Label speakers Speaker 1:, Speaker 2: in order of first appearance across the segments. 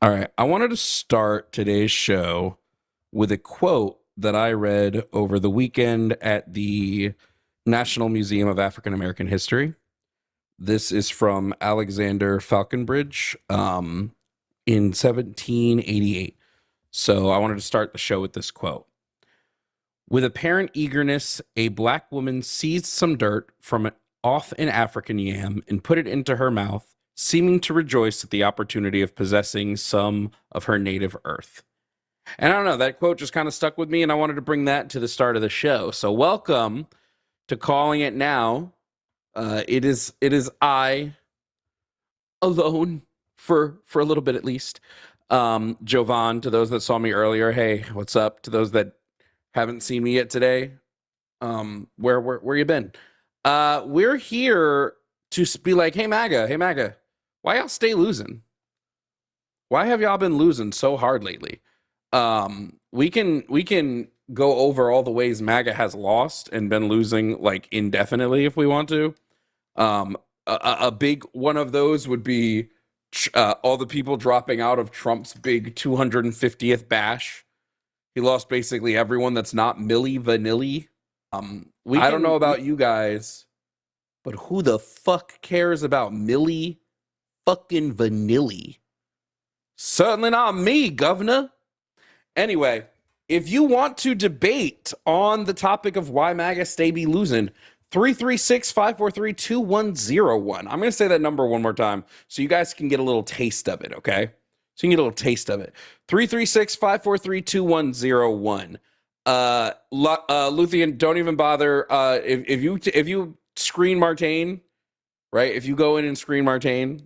Speaker 1: All right. I wanted to start today's show with a quote that I read over the weekend at the National Museum of African American History. This is from Alexander Falconbridge in 1788. So I wanted to start the show with this quote. With apparent eagerness, a black woman seized some dirt from off an African yam and put it into her mouth, seeming to rejoice at the opportunity of possessing some of her native earth. And I don't know, that quote just kind of stuck with me, and I wanted to bring that to the start of the show. So welcome to Calling It Now. It is I alone for a little bit at least. Jovan, to those that saw me earlier, hey, what's up? To those that haven't seen me yet today, where you been? We're here to be like, hey MAGA, why y'all stay losing? Why have y'all been losing so hard lately? We can go over all the ways MAGA has lost and been losing like indefinitely if we want to. A big one of those would be all the people dropping out of Trump's big 250th bash. He lost basically everyone that's not Milli Vanilli. I don't know about you guys, but who the fuck cares about Milli fucking Vanilli? Certainly not me, governor. Anyway, if you want to debate on the topic of why MAGA stay be losing, 336-543-2101. I'm going to say that number one more time so you guys can get a little taste of it, okay? So you can get a little taste of it. 336-543-2101. Luthien, don't even bother. If you screen Martain, right? If you go in and screen Martain,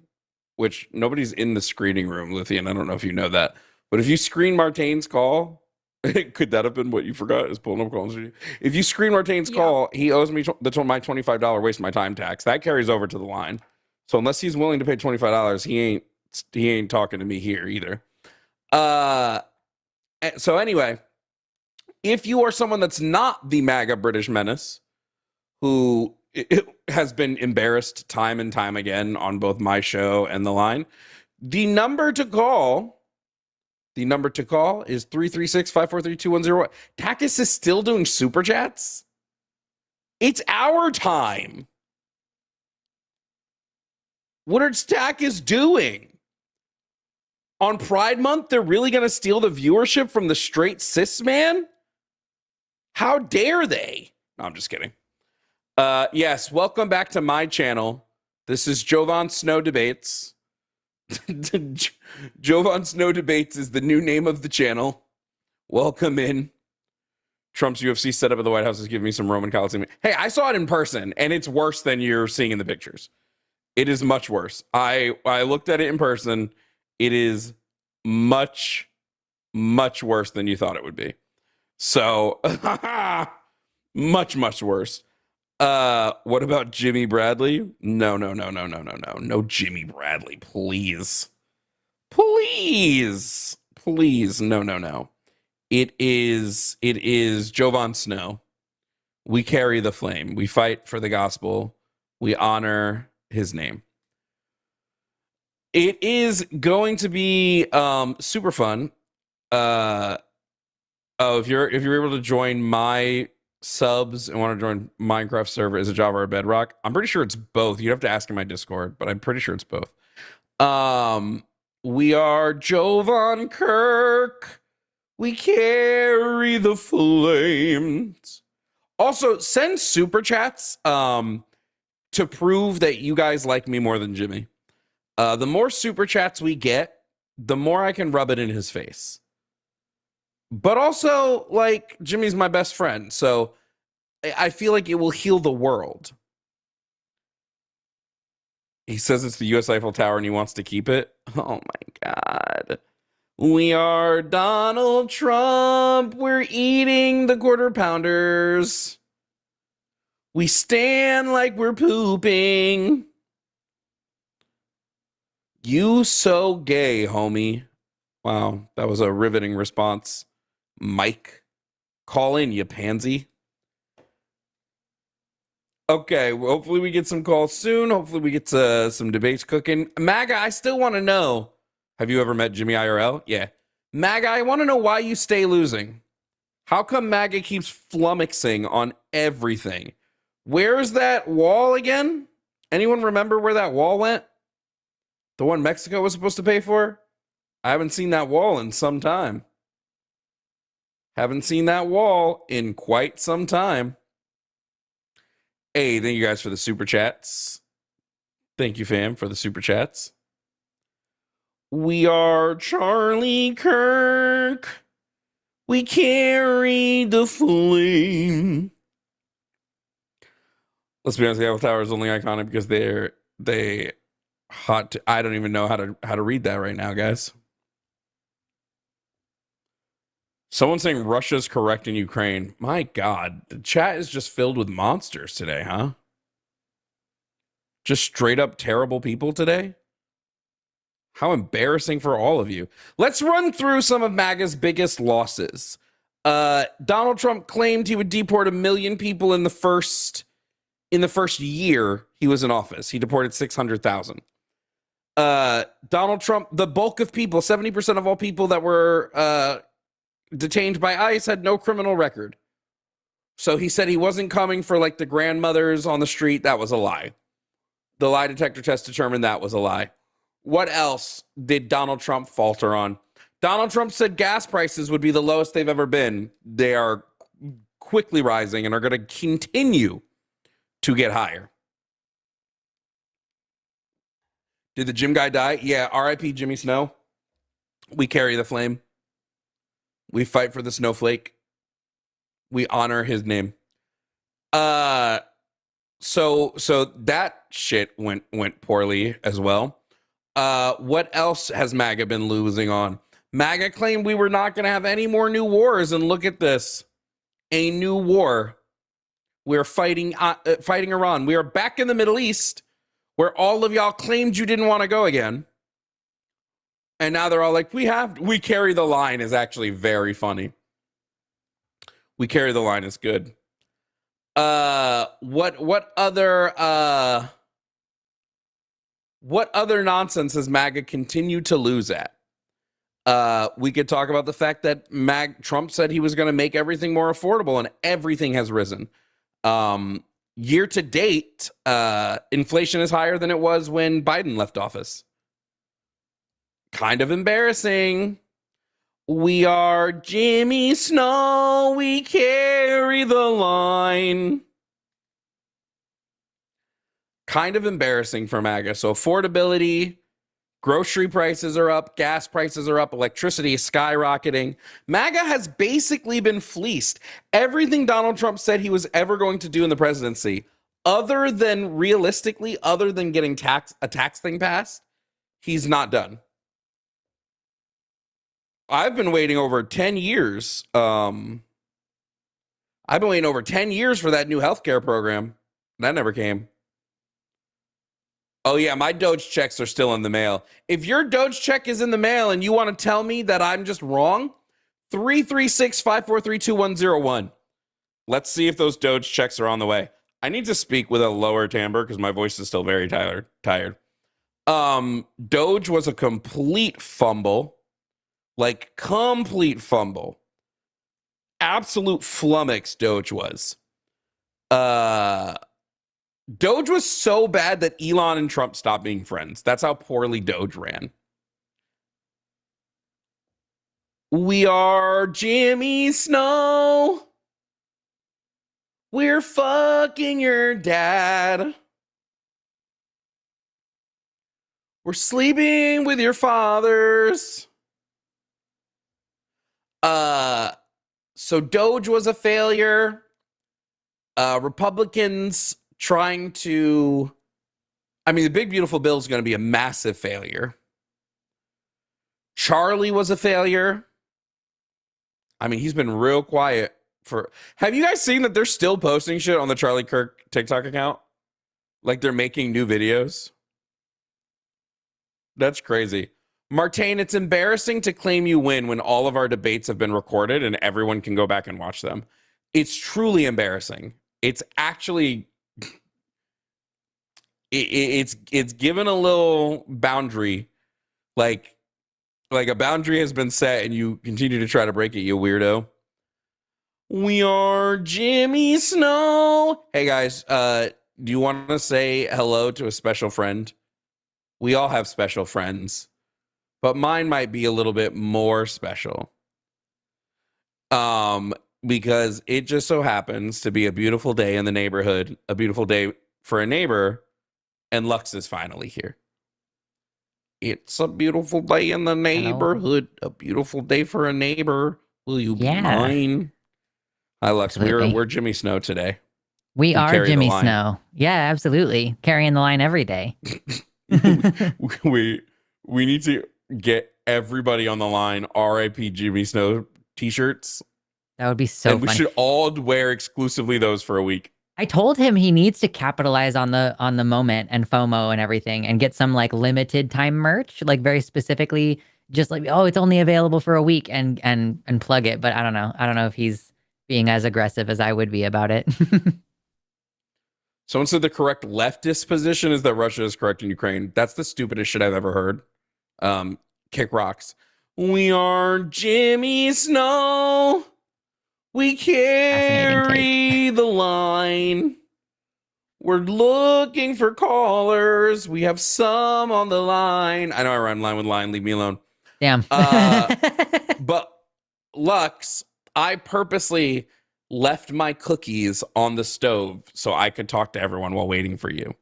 Speaker 1: which nobody's in the screening room, Luthien, I don't know if you know that. But if you screen Martain's call, could that have been what you forgot? Is pulling up calls? If you screen Martain's call, he owes me my $25 waste my time tax. That carries over to the line. So unless he's willing to pay $25, he ain't talking to me here either. So anyway, if you are someone that's not the MAGA British menace, who has been embarrassed time and time again on both my show and the line, the number to call is 336-543-2101. Takis is still doing super chats. It's our time. What are Takis doing? On Pride Month, they're really going to steal the viewership from the straight cis man? How dare they? No, I'm just kidding. Yes, welcome back to my channel. This is Jovan Snow Debates. Jovan Snow Debates is the new name of the channel. Welcome in. Trump's UFC setup at the White House is giving me some Roman Coliseum. Hey, I saw it in person, and it's worse than you're seeing in the pictures. It is much worse. I looked at it in person. It is much, much worse than you thought it would be. So, much, much worse. What about Jimmy Bradley? No. No Jimmy Bradley, please. Please. No. It is Jovan Snow. We carry the flame. We fight for the gospel. We honor his name. It is going to be super fun. If you're able to join my subs and want to join Minecraft server as a Java or Bedrock, I'm pretty sure it's both. You'd have to ask in my Discord, but I'm pretty sure it's both. We are Jovan Kirk. We carry the flames. Also, send super chats to prove that you guys like me more than Jimmy. The more super chats we get, the more I can rub it in his face. But also, like, Jimmy's my best friend, so I feel like it will heal the world. He says it's the U.S. Eiffel Tower and he wants to keep it. Oh, my God. We are Donald Trump. We're eating the quarter pounders. We stand like we're pooping. You so gay, homie. Wow, that was a riveting response. Mike, call in, you pansy. Okay, well, hopefully we get some calls soon. Hopefully we get some debates cooking. MAGA, I still want to know, Have you ever met Jimmy IRL? Yeah. MAGA, I want to know why you stay losing. How come MAGA keeps flummoxing on everything? Where is that wall again? Anyone remember where that wall went? The one Mexico was supposed to pay for? I haven't seen that wall in some time. Haven't seen that wall in quite some time. Hey, thank you guys for the super chats. Thank you, fam, for the super chats. We are Charlie Kirk. We carry the flame. Let's be honest, the Eiffel Tower is only iconic because they hot. I don't even know how to read that right now, guys. Someone's saying Russia's correct in Ukraine. My God, the chat is just filled with monsters today, huh? Just straight up terrible people today? How embarrassing for all of you. Let's run through some of MAGA's biggest losses. Donald Trump claimed he would deport 1 million people in the first year he was in office. He deported 600,000. Donald Trump, the bulk of people, 70% of all people that were detained by ICE had no criminal record. So he said he wasn't coming for like the grandmothers on the street. That was a lie. The lie detector test determined that was a lie. What else did Donald Trump falter on? Donald Trump said gas prices would be the lowest they've ever been. They are quickly rising and are going to continue to get higher. Did the gym guy die? Yeah, RIP Jimmy Snow. We carry the flame. We fight for the snowflake. We honor his name. So that shit went poorly as well. What else has MAGA been losing on? MAGA claimed we were not going to have any more new wars, and look at this. A new war. We're fighting Iran. We are back in the Middle East, where all of y'all claimed you didn't want to go again. And now they're all like, we carry the line is actually very funny. We carry the line is good. What other nonsense has MAGA continued to lose at? We could talk about the fact that Trump said he was going to make everything more affordable, and everything has risen. Year to date, inflation is higher than it was when Biden left office. Kind of embarrassing. We are Jimmy Snow. We carry the line. Kind of embarrassing for MAGA. So affordability, grocery prices are up, gas prices are up, electricity is skyrocketing. MAGA has basically been fleeced. Everything Donald Trump said he was ever going to do in the presidency, other than getting a tax thing passed, he's not done. I've been waiting over 10 years. I've been waiting over 10 years for that new healthcare program. That never came. Oh, yeah, my Doge checks are still in the mail. If your Doge check is in the mail and you want to tell me that I'm just wrong, 336-543-2101. Let's see if those Doge checks are on the way. I need to speak with a lower timbre because my voice is still very tired. Doge was a complete fumble. Like, complete fumble. Absolute flummox Doge was. Doge was so bad that Elon and Trump stopped being friends. That's how poorly Doge ran. We are Jimmy Snow. We're fucking your dad. We're sleeping with your fathers. So Doge was a failure. Republicans trying to... the Big Beautiful Bill is going to be a massive failure. Charlie was a failure. He's been real quiet for... Have you guys seen that they're still posting shit on the Charlie Kirk TikTok account? Like they're making new videos? That's crazy. Martine, it's embarrassing to claim you win when all of our debates have been recorded and everyone can go back and watch them. It's truly embarrassing. It's actually... It's given a little boundary. Like, like a boundary has been set and you continue to try to break it, you weirdo. We are Jimmy Snow. Hey guys, do you want to say hello to a special friend? We all have special friends, but mine might be a little bit more special. Because it just so happens to be a beautiful day in the neighborhood, a beautiful day for a neighbor, and Lux is finally here. It's a beautiful day in the neighborhood, a beautiful day for a neighbor. Will you be mine? Hi, Lux. We're Jimmy Snow today.
Speaker 2: We are Jimmy Snow. Yeah, absolutely. Carrying the line every day.
Speaker 1: we need to get everybody on the line RIP Jimmy Snow t-shirts.
Speaker 2: That would be so fun.
Speaker 1: And we should all wear exclusively those for a week.
Speaker 2: I told him he needs to capitalize on the moment and FOMO and everything and get some like limited time merch, like very specifically just like, oh, it's only available for a week and plug it. But I don't know. I don't know if he's being as aggressive as I would be about it.
Speaker 1: Someone said the correct leftist position is that Russia is correct in Ukraine. That's the stupidest shit I've ever heard. Kick rocks. We are Jimmy Snow. We carry the line. We're looking for callers. We have some on the line. I know I run line with line. Leave me alone.
Speaker 2: Damn.
Speaker 1: But Lux, I purposely left my cookies on the stove so I could talk to everyone while waiting for you.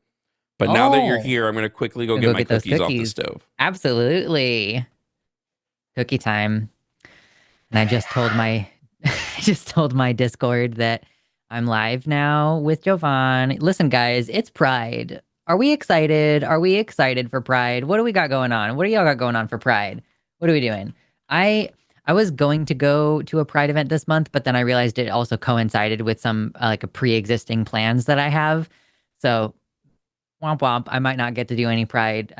Speaker 1: But now that you're here, I'm going to quickly go get my cookies off the stove.
Speaker 2: Absolutely. Cookie time. And I just told my Discord that I'm live now with Jovan. Listen, guys, it's Pride. Are we excited? Are we excited for Pride? What do we got going on? What do y'all got going on for Pride? What are we doing? I was going to go to a Pride event this month, but then I realized it also coincided with some like a pre-existing plans that I have. So womp womp, I might not get to do any Pride.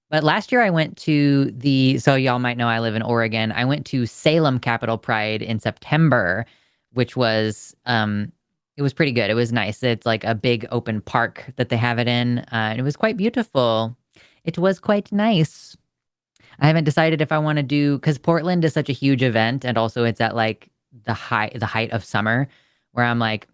Speaker 2: But last year I went to so y'all might know I live in Oregon. I went to Salem Capitol Pride in September, which was, it was pretty good. It was nice. It's like a big open park that they have it in. And it was quite beautiful. It was quite nice. I haven't decided if I want to do, because Portland is such a huge event. And also it's at like the height of summer where I'm like,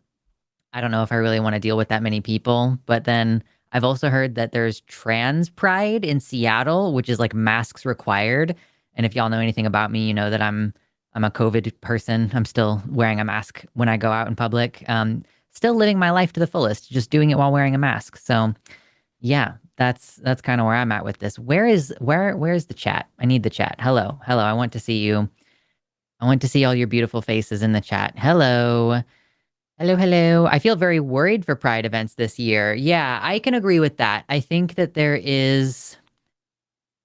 Speaker 2: I don't know if I really want to deal with that many people. But then I've also heard that there's trans pride in Seattle, which is like masks required. And if y'all know anything about me, you know that I'm a COVID person. I'm still wearing a mask when I go out in public. Still living my life to the fullest, just doing it while wearing a mask. So yeah, that's kind of where I'm at with this. Where's the chat? I need the chat. Hello. I want to see you. I want to see all your beautiful faces in the chat. Hello. I feel very worried for Pride events this year. Yeah, I can agree with that. I think that there is...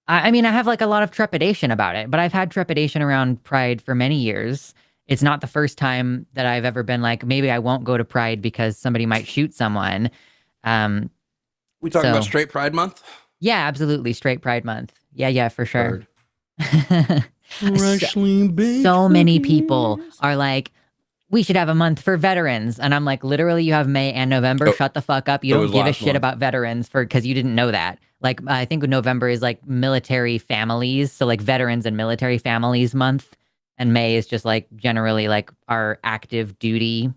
Speaker 2: I mean, I have like a lot of trepidation about it, but I've had trepidation around Pride for many years. It's not the first time that I've ever been like, maybe I won't go to Pride because somebody might shoot someone.
Speaker 1: We talking about Straight Pride Month?
Speaker 2: Yeah, absolutely. Straight Pride Month. Yeah, for sure. So many people are like, we should have a month for veterans. And I'm like, literally, you have May and November. Shut the fuck up. You don't give a shit about veterans because you didn't know that. Like, I think November is like military families. So like veterans and military families month. And May is just like generally like our active duty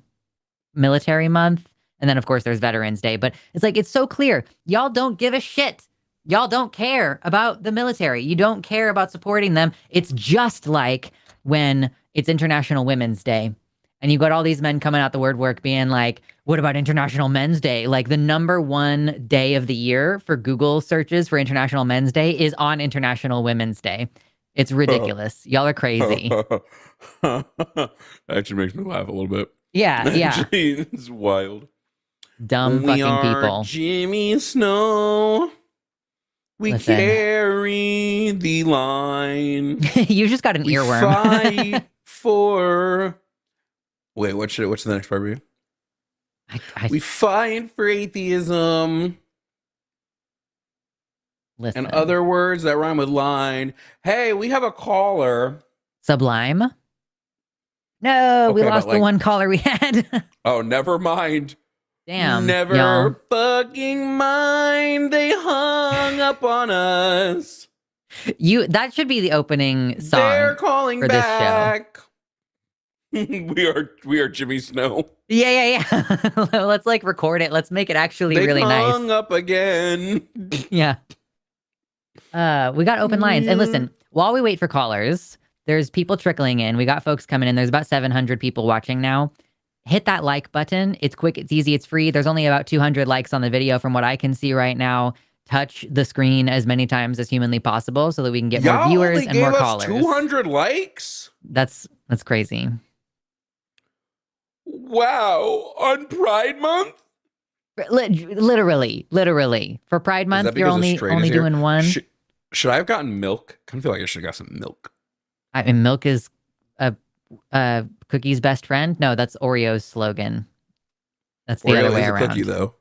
Speaker 2: military month. And then of course there's Veterans Day. But it's like, it's so clear. Y'all don't give a shit. Y'all don't care about the military. You don't care about supporting them. It's just like when it's International Women's Day. And you got all these men coming out the woodwork being like, what about International Men's Day? Like the number 1 day of the year for Google searches for International Men's Day is on International Women's Day. It's ridiculous. Y'all are crazy.
Speaker 1: That actually makes me laugh a little bit.
Speaker 2: Yeah.
Speaker 1: Actually, it's wild.
Speaker 2: Dumb fucking people.
Speaker 1: Jimmy Snow. We carry the line.
Speaker 2: You just got an earworm.
Speaker 1: We fight for... Wait, what's the next part be? We fight for atheism.
Speaker 2: Listen.
Speaker 1: And other words that rhyme with line. Hey, we have a caller.
Speaker 2: Sublime? No, we lost the one caller we had.
Speaker 1: Oh, never mind.
Speaker 2: Damn.
Speaker 1: Never fucking mind. They hung up on us.
Speaker 2: That should be the opening
Speaker 1: They're
Speaker 2: song
Speaker 1: calling
Speaker 2: for this show.
Speaker 1: back. We are Jimmy Snow.
Speaker 2: Yeah. Let's like record it. Let's make it actually
Speaker 1: They've
Speaker 2: really nice.
Speaker 1: hung up again.
Speaker 2: Yeah. We got open lines. And listen, while we wait for callers, there's people trickling in. We got folks coming in. There's about 700 people watching now. Hit that like button. It's quick, it's easy, it's free. There's only about 200 likes on the video from what I can see right now. Touch the screen as many times as humanly possible so that we can get more
Speaker 1: Y'all
Speaker 2: viewers
Speaker 1: only
Speaker 2: and
Speaker 1: gave
Speaker 2: more
Speaker 1: us
Speaker 2: callers.
Speaker 1: 200 likes?
Speaker 2: That's crazy.
Speaker 1: Wow. On Pride Month?
Speaker 2: Literally. For Pride
Speaker 1: Is
Speaker 2: Month,
Speaker 1: that
Speaker 2: you're
Speaker 1: because
Speaker 2: only
Speaker 1: Australia's here?
Speaker 2: doing one.
Speaker 1: Should I have gotten milk? I kind of feel like I should have got some milk.
Speaker 2: I mean, milk is a cookie's best friend. No, that's Oreo's slogan. That's the
Speaker 1: Oreo
Speaker 2: other way
Speaker 1: is a
Speaker 2: around.
Speaker 1: cookie, though.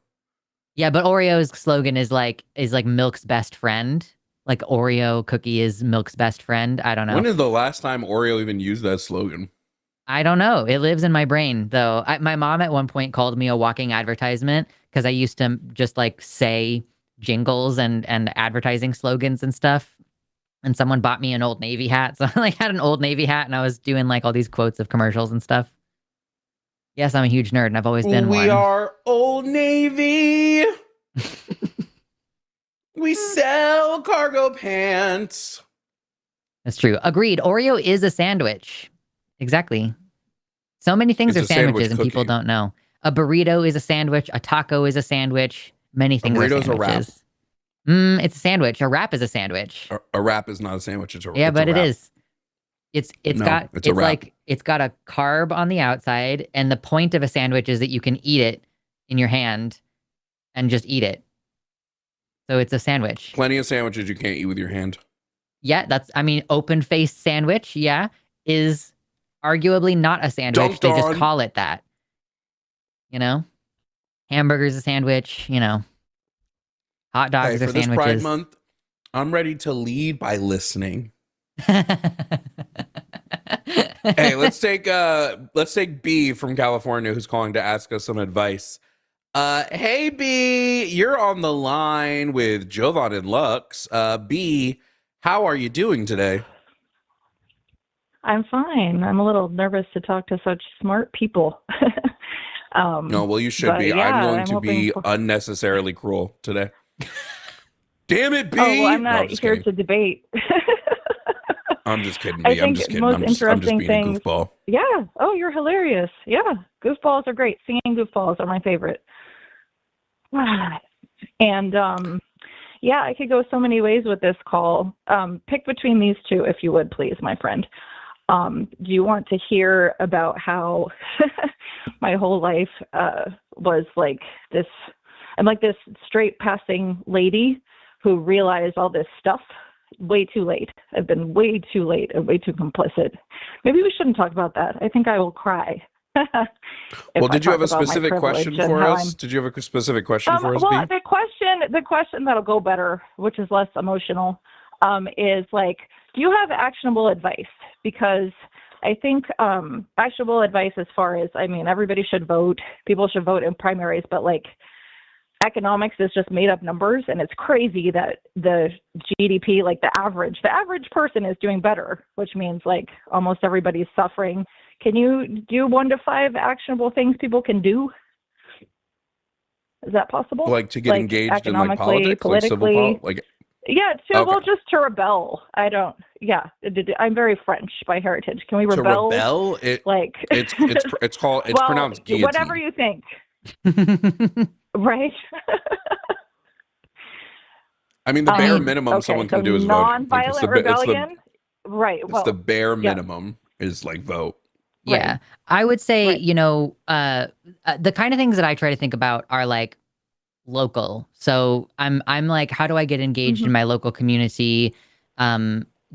Speaker 2: Yeah, but Oreo's slogan is like milk's best friend. Like Oreo cookie is milk's best friend. I don't know.
Speaker 1: When is the last time Oreo even used that slogan?
Speaker 2: I don't know. It lives in my brain though. My mom at one point called me a walking advertisement because I used to just like say jingles and advertising slogans and stuff. And someone bought me an Old Navy hat. So I like had an Old Navy hat and I was doing like all these quotes of commercials and stuff. Yes, I'm a huge nerd and I've always been one.
Speaker 1: We are Old Navy. We sell cargo pants.
Speaker 2: That's true. Agreed. Oreo is a sandwich. Exactly. So many things
Speaker 1: It's
Speaker 2: are
Speaker 1: a sandwich
Speaker 2: sandwiches and people
Speaker 1: cookie.
Speaker 2: don't know. A burrito is a sandwich. A taco is a sandwich. Many things are
Speaker 1: burrito's a wrap.
Speaker 2: sandwiches. It's a sandwich. A wrap is a sandwich.
Speaker 1: A wrap is not a sandwich. It's a
Speaker 2: Yeah,
Speaker 1: it's
Speaker 2: but
Speaker 1: a
Speaker 2: it
Speaker 1: wrap.
Speaker 2: is. It's
Speaker 1: No,
Speaker 2: got
Speaker 1: it's a wrap.
Speaker 2: like it's got a carb on the outside, and the point of a sandwich is that you can eat it in your hand and just eat it. So it's a sandwich.
Speaker 1: Plenty of sandwiches you can't eat with your hand.
Speaker 2: Yeah, open-faced sandwich, yeah, is arguably not a sandwich.
Speaker 1: Dunked
Speaker 2: They just
Speaker 1: on.
Speaker 2: call it that. You know? Hamburger's a sandwich, you know. Hot dogs
Speaker 1: Hey,
Speaker 2: are
Speaker 1: for this
Speaker 2: sandwiches.
Speaker 1: Pride Month, I'm ready to lead by listening. Hey, let's take B from California, who's calling to ask us some advice. Hey B, you're on the line with Jovan and Lux. B, how are you doing today?
Speaker 3: I'm fine. I'm a little nervous to talk to such smart people.
Speaker 1: No, well, you should
Speaker 3: but
Speaker 1: be.
Speaker 3: yeah,
Speaker 1: I'm going
Speaker 3: I'm
Speaker 1: to be
Speaker 3: hoping for-
Speaker 1: unnecessarily cruel today. Damn it, B!
Speaker 3: Oh, well, I'm
Speaker 1: No,
Speaker 3: not
Speaker 1: just
Speaker 3: here
Speaker 1: kidding.
Speaker 3: to debate.
Speaker 1: I'm just kidding,
Speaker 3: I
Speaker 1: B. I'm
Speaker 3: think
Speaker 1: just kidding.
Speaker 3: most
Speaker 1: I'm just
Speaker 3: interesting
Speaker 1: being a
Speaker 3: things-
Speaker 1: goofball.
Speaker 3: Yeah. Oh, you're hilarious. Yeah. Goofballs are great. Singing goofballs are my favorite. And yeah, I could go so many ways with this call. Pick between these two, if you would, please, my friend. Do you want to hear about how my whole life was like this? I'm like this straight passing lady who realized all this stuff way too late. I've been way too late and way too complicit. Maybe we shouldn't talk about that. I think I will cry.
Speaker 1: Well, did you have a specific question for us? Did you have a specific question for us,
Speaker 3: well,
Speaker 1: B?
Speaker 3: the question that'll go better, which is less emotional, is like, do you have actionable advice? Because I think actionable advice as far as, I mean, everybody should vote. People should vote in primaries, but like economics is just made up numbers, and it's crazy that the GDP, like the average person is doing better, which means like almost everybody's suffering. Can you do 1 to 5 actionable things people can do? Is that possible?
Speaker 1: Like to get engaged in like politics, like civil
Speaker 3: politically?
Speaker 1: like
Speaker 3: Yeah,
Speaker 1: Okay.
Speaker 3: well, just to rebel. I'm very French by heritage. Can we
Speaker 1: to
Speaker 3: rebel?
Speaker 1: rebel.
Speaker 3: Like
Speaker 1: It's called
Speaker 3: well,
Speaker 1: pronounced guillotine.
Speaker 3: whatever you think, right?
Speaker 1: I mean, the bare minimum
Speaker 3: okay,
Speaker 1: someone
Speaker 3: so
Speaker 1: can do is vote. Like,
Speaker 3: nonviolent rebellion, right?
Speaker 1: It's
Speaker 3: Well,
Speaker 1: the bare
Speaker 3: yeah.
Speaker 1: minimum is like vote.
Speaker 2: Yeah.
Speaker 3: Right.
Speaker 2: I would say,
Speaker 3: Right.
Speaker 2: you know, the kind of things that I try to think about are like local. So I'm like, how do I get engaged in my local community?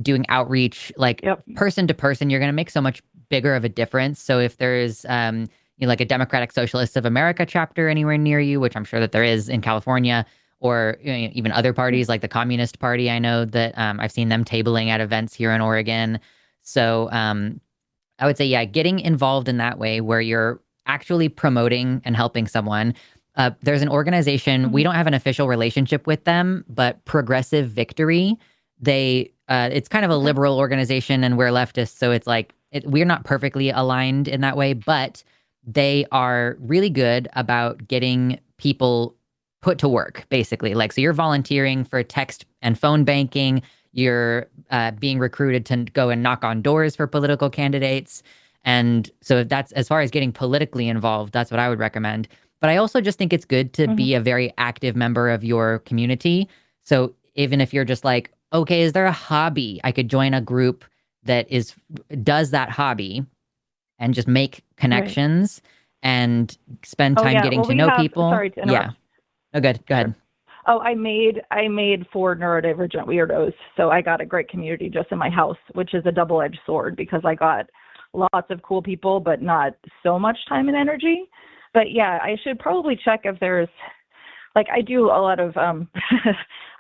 Speaker 2: Doing outreach, like
Speaker 3: Yep.
Speaker 2: person to person, you're going to make so much bigger of a difference. So if there's, you know, like a Democratic Socialists of America chapter anywhere near you, which I'm sure that there is in California, or you know, even other parties like the Communist Party, I know that I've seen them tabling at events here in Oregon. So I would say, yeah, getting involved in that way where you're actually promoting and helping someone. There's an organization, we don't have an official relationship with them, but Progressive Victory it's kind of a liberal organization, and we're leftists, so it's like we're not perfectly aligned in that way, but they are really good about getting people put to work, basically. Like, so you're volunteering for text and phone banking. You're being recruited to go and knock on doors for political candidates. And so that's, as far as getting politically involved, that's what I would recommend. But I also just think it's good to be a very active member of your community. So even if you're just like, okay, is there a hobby? I could join a group that does that hobby and just make connections and spend time getting to know people.
Speaker 3: Sorry to interrupt.
Speaker 2: Yeah. Oh, good. Go ahead.
Speaker 3: Oh, I made 4 neurodivergent weirdos. So I got a great community just in my house, which is a double-edged sword because I got lots of cool people, but not so much time and energy. But yeah, I should probably check if there's, like, I do a lot of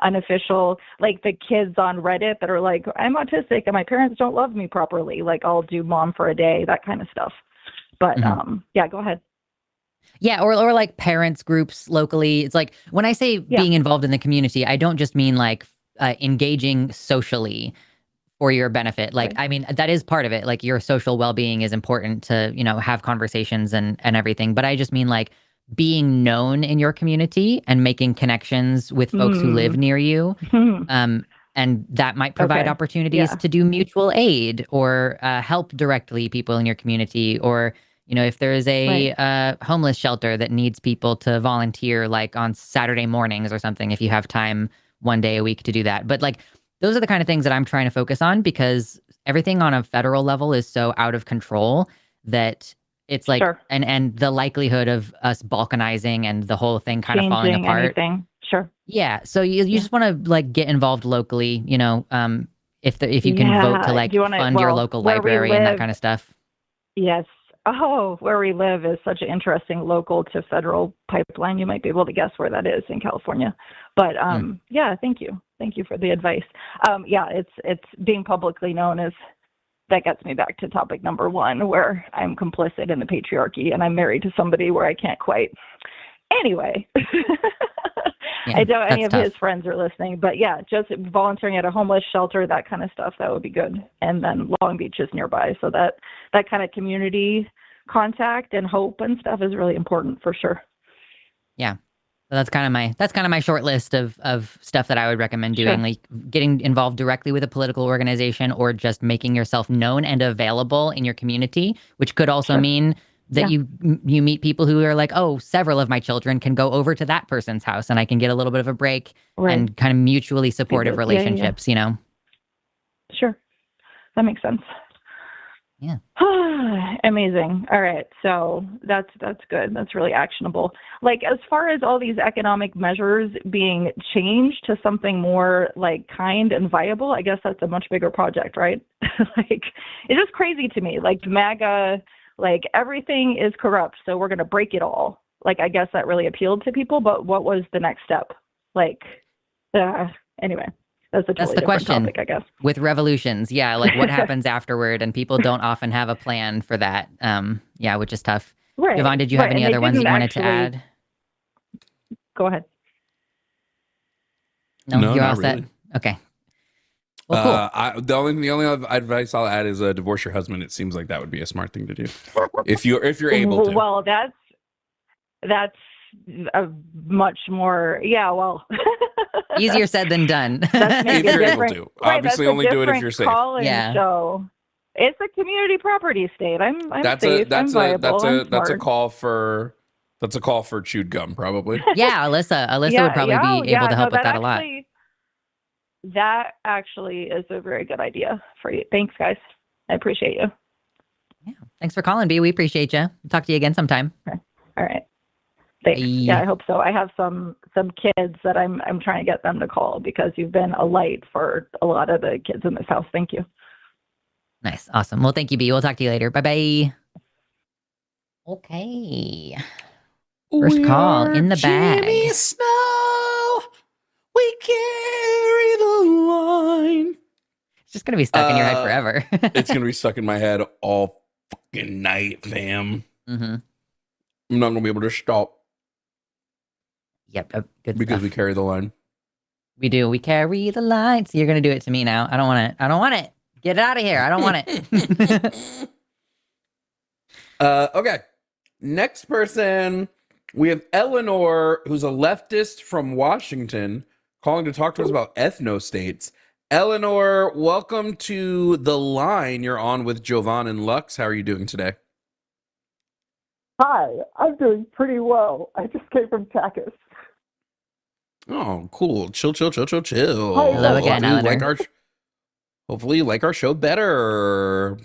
Speaker 3: unofficial, like the kids on Reddit that are like, I'm autistic and my parents don't love me properly. Like, I'll do mom for a day, that kind of stuff. But yeah, go ahead.
Speaker 2: Yeah, or like parents groups locally. It's like, when I say being involved in the community, I don't just mean like engaging socially for your benefit. Like, I mean, that is part of it. Like, your social well-being is important to, have conversations and everything. But I just mean like being known in your community and making connections with folks who live near you. And that might provide opportunities to do mutual aid or help directly people in your community. Or, if there is a homeless shelter that needs people to volunteer, like on Saturday mornings or something, if you have time one day a week to do that. But like, those are the kind of things that I'm trying to focus on, because everything on a federal level is so out of control that it's like, and the likelihood of us balkanizing and the whole thing kind of falling apart.
Speaker 3: Anything. Sure.
Speaker 2: Yeah. So you just want to like get involved locally, if you can vote to like fund your local library and that kind of stuff.
Speaker 3: Yes. Oh, where we live is such an interesting local to federal pipeline. You might be able to guess where that is in California. But yeah, thank you. Thank you for the advice. Yeah, it's being publicly known as, that gets me back to topic number 1, where I'm complicit in the patriarchy and I'm married to somebody where I can't quite. Anyway, I doubt any of his friends are listening, but yeah, just volunteering at a homeless shelter, that kind of stuff, that would be good. And then Long Beach is nearby, so that kind of community contact and hope and stuff is really important for sure.
Speaker 2: Yeah. So that's kind of my short list of stuff that I would recommend doing, like getting involved directly with a political organization, or just making yourself known and available in your community, which could also mean that you meet people who are like, oh, several of my children can go over to that person's house and I can get a little bit of a break, and kind of mutually supportive relationships,
Speaker 3: Sure. That makes sense.
Speaker 2: Yeah.
Speaker 3: Amazing. All right. So that's good. That's really actionable. Like, as far as all these economic measures being changed to something more like kind and viable, I guess that's a much bigger project, right? Like, it's just crazy to me. Like, MAGA, like, everything is corrupt, so we're going to break it all. Like, I guess that really appealed to people, but what was the next step? Like, anyway. That's a totally different topic, I guess.
Speaker 2: With revolutions, like what happens afterward, and people don't often have a plan for that. Which is tough.
Speaker 3: Right.
Speaker 2: Jovan, did you have any other ones that you wanted to add?
Speaker 3: Go ahead.
Speaker 2: No, you're all set. Really. Okay. Well,
Speaker 1: cool. The only advice I'll add is divorce your husband. It seems like that would be a smart thing to do if you're able to.
Speaker 3: Well, that's a much more
Speaker 2: easier said than done.
Speaker 1: If you're able to, obviously only do it if you're safe.
Speaker 3: Show. It's a community property state. I'm safe. I'm viable.
Speaker 1: That's a call for chewed gum, probably.
Speaker 2: Yeah, Alyssa would probably be able to help with that a lot.
Speaker 3: That actually is a very good idea for you. Thanks, guys. I appreciate you.
Speaker 2: Yeah, thanks for calling, B. We appreciate you. Talk to you again sometime.
Speaker 3: Okay. All right. Thanks. Yeah, I hope so. I have some kids that I'm trying to get them to call, because you've been a light for a lot of the kids in this house. Thank you.
Speaker 2: Nice. Awesome. Well, thank you, B. We'll talk to you later. Bye-bye. Okay. First call in the bag.
Speaker 1: Jimmy Snow, we carry the line.
Speaker 2: It's just going to be stuck in your head forever.
Speaker 1: It's going to be stuck in my head all fucking night, fam.
Speaker 2: Mm-hmm.
Speaker 1: I'm not going to be able to stop.
Speaker 2: Yep. Good
Speaker 1: because
Speaker 2: stuff.
Speaker 1: we carry the line.
Speaker 2: We do. We carry the lights. You're gonna do it to me now. I don't want it. I don't want it. Get it out of here. I don't want it.
Speaker 1: Okay. Next person, we have Eleanor, who's a leftist from Washington, calling to talk to us about ethnostates. Eleanor, welcome to the line. You're on with Jovan and Lux. How are you doing today?
Speaker 4: Hi, I'm doing pretty well. I just came from Takis.
Speaker 1: Oh, cool. Chill.
Speaker 2: Hello again, Eleanor.
Speaker 1: Hopefully you like our show better.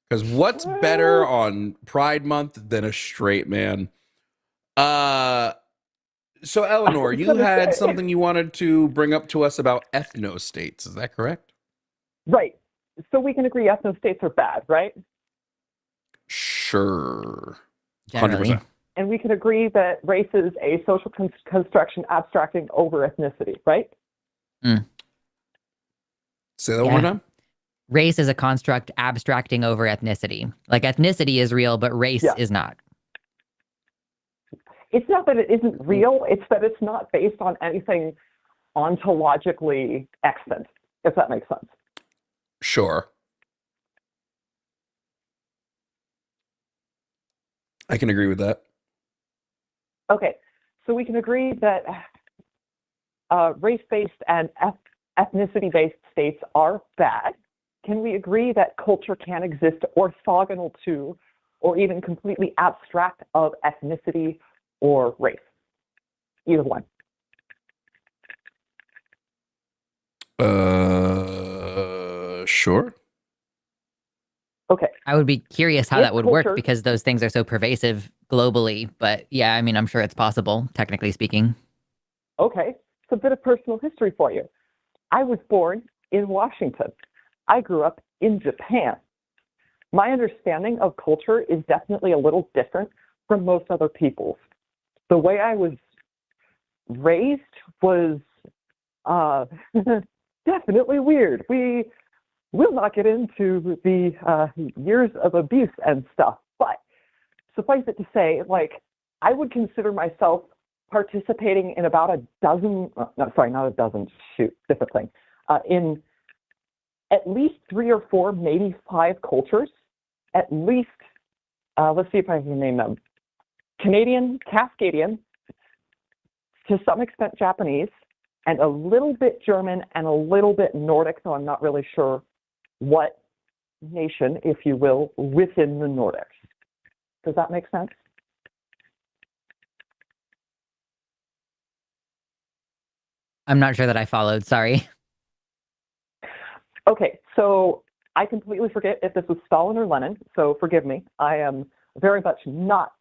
Speaker 1: Because what's better on Pride Month than a straight man? So Eleanor, you had something you wanted to bring up to us about ethnostates. Is that correct?
Speaker 4: Right. So we can agree ethnostates are bad, right?
Speaker 1: Sure.
Speaker 2: Generally.
Speaker 1: 100%.
Speaker 4: And we can agree that race is a social construction abstracting over ethnicity, right?
Speaker 1: Say that one more time.
Speaker 2: Race is a construct abstracting over ethnicity. Like ethnicity is real, but race is not.
Speaker 4: It's not that it isn't real, it's that it's not based on anything ontologically extant, if that makes sense.
Speaker 1: Sure. I can agree with that.
Speaker 4: Okay, so we can agree that race-based and ethnicity-based states are bad. Can we agree that culture can exist orthogonal to, or even completely abstract of ethnicity or race? Either one.
Speaker 1: Sure.
Speaker 4: Okay.
Speaker 2: I would be curious how
Speaker 4: If
Speaker 2: that would work
Speaker 4: culture-
Speaker 2: because those things are so pervasive globally. But yeah, I mean, I'm sure it's possible, technically speaking.
Speaker 4: Okay, it's a bit of personal history for you. I was born in Washington. I grew up in Japan. My understanding of culture is definitely a little different from most other people's. The way I was raised was definitely weird. We will not get into the years of abuse and stuff, but suffice it to say, like, I would consider myself participating in about a dozen, not a dozen, different thing, in at least 3 or 4, maybe 5 cultures, at least, let's see if I can name them. Canadian, Cascadian, to some extent Japanese, and a little bit German and a little bit Nordic, though I'm not really sure what nation, if you will, within the Nordics. Does that make sense?
Speaker 2: I'm not sure that I followed. Sorry.
Speaker 4: Okay, so I completely forget if this was Stalin or Lenin, so forgive me. I am very much not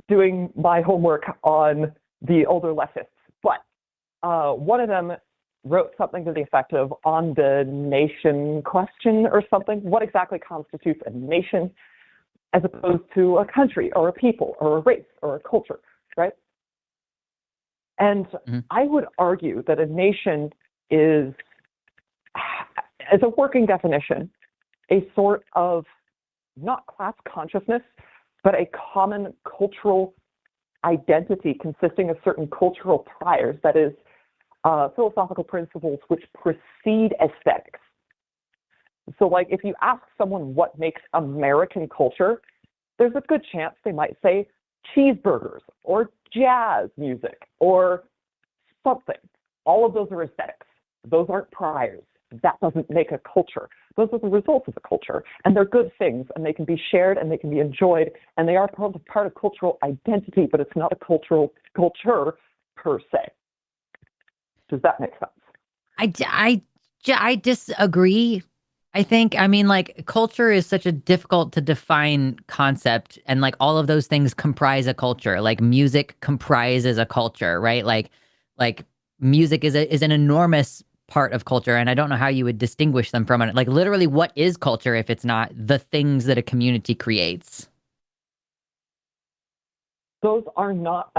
Speaker 4: doing my homework on the older leftists, but one of them wrote something to the effect of, on the nation question or something, what exactly constitutes a nation as opposed to a country or a people or a race or a culture, right? And I would argue that a nation is, as a working definition, a sort of, not class consciousness, but a common cultural identity consisting of certain cultural priors, that is, philosophical principles which precede aesthetics. So, like, if you ask someone what makes American culture, there's a good chance they might say cheeseburgers or jazz music or something. All of those are aesthetics. Those aren't priors. That doesn't make a culture. Those are the results of a culture, and they're good things, and they can be shared, and they can be enjoyed, and they are part of cultural identity, but it's not a culture per se. Does that make sense?
Speaker 2: I disagree. I think, I mean, like, culture is such a difficult to define concept, and like all of those things comprise a culture. Like music comprises a culture, right? Like music is an enormous part of culture, and I don't know how you would distinguish them from it. Like, literally, what is culture if it's not the things that a community creates?
Speaker 4: Those are not.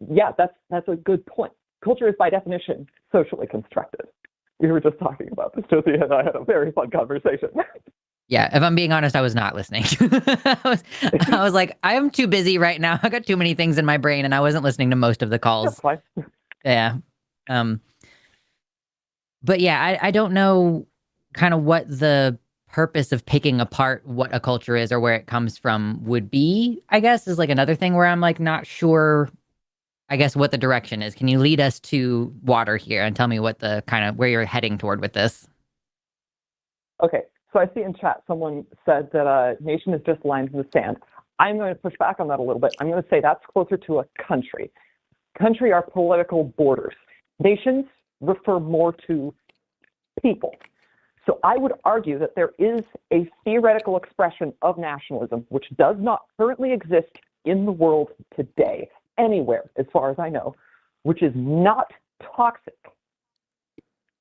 Speaker 4: Yeah, that's a good point. Culture is by definition socially constructed. We were just talking about this. Josie and I had a very fun conversation.
Speaker 2: Yeah, if I'm being honest, I was not listening. I was like, I'm too busy right now. I got too many things in my brain, and I wasn't listening to most of the calls.
Speaker 4: That's fine.
Speaker 2: Yeah. But yeah, I don't know kind of what the purpose of picking apart what a culture is or where it comes from would be, I guess, is like another thing where I'm like not sure, I guess, what the direction is. Can you lead us to water here and tell me what the kind of where you're heading toward with this?
Speaker 4: Okay, so I see in chat someone said that a nation is just lines in the sand. I'm going to push back on that a little bit. I'm going to say that's closer to a country. Country are political borders. Nations refer more to people. So I would argue that there is a theoretical expression of nationalism which does not currently exist in the world today, anywhere, as far as I know, which is not toxic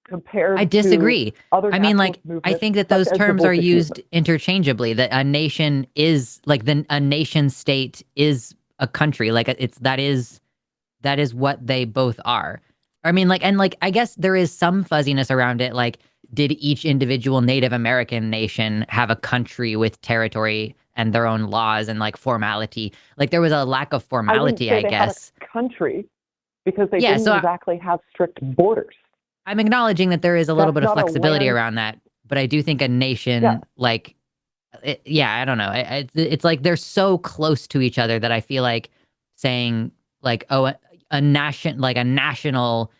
Speaker 4: compared
Speaker 2: I disagree.
Speaker 4: to other
Speaker 2: I mean, like,
Speaker 4: nationalist
Speaker 2: I
Speaker 4: movements,
Speaker 2: think that
Speaker 4: such
Speaker 2: those
Speaker 4: as the
Speaker 2: terms are
Speaker 4: Bolshevik
Speaker 2: used
Speaker 4: movement.
Speaker 2: interchangeably, that a nation is like a nation state is a country. Like that is what they both are. I mean, like, and like, I guess there is some fuzziness around it. Like, did each individual Native American nation have a country with territory and their own laws and like formality? Like, there was a lack of
Speaker 4: I wouldn't
Speaker 2: formality,
Speaker 4: say
Speaker 2: I
Speaker 4: they had
Speaker 2: guess.
Speaker 4: a country because they
Speaker 2: Yeah.
Speaker 4: didn't exactly have strict borders.
Speaker 2: I'm acknowledging that there is a little
Speaker 4: That's
Speaker 2: bit of
Speaker 4: not a
Speaker 2: flexibility
Speaker 4: land.
Speaker 2: around that, but I do think a
Speaker 4: Yeah,
Speaker 2: nation, like, yeah, I don't know. It's like they're so close to each other that I feel like saying like, oh, a nation, like a national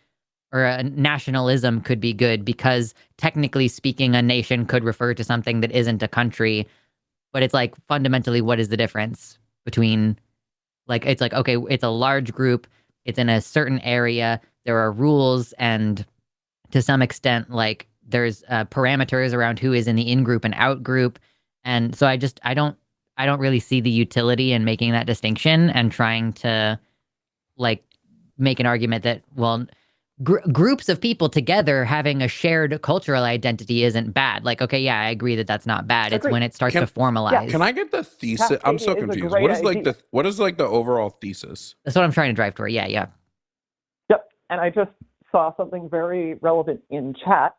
Speaker 2: or a nationalism could be good because technically speaking, a nation could refer to something that isn't a country. But it's like fundamentally, what is the difference between like, it's like, okay, it's a large group, it's in a certain area, there are rules, and to some extent, like there's parameters around who is in the in group and out group. And so I don't really see the utility in making that distinction and trying to like make an argument that, well, groups of people together having a shared cultural identity isn't bad. Like, okay, yeah, I agree that that's not bad. It's
Speaker 4: agreed.
Speaker 2: when it starts to
Speaker 1: Can
Speaker 2: formalize.
Speaker 1: can I get the thesis? I'm so
Speaker 4: Cascadia is a
Speaker 1: confused.
Speaker 4: great idea.
Speaker 1: What is like the overall thesis?
Speaker 2: That's what I'm trying to drive toward. Yeah, yeah.
Speaker 4: Yep. And I just saw something very relevant in chat.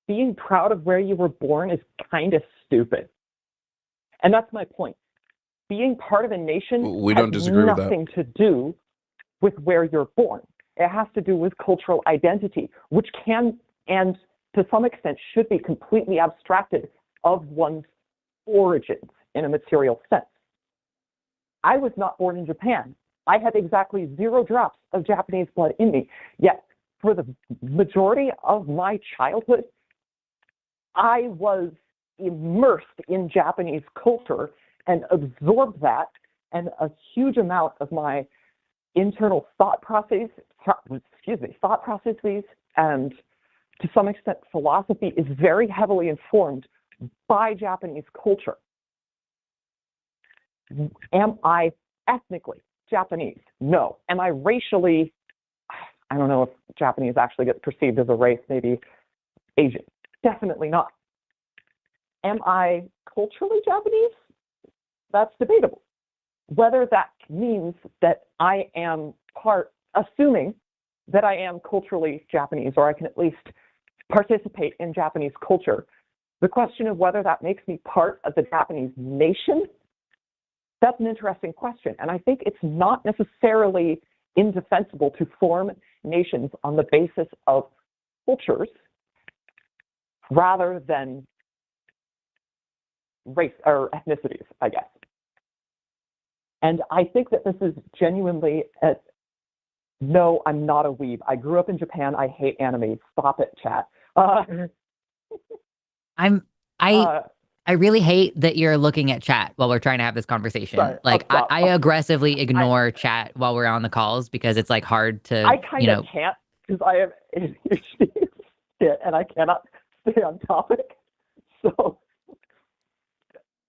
Speaker 4: Being proud of where you were born is kind of stupid. And that's my point. Being part of a nation
Speaker 1: We
Speaker 4: has
Speaker 1: don't disagree with that.
Speaker 4: nothing to do with where you're born. It has to do with cultural identity, which can and to some extent should be completely abstracted of one's origins in a material sense. I was not born in Japan. I had exactly 0 drops of Japanese blood in me. Yet, for the majority of my childhood, I was immersed in Japanese culture and absorbed that, and a huge amount of my internal thought processes, and to some extent philosophy is very heavily informed by Japanese culture. Am I ethnically Japanese? No. Am I racially, I don't know if Japanese actually gets perceived as a race, maybe Asian. Definitely not. Am I culturally Japanese? That's debatable. Whether that means that I am assuming that I am culturally Japanese, or I can at least participate in Japanese culture, the question of whether that makes me part of the Japanese nation, that's an interesting question. And I think it's not necessarily indefensible to form nations on the basis of cultures rather than race or ethnicities, I guess. And I think that this is genuinely no, I'm not a weeb. I grew up in Japan. I hate anime. Stop it, chat.
Speaker 2: I really hate that you're looking at chat while we're trying to have this conversation.
Speaker 4: Sorry,
Speaker 2: like I
Speaker 4: I'll
Speaker 2: aggressively ignore chat while we're on the calls because it's like hard to,
Speaker 4: I kind of can't because I have ADHD and I cannot stay on topic. So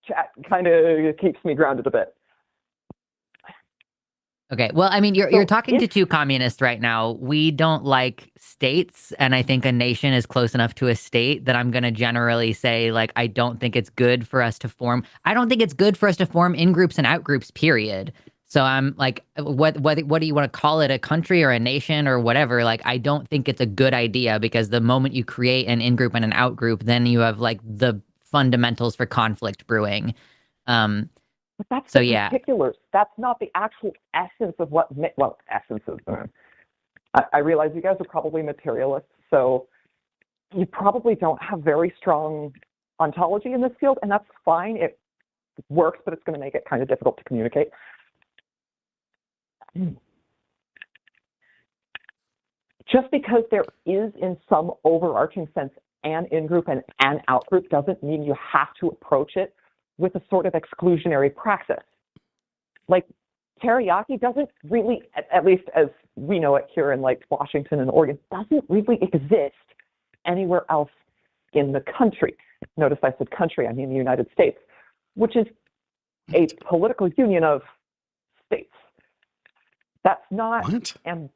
Speaker 4: chat kind of keeps me grounded a bit.
Speaker 2: Okay. Well, I mean, you're talking to 2 communists right now. We don't like states, and I think a nation is close enough to a state that I'm going to generally say, like, I don't think it's good for us to form. I don't think it's good for us to form in groups and out groups. Period. So I'm like, what do you want to call it? A country or a nation or whatever? Like, I don't think it's a good idea because the moment you create an in group and an out group, then you have like the fundamentals for conflict brewing.
Speaker 4: But that's
Speaker 2: so
Speaker 4: the
Speaker 2: yeah.
Speaker 4: particulars. That's not the actual essence of what, well, essence of, I realize you guys are probably materialists, so you probably don't have very strong ontology in this field, and that's fine. It works, but it's going to make it kind of difficult to communicate. Just because there is, in some overarching sense, an in-group and an out-group doesn't mean you have to approach it with a sort of exclusionary praxis. Like, teriyaki doesn't really, at least as we know it here in like Washington and Oregon, doesn't really exist anywhere else in the country. Notice I said country, I mean the United States, which is a political union of states. That's not,
Speaker 1: What?
Speaker 4: and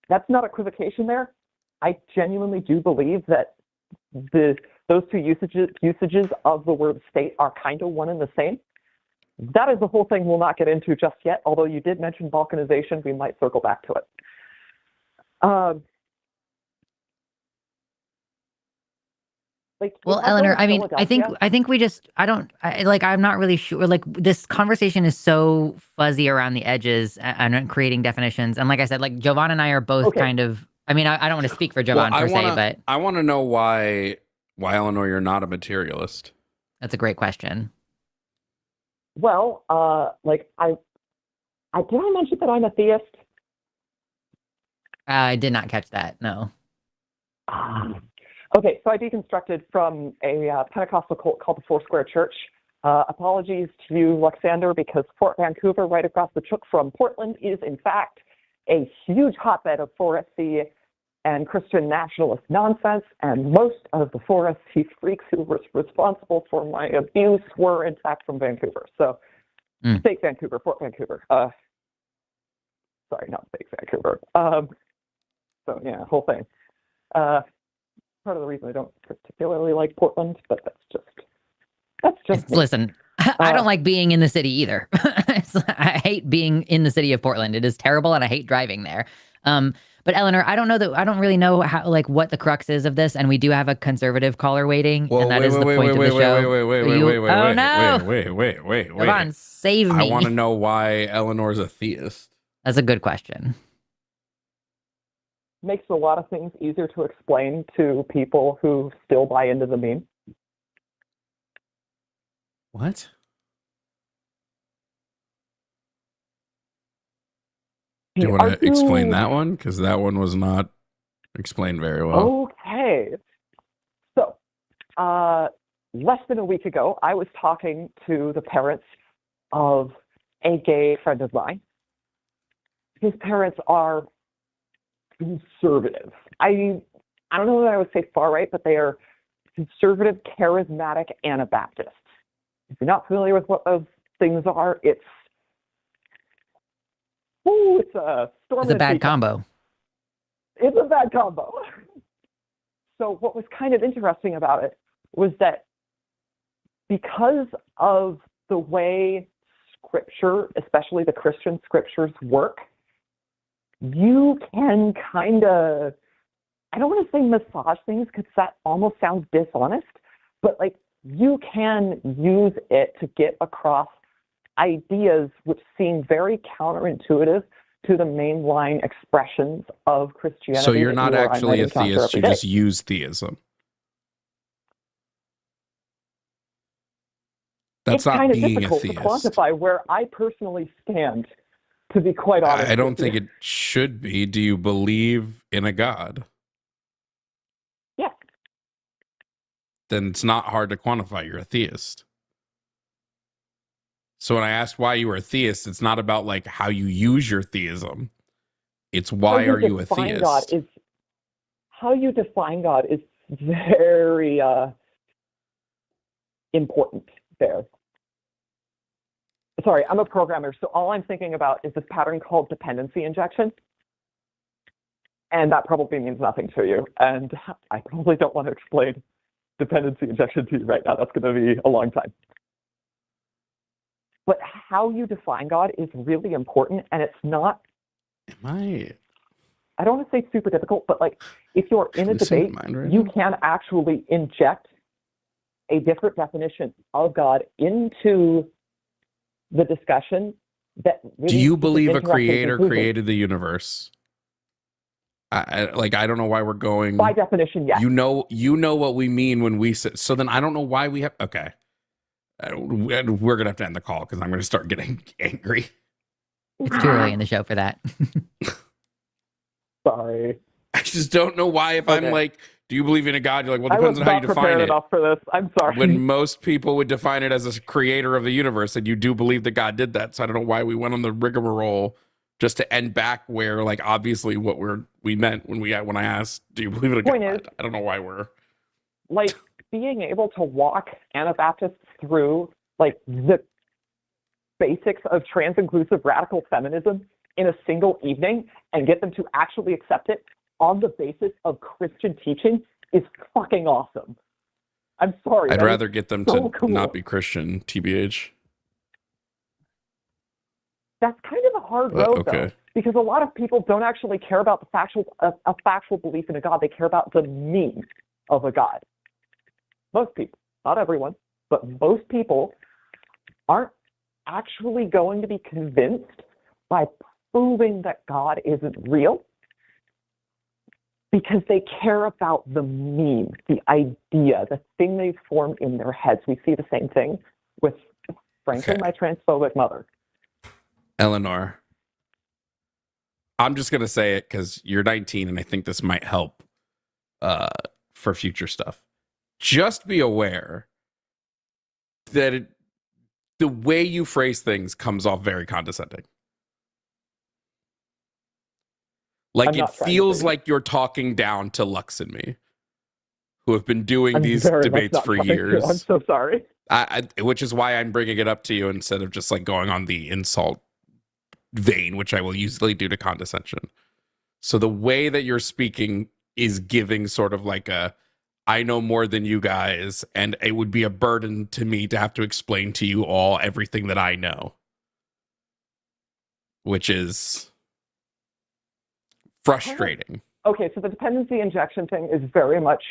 Speaker 4: that's not equivocation there. I genuinely do believe that those two usages of the word state are kind of one and the same. That is the whole thing we'll not get into just yet, although you did mention balkanization. We might circle back to it.
Speaker 2: Well, Eleanor, I mean, I think we just, I'm not really sure. Like, this conversation is so fuzzy around the edges and creating definitions. And like I said, like Jovan and I are both kind of, I mean, I don't want to speak for Jovan per se, but
Speaker 1: I want to know why, Eleanor, you're not a materialist.
Speaker 2: That's a great question.
Speaker 4: Well, did I mention that I'm a theist?
Speaker 2: I did not catch that. No.
Speaker 4: Okay, so I deconstructed from a Pentecostal cult called the Foursquare Church. Apologies to you, Luxander, because Fort Vancouver, right across the chook from Portland, is in fact a huge hotbed of 4SC and Christian nationalist nonsense, and most of the 4SC freaks who were responsible for my abuse were in fact from Vancouver. So, fake Vancouver, Fort Vancouver. Sorry, not fake Vancouver. So yeah, whole thing. Part of the reason I don't particularly like Portland, but that's just me.
Speaker 2: Listen, I don't like being in the city either. I hate being in the city of Portland. It is terrible, and I hate driving there. But Eleanor, I don't really know how, like, what the crux is of this, and we do have a conservative caller waiting, and that is the point of the show.
Speaker 1: Wait.
Speaker 2: Come on, save me.
Speaker 1: I want to know why Eleanor's a theist.
Speaker 2: That's a good question.
Speaker 4: Makes a lot of things easier to explain to people who still buy into the meme.
Speaker 1: What? Do you want to explain that one? Because that one was not explained very well.
Speaker 4: Okay. So, less than a week ago, I was talking to the parents of a gay friend of mine. His parents are conservative. I don't know that I would say far right, but they are conservative, charismatic Anabaptists. If you're not familiar with what those things are, it's a storm.
Speaker 2: It's a bad combo.
Speaker 4: It's a bad combo. So what was kind of interesting about it was that because of the way scripture, especially the Christian scriptures, work, you can kind of, I don't want to say massage things because that almost sounds dishonest, but like you can use it to get across ideas which seem very counterintuitive to the mainline expressions of Christianity.
Speaker 1: So you're not actually a theist, you just use theism. That's not being a theist.
Speaker 4: It's kind of difficult to quantify where I personally stand, to be quite honest.
Speaker 1: I don't think it should be. Do you believe in a God?
Speaker 4: Yeah.
Speaker 1: Then it's not hard to quantify. You're a theist. So when I asked why you were a theist, it's not about like how you use your theism. It's why are you a theist?
Speaker 4: How you define God is very important there. Sorry, I'm a programmer, so all I'm thinking about is this pattern called dependency injection. And that probably means nothing to you. And I probably don't want to explain dependency injection to you right now. That's going to be a long time. But how you define God is really important, and it's not. I don't want to say super difficult, but like if you're in a debate, you can actually inject a different definition of God into the discussion. That really
Speaker 1: do you believe a creator created the universe? I don't know why we're going.
Speaker 4: By definition, yes.
Speaker 1: You know what we mean when we say. So then I don't know why we have. Okay, we're gonna have to end the call because I'm gonna start getting angry.
Speaker 2: It's too early in the show for that.
Speaker 4: Sorry.
Speaker 1: I just don't know why. If I'm like, do you believe in a God? You're like, well, it
Speaker 4: I was
Speaker 1: depends on how you
Speaker 4: not
Speaker 1: define
Speaker 4: prepared
Speaker 1: it.
Speaker 4: enough for this. I'm sorry.
Speaker 1: When most people would define it as a creator of the universe, and you do believe that God did that. So I don't know why we went on the rigmarole just to end back where, like, obviously what we meant when I asked, do you believe in a God?
Speaker 4: Point is,
Speaker 1: I don't know why we're
Speaker 4: like, being able to walk Anabaptists through like the basics of trans-inclusive radical feminism in a single evening and get them to actually accept it on the basis of Christian teaching is fucking awesome. I'm sorry.
Speaker 1: I'd rather get them
Speaker 4: so
Speaker 1: to
Speaker 4: cool.
Speaker 1: not be Christian, TBH.
Speaker 4: That's kind of a hard road, though, because a lot of people don't actually care about a factual belief in a God. They care about the meaning of a God. Most people, not everyone, but most people aren't actually going to be convinced by proving that God isn't real because they care about the meme, the idea, the thing they've formed in their heads. We see the same thing with, frankly, my transphobic mother.
Speaker 1: Eleanor, I'm just going to say it because you're 19 and I think this might help for future stuff. Just be aware that the way you phrase things comes off very condescending. Like, it feels like you're talking down to Lux and me, who have been doing these debates for years.
Speaker 4: I'm so sorry.
Speaker 1: Which is why I'm bringing it up to you instead of just like going on the insult vein, which I will usually do to condescension. So the way that you're speaking is giving sort of like I know more than you guys, and it would be a burden to me to have to explain to you all everything that I know, which is frustrating.
Speaker 4: Okay, so the dependency injection thing is very much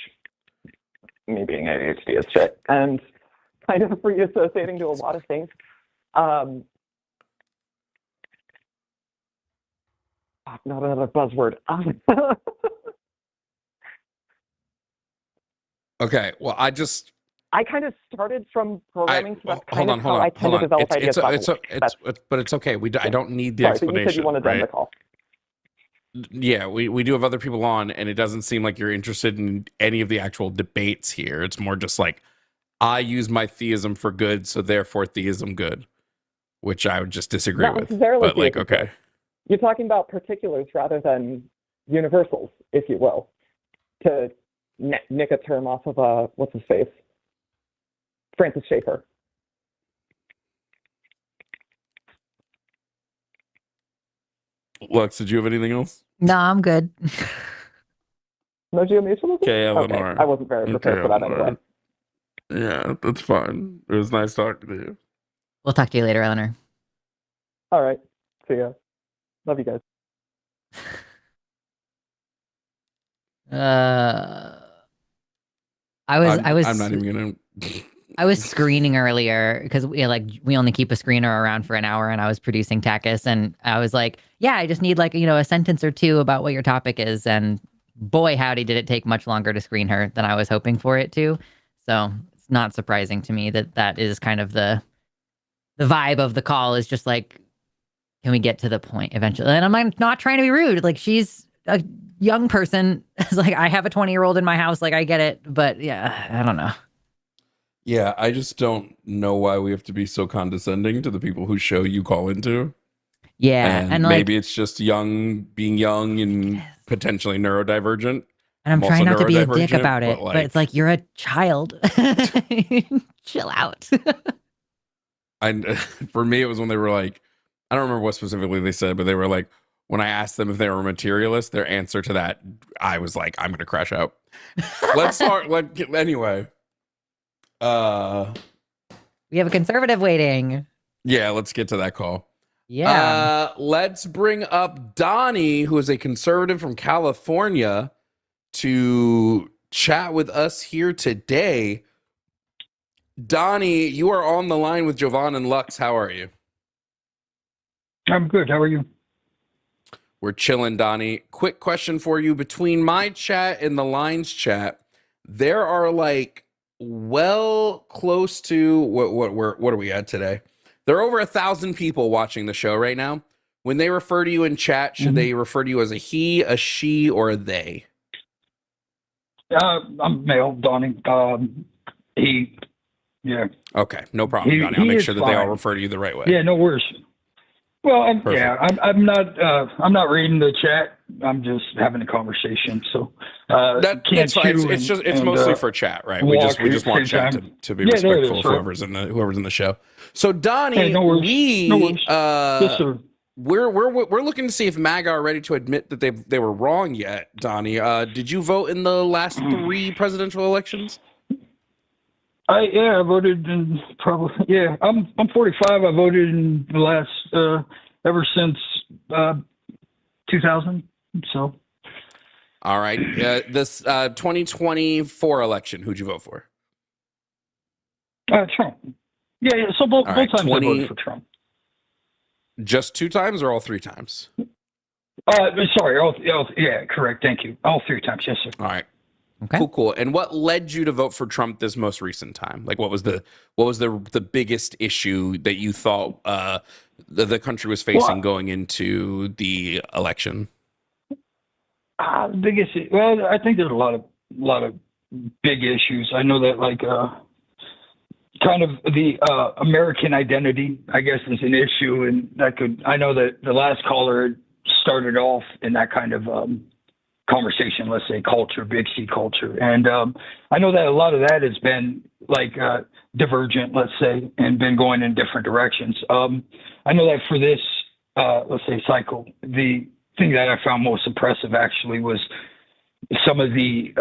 Speaker 4: me being ADHD as shit and kind of reassociating to a lot of things. Not another buzzword.
Speaker 1: Okay, well,
Speaker 4: I kind of started from programming, so that's kind of
Speaker 1: hold
Speaker 4: how I tend to develop ideas.
Speaker 1: But it's okay. I don't need the
Speaker 4: sorry,
Speaker 1: explanation.
Speaker 4: But you said you wanted to end the call.
Speaker 1: Yeah, we do have other people on, and it doesn't seem like you're interested in any of the actual debates here. It's more just like, I use my theism for good, so therefore theism good, which I would just disagree
Speaker 4: Not
Speaker 1: with.
Speaker 4: necessarily
Speaker 1: But like, okay.
Speaker 4: You're talking about particulars rather than universals, if you will, to nick a term off of, what's his face? Francis Schaeffer.
Speaker 1: Lux, did you have anything else?
Speaker 2: No, I'm good.
Speaker 4: No geomutualism?
Speaker 1: Okay, Eleanor.
Speaker 4: Okay. I wasn't very prepared for that anyway.
Speaker 1: Yeah, that's fine. It was nice talking to you.
Speaker 2: We'll talk to you later, Eleanor.
Speaker 4: All right. See ya. Love you guys.
Speaker 1: I'm not even gonna.
Speaker 2: I was screening earlier because we only keep a screener around for an hour, and I was producing Takis, and I was like, yeah, I just need like a sentence or two about what your topic is, and boy howdy did it take much longer to screen her than I was hoping for it to. So it's not surprising to me that is kind of the vibe of the call, is just like, can we get to the point eventually? And I'm not trying to be rude. Like, she's a young person. It's like, I have a 20-year-old in my house. Like, I get it. But yeah, I don't know.
Speaker 1: Yeah, I just don't know why we have to be so condescending to the people whose show you call into.
Speaker 2: Yeah.
Speaker 1: And maybe it's just being young and potentially neurodivergent.
Speaker 2: And I'm trying not to be a dick about it, but it's like, you're a child. Chill out.
Speaker 1: For me, it was when they were like, I don't remember what specifically they said, but they were like, when I asked them if they were materialists, their answer to that, I was like, I'm going to crash out. Let's start. Anyway.
Speaker 2: We have a conservative waiting.
Speaker 1: Yeah, let's get to that call.
Speaker 2: Yeah.
Speaker 1: Let's bring up Donnie, who is a conservative from California, to chat with us here today. Donnie, you are on the line with Jovan and Lux. How are you?
Speaker 5: I'm good. How are you?
Speaker 1: We're chilling, Donnie. Quick question for you. Between my chat and the Lines chat, there are like close to what are we at today? There are over 1,000 people watching the show right now. When they refer to you in chat, should they refer to you as a he, a she, or a they?
Speaker 5: I'm male, Donnie. He, yeah.
Speaker 1: Okay, no problem, Donnie. I'll make sure that they all refer to you the right way.
Speaker 5: Yeah, no worries. Well, I'm not reading the chat. I'm just having a conversation. So
Speaker 1: that's fine. It's mostly for chat, right? We just want chat to be respectful of whoever's in the show. So Donnie,
Speaker 5: hey, no worries. Yes, sir.
Speaker 1: We're looking to see if MAGA are ready to admit that they were wrong yet. Donnie, did you vote in the last 3 presidential elections?
Speaker 5: I voted in I'm 45. I voted in the last ever since 2000. So.
Speaker 1: All right. This 2024 election, who'd you vote for?
Speaker 5: Trump. Yeah. So both times I voted for Trump.
Speaker 1: Just 2 times or all 3 times?
Speaker 5: Sorry. Yeah, correct. Thank you. All 3 times. Yes, sir.
Speaker 1: All right.
Speaker 2: Okay.
Speaker 1: Cool. And what led you to vote for Trump this most recent time? Like, what was the biggest issue that you thought the country was facing going into the election?
Speaker 5: The biggest. Well, I think there's a lot of big issues. I know that kind of the American identity, I guess, is an issue, and I know that the last caller started off in that kind of conversation, let's say culture, big C culture. And I know that a lot of that has been divergent, let's say, and been going in different directions. I know that for this, let's say, cycle, the thing that I found most impressive actually was some of the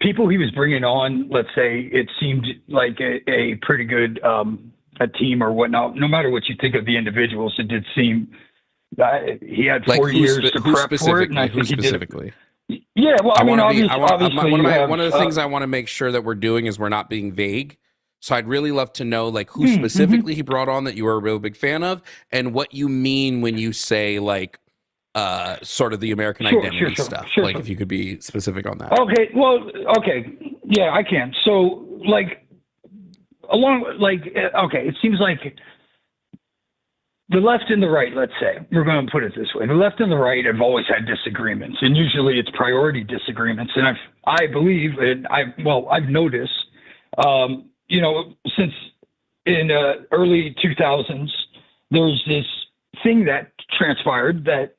Speaker 5: people he was bringing on. Let's say it seemed like a pretty good a team or whatnot. No matter what you think of the individuals, it did seem he had 4 years to prep for it, and I think he did. Yeah, well, obviously,
Speaker 1: one of the things I want to make sure that we're doing is we're not being vague. So I'd really love to know who specifically he brought on that you were a real big fan of, and what you mean when you say sort of the American identity stuff. If you could be specific on that.
Speaker 5: Okay. Well. Okay. Yeah, I can. So it seems like the left and the right, let's say, we're going to put it this way. The left and the right have always had disagreements, and usually it's priority disagreements. And I believe, and I've noticed, since in early 2000s, there's this thing that transpired that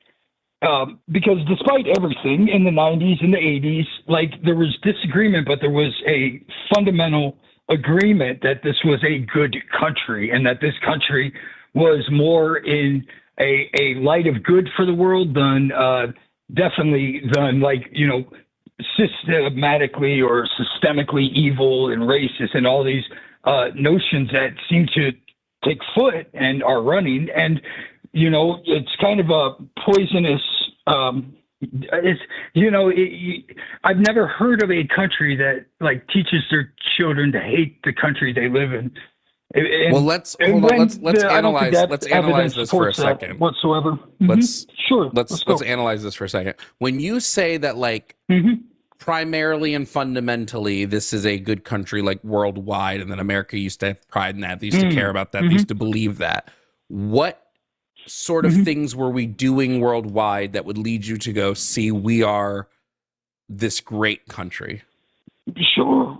Speaker 5: because despite everything in the 90s and the 80s, there was disagreement, but there was a fundamental agreement that this was a good country and that this country was more in a light of good for the world than systematically or systemically evil and racist and all these notions that seem to take foot and are running. And, it's kind of a poisonous, I've never heard of a country that teaches their children to hate the country they live in.
Speaker 1: Let's analyze this for a second.
Speaker 5: Whatsoever.
Speaker 1: Let's analyze this for a second. When you say that primarily and fundamentally this is a good country worldwide, and that America used to have pride in that, they used to care about that, they used to believe that, what sort of things were we doing worldwide that would lead you to go see we are this great country? Sure.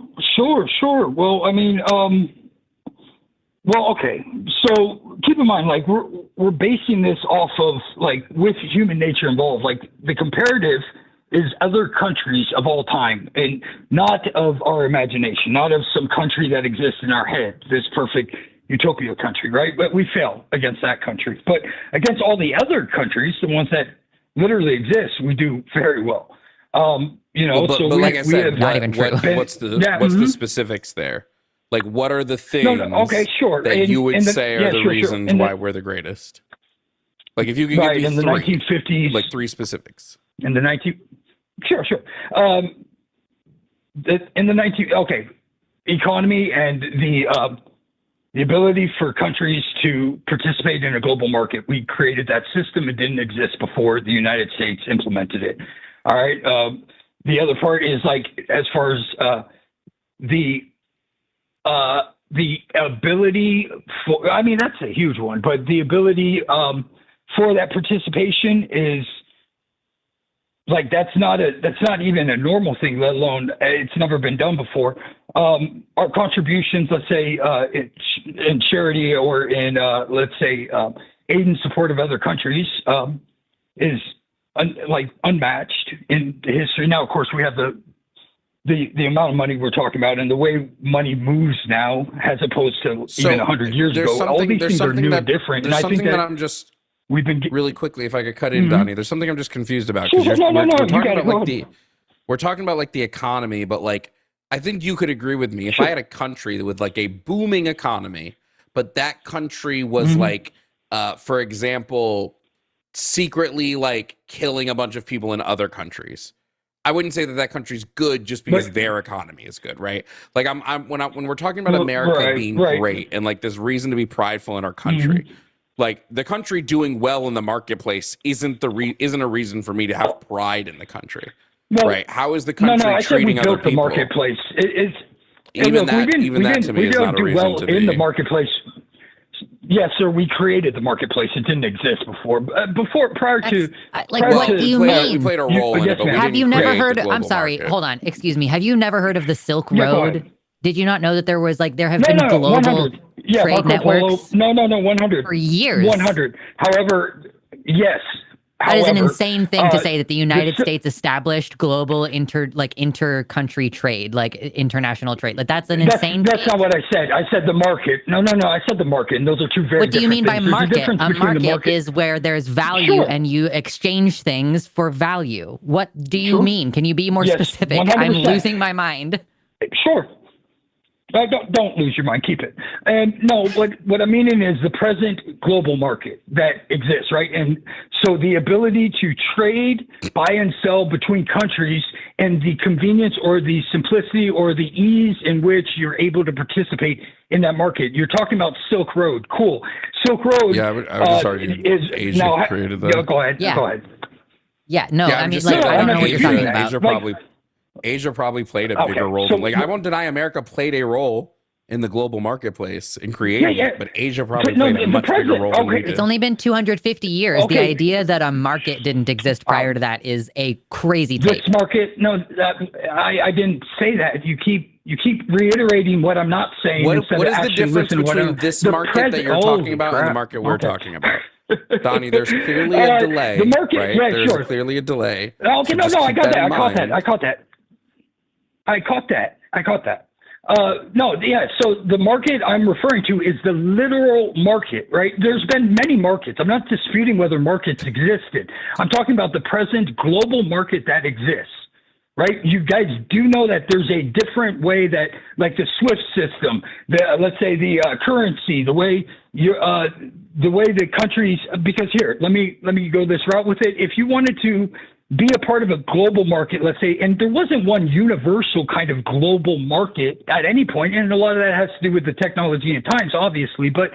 Speaker 5: Well, okay. So keep in mind, we're basing this off of with human nature involved. The comparative is other countries of all time, and not of our imagination, not of some country that exists in our head, this perfect utopia country, right? But we fail against that country. But against all the other countries, the ones that literally exist, we do very well.
Speaker 1: Like I said,
Speaker 2: not even true.
Speaker 1: What's the specifics there? What are the things that you would say are the reasons why we're the greatest? If you could give me
Speaker 5: in the 1950s,
Speaker 1: 3 specifics.
Speaker 5: In the economy and the ability for countries to participate in a global market. We created that system. It didn't exist before the United States implemented it. All right. The other part is like, as far as the ability for, I mean, that's a huge one, but the ability for that participation is like, that's not even a normal thing, let alone it's never been done before. Our contributions, let's say in charity or in, let's say, aid and support of other countries is unmatched in history. Now, of course, we have the amount of money we're talking about and the way money moves now, as opposed to even 100 years ago. All these things are new and different.
Speaker 1: There's
Speaker 5: and I think
Speaker 1: that I'm just
Speaker 5: we've been
Speaker 1: really quickly, if I could cut in, Donnie. There's something I'm just confused about.
Speaker 5: Sure,
Speaker 1: We're talking about like the economy, but like I think you could agree with me if I had a country with like a booming economy, but that country was like, for example, secretly like killing a bunch of people in other countries. I wouldn't say that that country's good just because their economy is good, right? Like when we're talking about America being great and like this reason to be prideful in our country, like the country doing well in the marketplace isn't a reason for me to have pride in the country, right? How is the country treating other people?
Speaker 5: The marketplace.
Speaker 1: Even that to me is not a reason to be
Speaker 5: in the marketplace. Yes, sir. We created the marketplace. It didn't exist before. Prior to
Speaker 2: what do you mean?
Speaker 1: We played a role in it, but
Speaker 2: have you never heard? I'm sorry.
Speaker 1: Market.
Speaker 2: Hold on. Excuse me. Have you never heard of the Silk Road? Did you not know that there was like there have been global
Speaker 5: 100.
Speaker 2: trade networks?
Speaker 5: No, 100
Speaker 2: for years.
Speaker 5: 100. However, yes.
Speaker 2: That is an insane thing to say that the United States established global inter-country trade, like international trade. Like that's an insane.
Speaker 5: That's not what I said. I said the market. No. I said the market, and those are two very.
Speaker 2: What do you mean by market? A market,
Speaker 5: market
Speaker 2: is where there's value and you exchange things for value. What do you mean? Can you be more specific?
Speaker 5: 100%.
Speaker 2: I'm losing my mind.
Speaker 5: Sure. Don't lose your mind. Keep it. And no, what I'm meaning is the present global market that exists, right? And so the ability to trade, buy and sell between countries, and the convenience or the simplicity or the ease in which you're able to participate in that market. You're talking about Silk Road. Cool. Silk Road.
Speaker 1: Yeah, I was arguing Asia
Speaker 5: now,
Speaker 1: created that.
Speaker 5: Go ahead.
Speaker 2: Yeah.
Speaker 5: Go ahead.
Speaker 2: Yeah. No,
Speaker 1: yeah,
Speaker 2: I mean, like, I don't know what you're talking about.
Speaker 1: Asia probably played a bigger role. Like, I won't deny America played a role in the global marketplace in creating it, but Asia probably played a much bigger role than we did.
Speaker 2: It's only been 250 years. The idea that a market didn't exist prior to that is a crazy take.
Speaker 5: This market, no, I didn't say that. You keep reiterating what I'm not saying.
Speaker 1: What is the difference between this market that you're talking about and the market we're talking about? Donnie, there's clearly a delay.
Speaker 5: The market,
Speaker 1: right?
Speaker 5: Yeah,
Speaker 1: there's clearly a delay.
Speaker 5: Okay, no, I got that. I caught that. So the market I'm referring to is the literal market, right? There's been many markets. I'm not disputing whether markets existed. I'm talking about the present global market that exists, right? You guys do know that there's a different way that, like the SWIFT system, let's say the currency, the way the countries, because here, let me go this route with it. If you wanted to be a part of a global market, let's say, and there wasn't one universal kind of global market at any point, and a lot of that has to do with the technology and times, obviously, but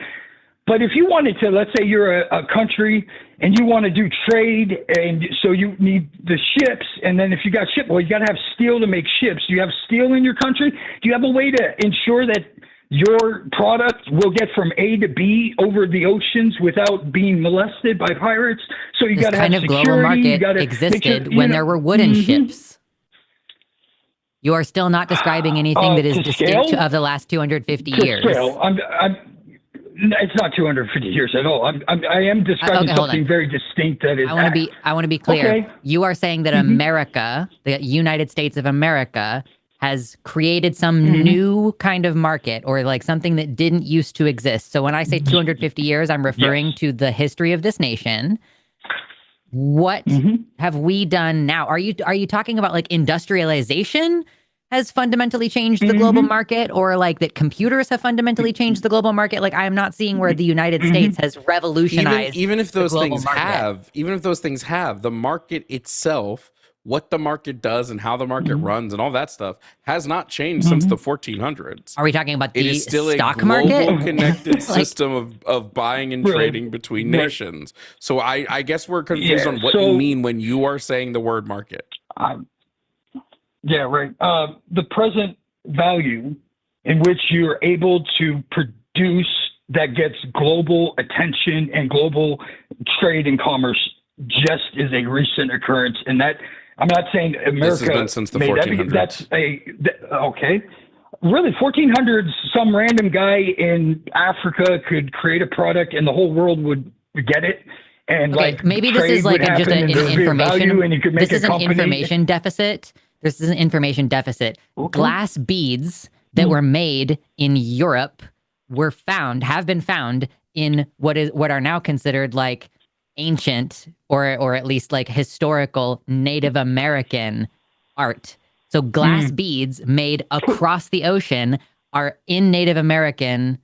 Speaker 5: if you wanted to, let's say you're a country and you want to do trade, and so you need the ships, and then if you got ship, well, you got to have steel to make ships. Do you have steel in your country? Do you have a way to ensure that your product will get from A to B over the oceans without being molested by pirates? So you got to have security. This kind of global market
Speaker 2: existed when there were wooden ships. You are still not describing anything that is distinct of the last 250 years.
Speaker 5: It's not 250 years at all. I am describing something very distinct that is.
Speaker 2: I want to be clear. Okay. You are saying that America, the United States of America, has created some new kind of market, or like something that didn't used to exist. So when I say 250 years, I'm referring to the history of this nation. What have we done now? Are you talking about like industrialization has fundamentally changed the global market, or like that computers have fundamentally changed the global market? Like, I am not seeing where the United States has revolutionized
Speaker 1: even if those things
Speaker 2: market.
Speaker 1: have, the market itself what the market does and how the market runs and all that stuff has not changed since the 1400s.
Speaker 2: Are we talking about
Speaker 1: It
Speaker 2: the
Speaker 1: is still
Speaker 2: stock
Speaker 1: a global
Speaker 2: market?
Speaker 1: connected system of buying and trading between nations. So I guess we're confused on what you mean when you are saying the word market.
Speaker 5: Yeah, right. The present value in which you're able to produce that gets global attention and global trade and commerce just is a recent occurrence. And that, I'm not saying America.
Speaker 1: This has been since the 1400s.
Speaker 5: That's okay. Really, 1400s, some random guy in Africa could create a product and the whole world would get it. And
Speaker 2: okay,
Speaker 5: like
Speaker 2: maybe this is like just an information. And you could make this is an information deficit. This is an information deficit. Okay. Glass beads that were made in Europe have been found in what are now considered like ancient or at least like historical Native American art. So glass beads made across the ocean are in Native American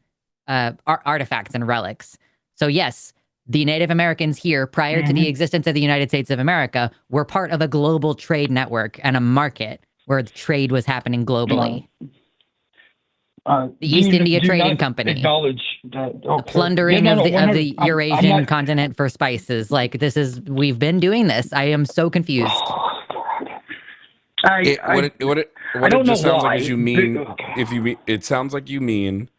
Speaker 2: artifacts and relics. So yes, the Native Americans here, prior to the existence of the United States of America, were part of a global trade network and a market where the trade was happening globally. The East India Trading Company.
Speaker 5: Acknowledge that. Okay.
Speaker 2: The plundering of the Eurasian continent for spices. Like we've been doing this. I am so confused.
Speaker 1: What it just sounds like is you mean, it sounds like you mean,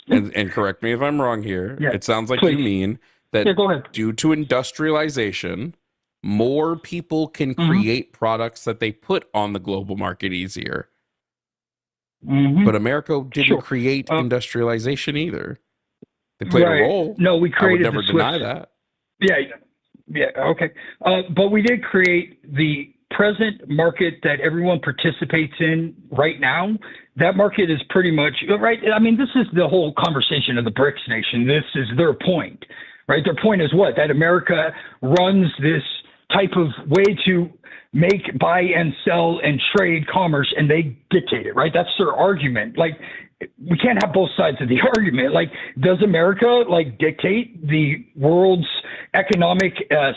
Speaker 1: and correct me if I'm wrong here. Yeah, it sounds like you mean that due to industrialization, more people can create products that they put on the global market easier. But America didn't create industrialization either. They played a role.
Speaker 5: No, we created.
Speaker 1: I would never deny that.
Speaker 5: Yeah, okay. But we did create the present market that everyone participates in right now. That market is pretty much right. I mean, this is the whole conversation of the BRICS nation. This is their point, right? Their point is what? That America runs this type of way to make, buy, and sell and trade commerce, and they dictate it, right? That's their argument. Like, we can't have both sides of the argument. Like, does America like dictate the world's economic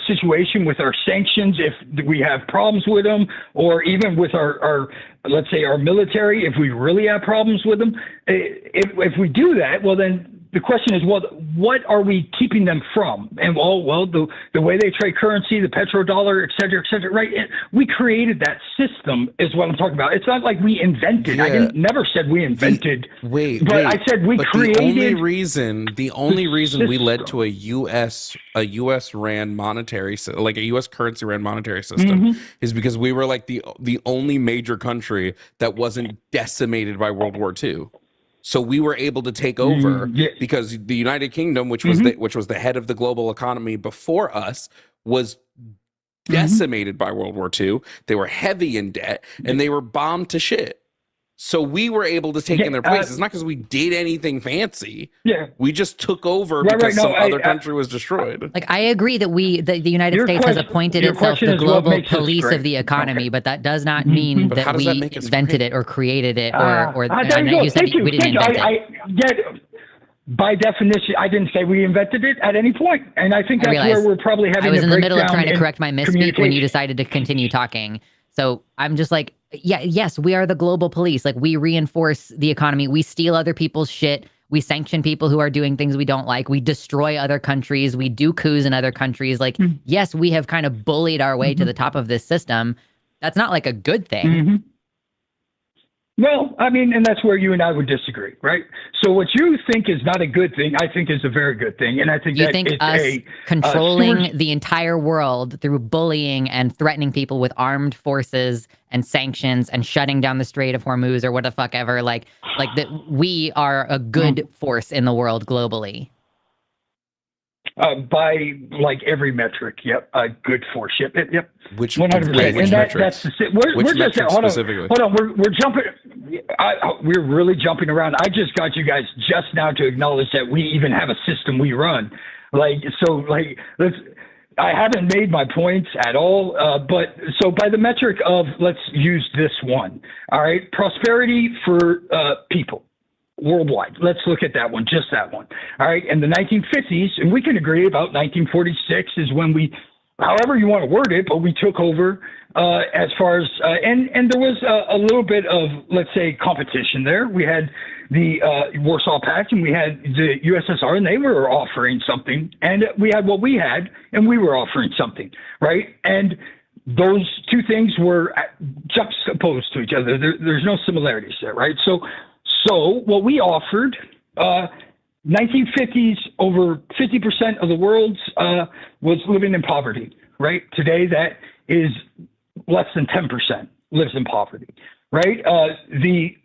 Speaker 5: situation with our sanctions if we have problems with them, or even with our let's say our military if we really have problems with them? If we do that, well then the question is, well, what are we keeping them from? And well, the way they trade currency, the petrodollar, et cetera, right? We created that system is what I'm talking about. It's not like we invented. Yeah. I never said we invented. I said we created.
Speaker 1: The only reason we led to a U.S. ran monetary, like a U.S. currency ran monetary system, is because we were like the only major country that wasn't decimated by World War II. So we were able to take over because the United Kingdom, which was the head of the global economy before us, was decimated by World War II. They were heavy in debt and they were bombed to shit. So we were able to take in their place. It's not because we did anything fancy. Yeah, we just took over because some other country was destroyed.
Speaker 2: Like, I agree that the United States has appointed itself the global police of the economy, but that does not mean that we invented it or created it or you said we didn't invent it.
Speaker 5: By definition, I didn't say we invented it at any point, and I think that's where we're probably having.
Speaker 2: I was in the middle of trying to correct my misspeak when you decided to continue talking. So I'm just like, yes, we are the global police. Like, we reinforce the economy. We steal other people's shit. We sanction people who are doing things we don't like. We destroy other countries. We do coups in other countries. Like, yes, we have kind of bullied our way to the top of this system. That's not like a good thing.
Speaker 5: Well, I mean, and that's where you and I would disagree, right? So what you think is not a good thing, I think is a very good thing. And I think
Speaker 2: you think us controlling the entire world through bullying and threatening people with armed forces and sanctions and shutting down the Strait of Hormuz or what the fuck ever, like that we are a good force in the world globally.
Speaker 5: By like every metric, a good force. Yep.
Speaker 1: Which 100%. Which metrics?
Speaker 5: We're just specifically? Hold on. We're jumping. We're really jumping around. I just got you guys just now to acknowledge that we even have a system we run. I haven't made my points at all. But so by the metric of, let's use this one. All right, prosperity for people. Worldwide. Let's look at that one, just that one. All right. In the 1950s, and we can agree about 1946 is when we however you want to word it, but we took over as far as, and there was a little bit of, let's say, competition there. We had the Warsaw Pact and we had the USSR, and they were offering something, and we had what we had, and we were offering something, right? And those two things were juxtaposed to each other. There's no similarities there, right? So what we offered, 1950s, over 50% of the world was living in poverty, right? Today, that is less than 10% lives in poverty, right? The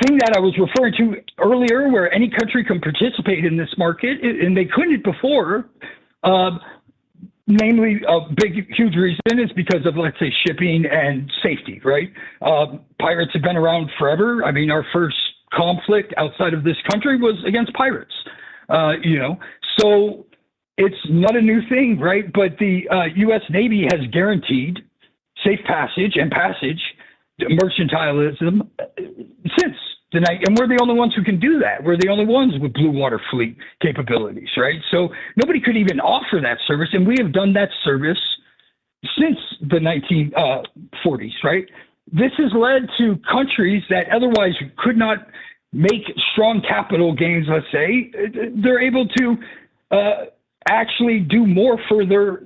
Speaker 5: thing that I was referring to earlier, where any country can participate in this market, and they couldn't before, namely a huge reason is because of, let's say, shipping and safety, right? Pirates have been around forever. I mean, our first conflict outside of this country was against pirates, so it's not a new thing, right? But the U.S. Navy has guaranteed safe passage and mercantilism since the night, and we're the only ones who can do that. We're the only ones with blue water fleet capabilities, right? So nobody could even offer that service, and we have done that service since the 1940s, right? This has led to countries that otherwise could not make strong capital gains, let's say. They're able to actually do more for their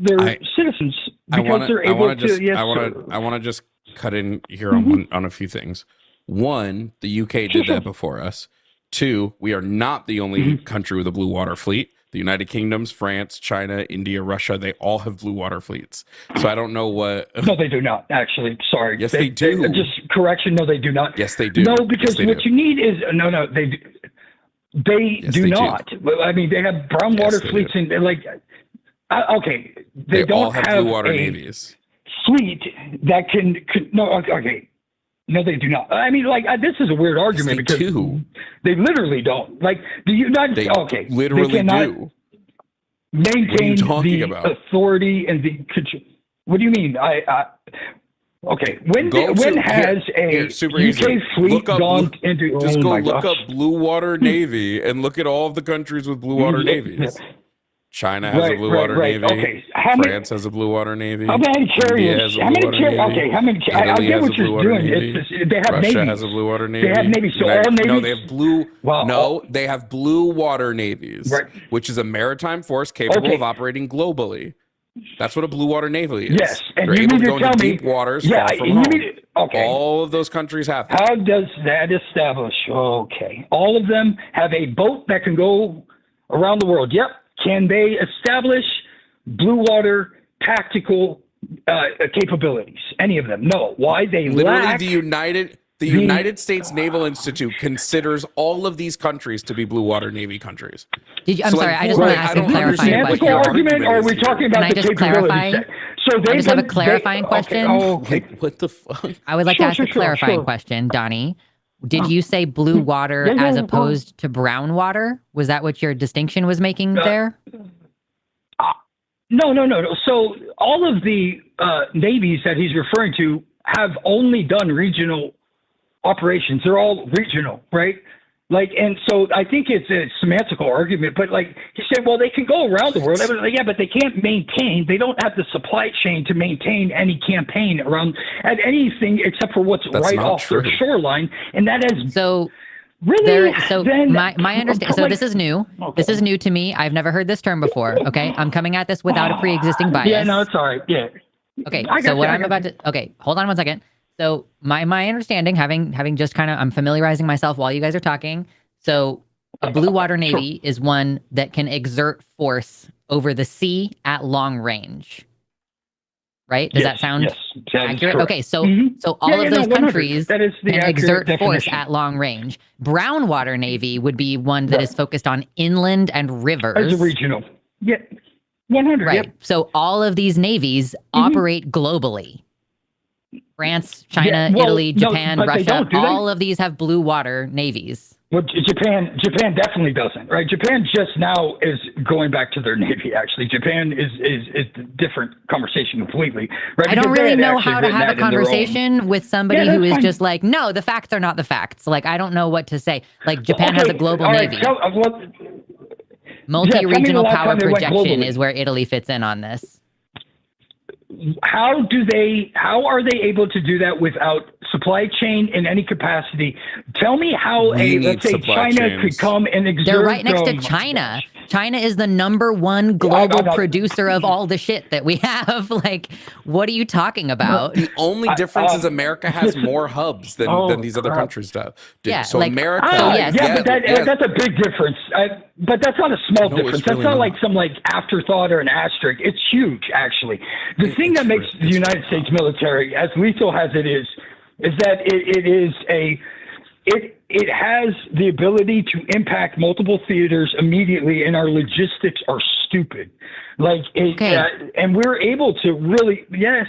Speaker 5: citizens because they're able to. Yes,
Speaker 1: I want to just cut in here on a few things. One, the UK did that before us. Two, we are not the only country with a blue water fleet. The United Kingdoms, France, China, India, Russia, they all have blue water fleets. So I don't know what...
Speaker 5: No, they do not, actually. Sorry.
Speaker 1: Yes, they do.
Speaker 5: Just correction, no, they do not.
Speaker 1: Yes, they do.
Speaker 5: No, because what you need is... No, they do. They do not. I mean, they have brown water fleets and like... okay, they don't
Speaker 1: all have blue water navies.
Speaker 5: Fleet that can... No, okay. No, they do not. I mean, like, this is a weird argument because they literally don't. Like, the United States,
Speaker 1: literally
Speaker 5: they cannot
Speaker 1: do.
Speaker 5: Maintain the authority and the control. What do you mean? Okay. When has a UK fleet gone into?
Speaker 1: Just go look up blue water navy and look at all of the countries with blue water navies. China has a blue water navy.
Speaker 5: Okay.
Speaker 1: France has a blue water navy.
Speaker 5: How many carriers? How many carriers? Okay, how many? I get what you're doing. They have navies.
Speaker 1: Russia has a blue water navy.
Speaker 5: They have navies. So all navies.
Speaker 1: No, they have blue. Well, no, they have blue water navies, which is a maritime force capable of operating globally. That's what a blue water navy is.
Speaker 5: Yes, and
Speaker 1: they're
Speaker 5: you
Speaker 1: able
Speaker 5: need
Speaker 1: to go into deep waters far from home. All of those countries have that.
Speaker 5: How does that establish? Okay, all of them have a boat that can go around the world. Yep. Can they establish blue water tactical capabilities? Any of them? No. Why? They
Speaker 1: literally
Speaker 5: lack...
Speaker 1: The United States Naval Institute considers all of these countries to be blue water navy countries.
Speaker 2: I'm sorry, I just want to ask a clarifying question.
Speaker 5: Argument, or are we talking about the capabilities?
Speaker 2: So I just have a clarifying question.
Speaker 1: Okay. What the fuck?
Speaker 2: I would like to ask a clarifying question, Donnie. Did you say blue water as opposed to brown water? Was that what your distinction was making there?
Speaker 5: No. So all of the navies that he's referring to have only done regional operations. They're all regional, right? Like, and so I think it's a semantical argument, but like he said, well, they can go around the world. I was like, yeah, but they can't maintain. They don't have the supply chain to maintain any campaign around at anything except for what's right off their shoreline, and that is
Speaker 2: so.
Speaker 5: Really?
Speaker 2: My understanding. So this is new. Okay. This is new to me. I've never heard this term before. Okay, I'm coming at this without a pre-existing bias.
Speaker 5: Yeah, no, it's all right. Yeah.
Speaker 2: Okay, so what I'm about to. Okay, hold on one second. So my understanding, having just kind of, I'm familiarizing myself while you guys are talking. So a blue water navy is one that can exert force over the sea at long range. Right? Does that sound accurate? Okay, so all of those countries can exert force at long range. Brown water navy would be one that is focused on inland and rivers.
Speaker 5: As a regional. Yeah. 100.
Speaker 2: Right.
Speaker 5: Yep.
Speaker 2: So all of these navies operate globally. France, China, Italy, Japan, Russia, all of these have blue water navies.
Speaker 5: Well, Japan definitely doesn't, right? Japan just now is going back to their navy. Actually, Japan is a different conversation completely, right?
Speaker 2: I don't really know how to have a conversation with somebody who is just like, no, the facts are not the facts. Like, I don't know what to say. Like, Japan has a global navy. Multi-regional power projection is where Italy fits in on this.
Speaker 5: how are they able to do that without supply chain in any capacity? Tell me how let's say China could come and exert.
Speaker 2: They're right next to China. China is the #1 global producer of all the shit that we have. Like, what are you talking about?
Speaker 1: The only difference is America has more hubs than these other countries do.
Speaker 2: Yeah,
Speaker 1: so
Speaker 2: like,
Speaker 1: America.
Speaker 5: That's a big difference. But that's not a small difference. That's
Speaker 1: really
Speaker 5: not like some like afterthought or an asterisk. It's huge, actually. The thing that makes the United States military as lethal as it is that it has the ability to impact multiple theaters immediately, and our logistics are stupid. And we're able to really, yes.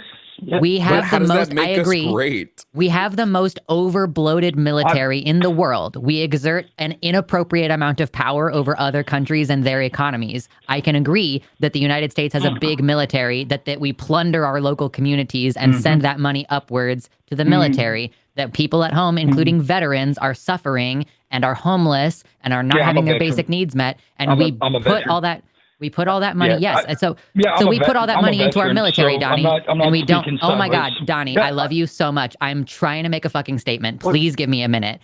Speaker 2: We have the most, I agree.
Speaker 1: Great?
Speaker 2: We have the most over-bloated military in the world. We exert an inappropriate amount of power over other countries and their economies. I can agree that the United States has a big military, that we plunder our local communities and send that money upwards to the military, that people at home, including veterans, are suffering and are homeless and are not having their basic needs met. And we put all that... We put all that money, so we put all that money into our military, Donnie, and we don't. Oh my God, Donnie, I love you so much. I'm trying to make a fucking statement. Please give me a minute.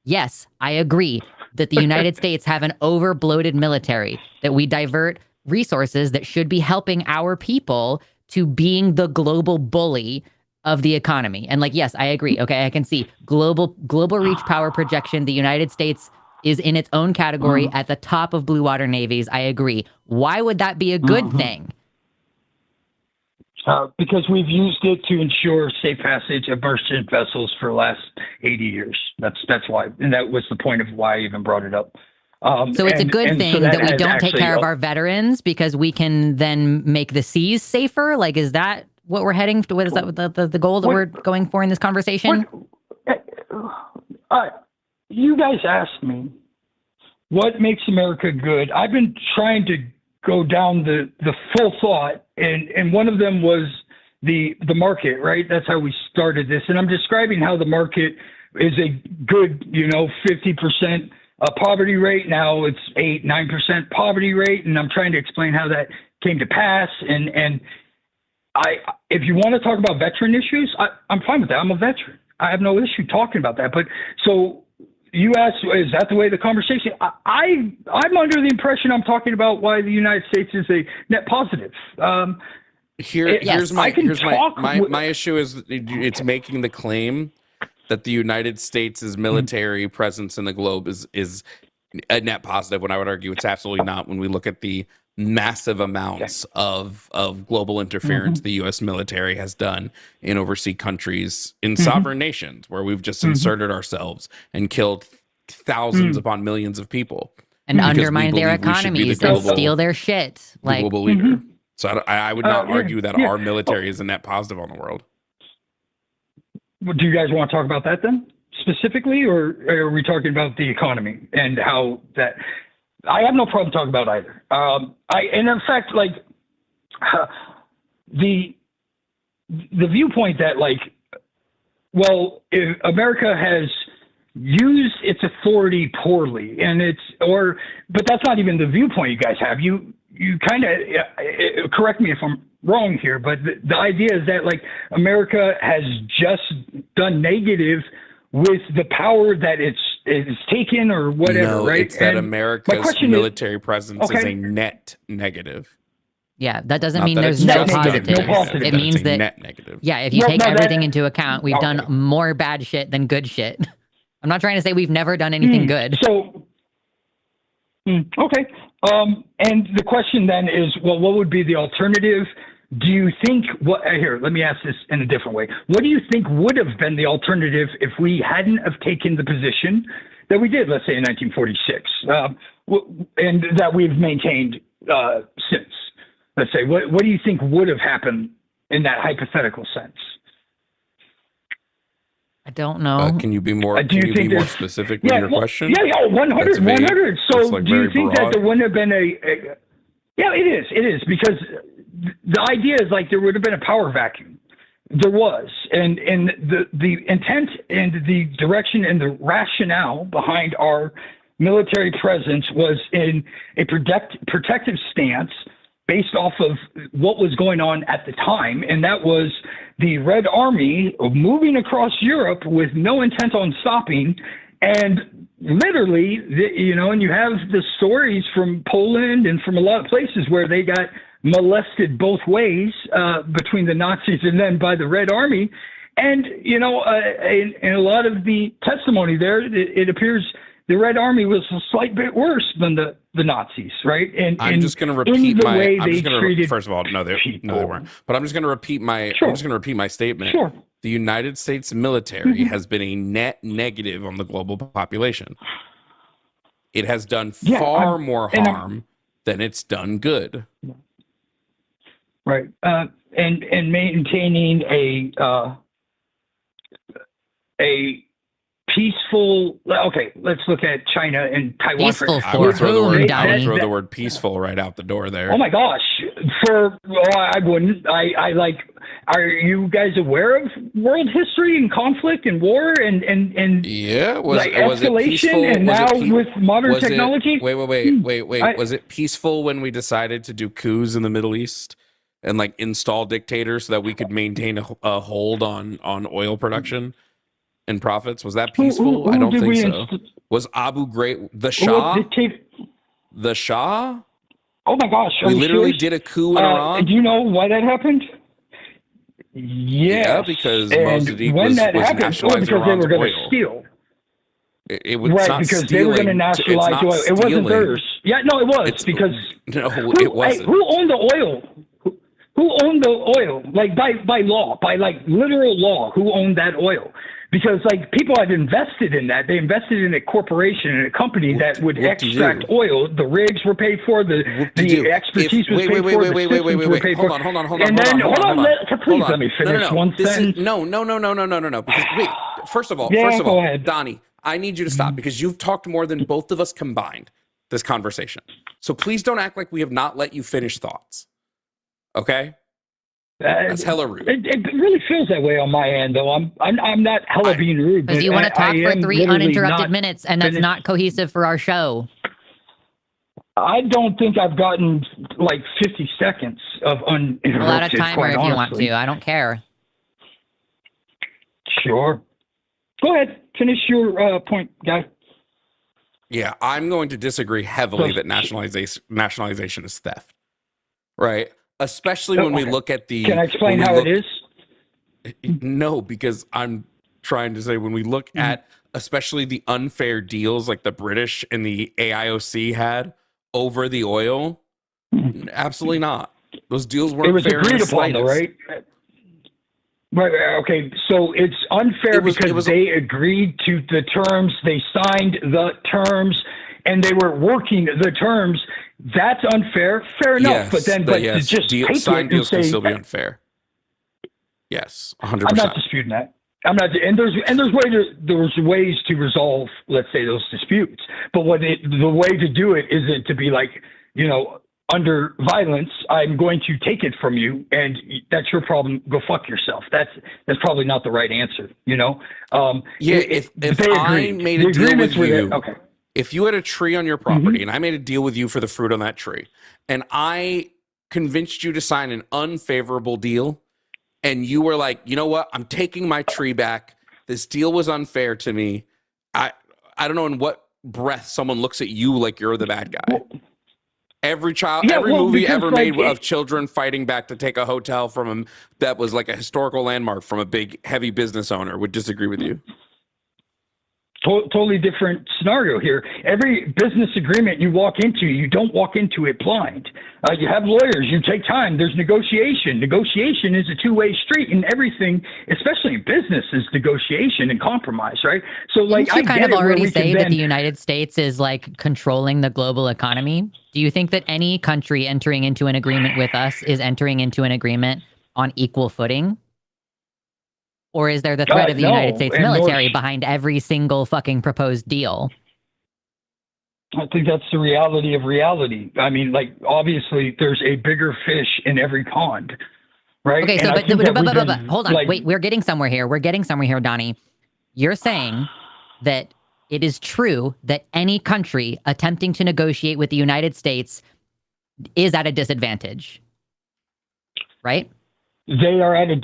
Speaker 2: Yes, I agree that the United States have an over-bloated military, that we divert resources that should be helping our people to being the global bully of the economy. And yes, I agree. Okay, I can see global reach power projection. The United States is in its own category at the top of blue water navies. I agree. Why would that be a good thing?
Speaker 5: Because we've used it to ensure safe passage of merchant vessels for the last 80 years. That's why. And that was the point of why I even brought it up.
Speaker 2: So it's a good thing that we don't take care of our veterans because we can then make the seas safer? Is that what we're heading to? What is that the goal that we're going for in this conversation?
Speaker 5: You guys asked me what makes America good. I've been trying to go down the full thought, and one of them was the market, right? That's how we started this. And I'm describing how the market is a good, 50% poverty rate. Now it's 8-9% poverty rate. And I'm trying to explain how that came to pass. And if you want to talk about veteran issues, I'm fine with that. I'm a veteran. I have no issue talking about that. But so you asked, is that the way the conversation? I'm under the impression I'm talking about why the United States is a net positive.
Speaker 1: Here's my issue is it's making the claim that the United States' military presence in the globe is a net positive, when I would argue it's absolutely not, when we look at the massive amounts of global interference the U.S. military has done in overseas countries, in sovereign nations, where we've just inserted ourselves and killed thousands upon millions of people.
Speaker 2: And undermine their economies and steal their shit.
Speaker 1: Global leader. So I would not argue that our military is a net positive on the world.
Speaker 5: Well, do you guys want to talk about that then, specifically, or are we talking about the economy and how that... I have no problem talking about either. And in fact, the viewpoint that if America has used its authority poorly, but that's not even the viewpoint you guys have. You kind of correct me if I'm wrong here, but the idea is that America has just done negative with the power that it's taken or whatever, right?
Speaker 1: It's that America's military presence is a net negative.
Speaker 2: Yeah, that doesn't mean there's no positive. It means that
Speaker 1: net negative.
Speaker 2: Yeah, if you take everything into account, we've done more bad shit than good shit. I'm not trying to say we've never done anything good.
Speaker 5: So, okay. And the question then is, well, what would be the alternative? Do you think let me ask this in a different way. What do you think would have been the alternative if we hadn't have taken the position that we did, let's say in 1946, and that we've maintained since? Let's say, what do you think would have happened in that hypothetical sense?
Speaker 2: I don't know.
Speaker 1: Can you be more? Can you be more specific with your question?
Speaker 5: Yeah, 100, 100. So, do you think that there wouldn't have been Yeah, it is because the idea is there would have been a power vacuum. There was, and the intent and the direction and the rationale behind our military presence was in a protective stance based off of what was going on at the time, and that was the Red Army moving across Europe with no intent on stopping, and literally, and you have the stories from Poland and from a lot of places where they got molested both ways between the Nazis and then by the Red Army. And, in a lot of the testimony there, it appears the Red Army was a slight bit worse than the Nazis, right? And
Speaker 1: I'm just going to repeat first of all, no, they weren't. But I'm just going to repeat my statement.
Speaker 5: Sure.
Speaker 1: The United States military has been a net negative on the global population. It has done far more harm than it's done good.
Speaker 5: Right. And maintaining a peaceful. Okay, let's look at China and Taiwan.
Speaker 2: Peaceful
Speaker 1: I would throw
Speaker 2: Donnie.
Speaker 1: the word peaceful right out the door there.
Speaker 5: Oh my gosh! I wouldn't. I like. Are you guys aware of world history and conflict and war and
Speaker 1: yeah,
Speaker 5: was escalation
Speaker 1: it peaceful?
Speaker 5: And now with modern technology?
Speaker 1: Wait. Was it peaceful when we decided to do coups in the Middle East and like install dictators so that we could maintain a hold on oil production and profits? Was that peaceful?
Speaker 5: Who
Speaker 1: I don't
Speaker 5: did
Speaker 1: think
Speaker 5: we
Speaker 1: so. Was Abu Ghraib the Shah? The Shah?
Speaker 5: Oh my gosh!
Speaker 1: We literally did a coup in Iran.
Speaker 5: Do you know why that happened? Yes.
Speaker 1: Yeah, because Mossadegh
Speaker 5: when that
Speaker 1: was
Speaker 5: happened,
Speaker 1: nationalizing
Speaker 5: because they were going
Speaker 1: oil.
Speaker 5: to steal.
Speaker 1: It was
Speaker 5: right,
Speaker 1: not
Speaker 5: because
Speaker 1: stealing.
Speaker 5: They were going to nationalize oil. It wasn't theirs. Yeah, no, it was because
Speaker 1: it wasn't.
Speaker 5: Who owned the oil? Who owned the oil? Like by law, by like literal law, who owned that oil? Because like people had invested in that. They invested in a corporation and a company that would extract oil. The rigs were paid for. The expertise was paid for.
Speaker 1: Wait. Hold on.
Speaker 5: Please let me finish one sentence.
Speaker 1: No. Because, wait. First of all, Donnie, I need you to stop because you've talked more than both of us combined this conversation. So please don't act like we have not let you finish thoughts. Okay? That's hella rude.
Speaker 5: It really feels that way on my end, though. I'm not hella being rude.
Speaker 2: Because you want to talk for 3 uninterrupted minutes, and that's not cohesive for our show.
Speaker 5: I don't think I've gotten like 50 seconds of uninterrupted.
Speaker 2: A lot of timer if you want to. I don't care.
Speaker 5: Sure. Go ahead. Finish your point, guy.
Speaker 1: Yeah, I'm going to disagree heavily that nationalization is theft. Right? Especially when we look at the...
Speaker 5: Can I explain how it is?
Speaker 1: No, because I'm trying to say when we look at especially the unfair deals like the British and the AIOC had over the oil, absolutely not. Those deals weren't fair.
Speaker 5: It was agreed upon, though, right? Right. Okay. So it's unfair because they agreed to the terms. They signed the terms, and they were working the terms. That's unfair. Fair enough.
Speaker 1: Yes,
Speaker 5: but to just
Speaker 1: signed deals can still be unfair. Yes, 100%.
Speaker 5: I'm not disputing that. I'm not. And there's ways to resolve, let's say, those disputes. But the way to do it isn't to be like, under violence, I'm going to take it from you, and that's your problem. Go fuck yourself. That's probably not the right answer.
Speaker 1: If I made a deal with you, if you had a tree on your property and I made a deal with you for the fruit on that tree, and I convinced you to sign an unfavorable deal, and you were like, you know what, I'm taking my tree back. This deal was unfair to me. I don't know in what breath someone looks at you like you're the bad guy. Every movie ever made of children fighting back to take a hotel from him that was like a historical landmark from a big, heavy business owner would disagree with you.
Speaker 5: Totally different scenario here. Every business agreement you walk into, you don't walk into it blind. You have lawyers. You take time. There's negotiation. Negotiation is a two-way street, and everything, especially in business, is negotiation and compromise, right? So, like,
Speaker 2: you kind of already say that the United States is like controlling the global economy. Do you think that any country entering into an agreement with us is entering into an agreement on equal footing? Or is there the threat of the United States military behind every single fucking proposed deal?
Speaker 5: I think that's the reality of reality. I mean, like, obviously, there's a bigger fish in every pond, right?
Speaker 2: Okay, so, but hold on. Like, wait, we're getting somewhere here. Donnie. You're saying that it is true that any country attempting to negotiate with the United States is at a disadvantage, right?
Speaker 5: They are at a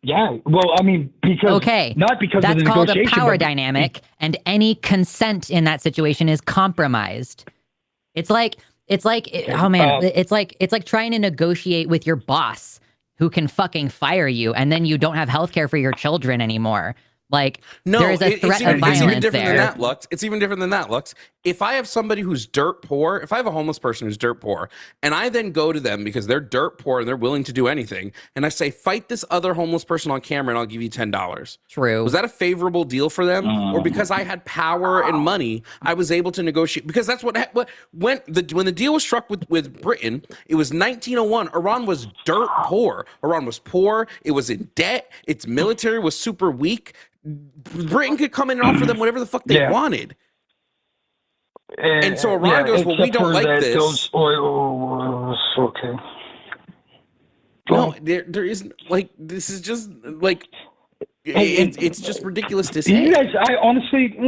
Speaker 5: yeah. Well, I mean, because not because
Speaker 2: that's
Speaker 5: of the
Speaker 2: called a
Speaker 5: negotiation,
Speaker 2: power dynamic, and any consent in that situation is compromised. It's like it's like trying to negotiate with your boss who can fucking fire you, and then you don't have healthcare for your children anymore. Like,
Speaker 1: no,
Speaker 2: there is a threat of violence.
Speaker 1: It's even different
Speaker 2: there.
Speaker 1: than that, Lux. It's even different than that, Lux. If I have somebody who's dirt poor, if I have a homeless person who's dirt poor, and I then go to them because they're dirt poor and they're willing to do anything, and I say, fight this other homeless person on camera and I'll give you $10.
Speaker 2: True.
Speaker 1: Was that a favorable deal for them? Or because I had power and money, I was able to negotiate? Because that's when the deal was struck with Britain, it was 1901. Iran was dirt poor. Iran was poor. It was in debt. Its military was super weak. Britain could come in and offer them whatever the fuck they wanted. And so Iran goes, well, we don't like this.
Speaker 5: Those oils, okay.
Speaker 1: No, there isn't, like, this is just, like, it's just ridiculous to say.
Speaker 5: You guys, I honestly,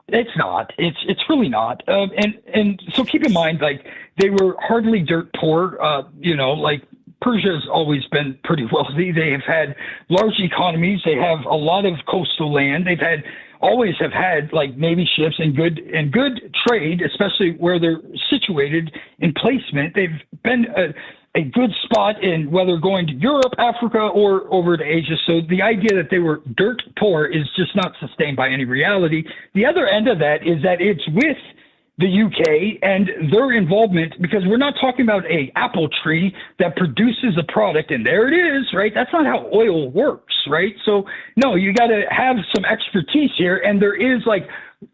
Speaker 5: it's not. It's really not. And so keep in mind, like, they were hardly dirt poor, like, Persia's always been pretty wealthy. They have had large economies. They have a lot of coastal land. They've always have had like Navy ships and good trade, especially where they're situated in placement. They've been a good spot in whether going to Europe, Africa, or over to Asia. So the idea that they were dirt poor is just not sustained by any reality. The other end of that is that it's with the UK and their involvement, because we're not talking about a apple tree that produces a product and there it is, right? That's not how oil works, right? So no, you got to have some expertise here, and there is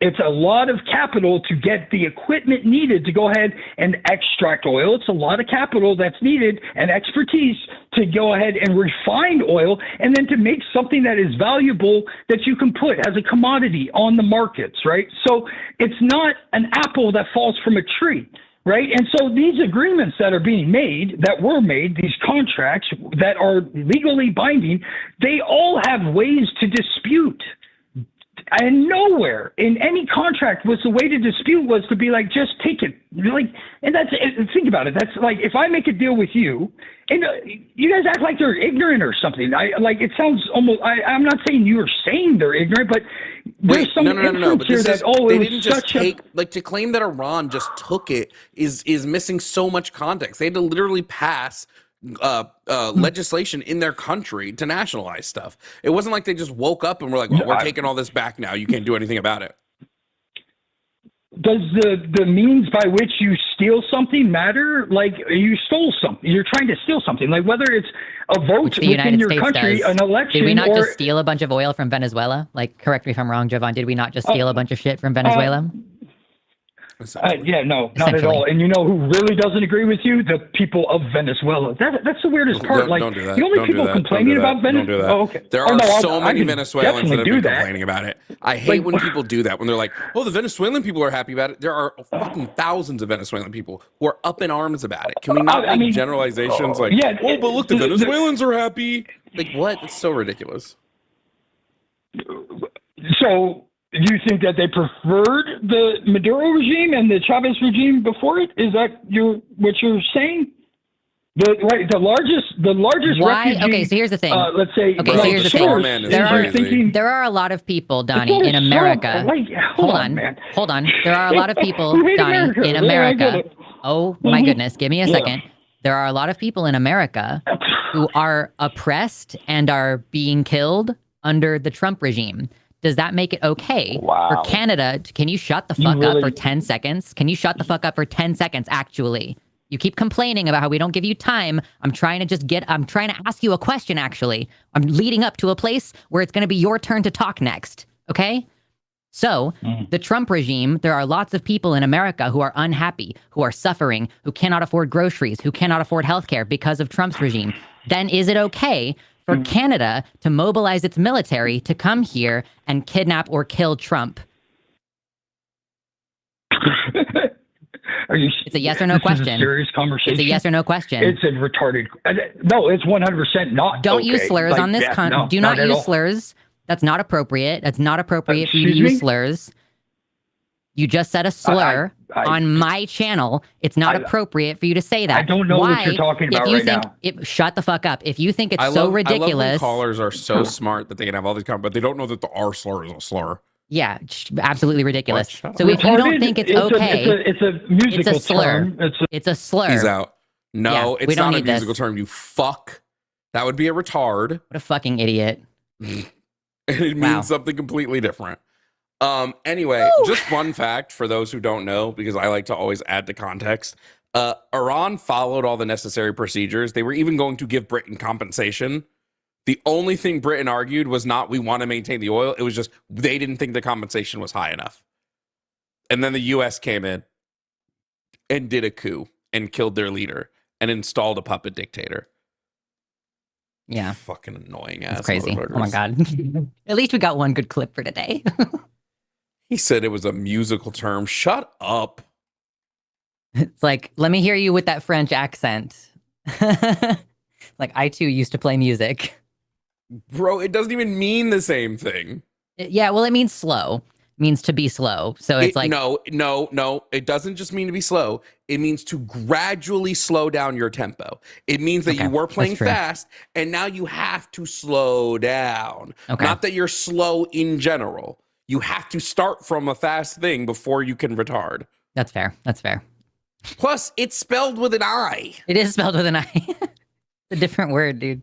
Speaker 5: it's a lot of capital to get the equipment needed to go ahead and extract oil. It's a lot of capital that's needed and expertise to go ahead and refine oil and then to make something that is valuable that you can put as a commodity on the markets, right? So it's not an apple that falls from a tree, right? And so these agreements that are being made, these contracts that are legally binding, they all have ways to dispute. And nowhere in any contract was the way to dispute was to be like, just take it. And think about it. That's like, if I make a deal with you and you guys act like they're ignorant or something. It sounds almost, I'm not saying you're saying they're ignorant, but there's some inference here that,
Speaker 1: they didn't just take, to claim that Iran just took it is missing so much context. They had to literally pass legislation in their country to nationalize stuff. It wasn't like they just woke up and were like, well, we're taking all this back now. You can't do anything about it.
Speaker 5: Does the means by which you steal something matter? Like, you stole something. You're trying to steal something. Like, whether it's a vote within your country, an election.
Speaker 2: Did we not just steal a bunch of oil from Venezuela? Like, correct me if I'm wrong, Jovan. Did we not just steal a bunch of shit from Venezuela?
Speaker 5: No, not at all. And you know who really doesn't agree with you? The people of Venezuela. That's the weirdest part.
Speaker 1: Don't do that.
Speaker 5: The only people complaining about Venezuela.
Speaker 1: Oh, okay. There are so many Venezuelans that have been complaining about it. I hate when people do that. When they're like, "Oh, the Venezuelan people are happy about it." There are fucking thousands of Venezuelan people who are up in arms about it. Can we not make generalizations like, "Oh, but look, the Venezuelans are happy"? Like, what? It's so ridiculous.
Speaker 5: So, do you think that they preferred the Maduro regime and the Chavez regime before it? Is that what you're saying? The largest
Speaker 2: Why?
Speaker 5: refugee,
Speaker 2: Okay, so here's the thing.
Speaker 5: Let's say.
Speaker 2: Okay, so here's the thing. There are a lot of people, Donnie, in America. Hold on. There are a lot of people, Donnie, in America. Oh my goodness, give me a second. There are a lot of people in America who are oppressed and are being killed under the Trump regime. Does that make it okay for Canada? Can you shut the fuck up for 10 seconds? Can you shut the fuck up for 10 seconds, actually? You keep complaining about how we don't give you time. I'm trying to ask you a question, actually. I'm leading up to a place where it's going to be your turn to talk next, okay? So, the Trump regime, there are lots of people in America who are unhappy, who are suffering, who cannot afford groceries, who cannot afford healthcare because of Trump's regime. Then is it okay for Canada to mobilize its military to come here and kidnap or kill Trump? It's a yes or no question.
Speaker 5: Is a serious conversation.
Speaker 2: It's a yes or no question.
Speaker 5: It's a retarded. No, it's 100% not.
Speaker 2: Don't use slurs on this. Do not use slurs. That's not appropriate. That's not appropriate for you to use slurs. You just said a slur on my channel. It's not appropriate for you to say that.
Speaker 5: I don't know what you're talking about right now.
Speaker 2: Shut the fuck up. If you think it's
Speaker 1: I love
Speaker 2: ridiculous.
Speaker 1: when callers are so smart that they can have all these comments, but they don't know that the R slur is a slur.
Speaker 2: Yeah, absolutely ridiculous.
Speaker 1: What?
Speaker 2: So if you don't think it's okay,
Speaker 5: it's a musical
Speaker 2: slur.
Speaker 5: term.
Speaker 2: It's a slur.
Speaker 1: He's out. No,
Speaker 2: Yeah,
Speaker 1: it's not a musical term, you fuck. That would be a retard.
Speaker 2: What a fucking idiot.
Speaker 1: It means something completely different. Anyway, just fun fact for those who don't know, because I like to always add to context. Iran followed all the necessary procedures. They were even going to give Britain compensation. The only thing Britain argued was not we want to maintain the oil. It was just they didn't think the compensation was high enough. And then the US came in and did a coup and killed their leader and installed a puppet dictator.
Speaker 2: Yeah.
Speaker 1: Fucking annoying ass.
Speaker 2: That's crazy. Oh my God. At least we got one good clip for today.
Speaker 1: He said it was a musical term. Shut up.
Speaker 2: It's like, let me hear you with that French accent. Like, I too used to play music.
Speaker 1: Bro, it doesn't even mean the same thing.
Speaker 2: Yeah, well, it means slow. It means to be slow. So it's like...
Speaker 1: No. It doesn't just mean to be slow. It means to gradually slow down your tempo. It means that you were playing fast, and now you have to slow down.
Speaker 2: Okay.
Speaker 1: Not that you're slow in general. You have to start from a fast thing before you can retard.
Speaker 2: That's fair. That's fair.
Speaker 1: Plus, it's spelled with an I.
Speaker 2: It is spelled with an I. It's a different word, dude.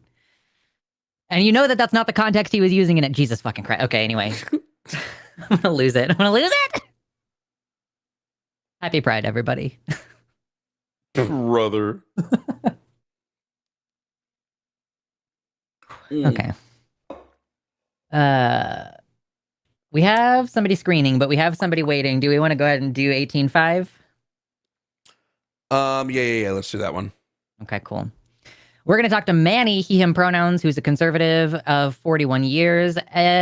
Speaker 2: And you know that that's not the context he was using in it. Jesus fucking Christ. Okay, anyway. I'm gonna lose it. Happy Pride, everybody.
Speaker 1: Brother.
Speaker 2: Okay. We have somebody screening, but we have somebody waiting. Do we want to go ahead and do 18.5?
Speaker 1: Yeah. Let's do that one.
Speaker 2: Okay, cool. We're going to talk to Manny, he, him pronouns, who's a conservative of 41 years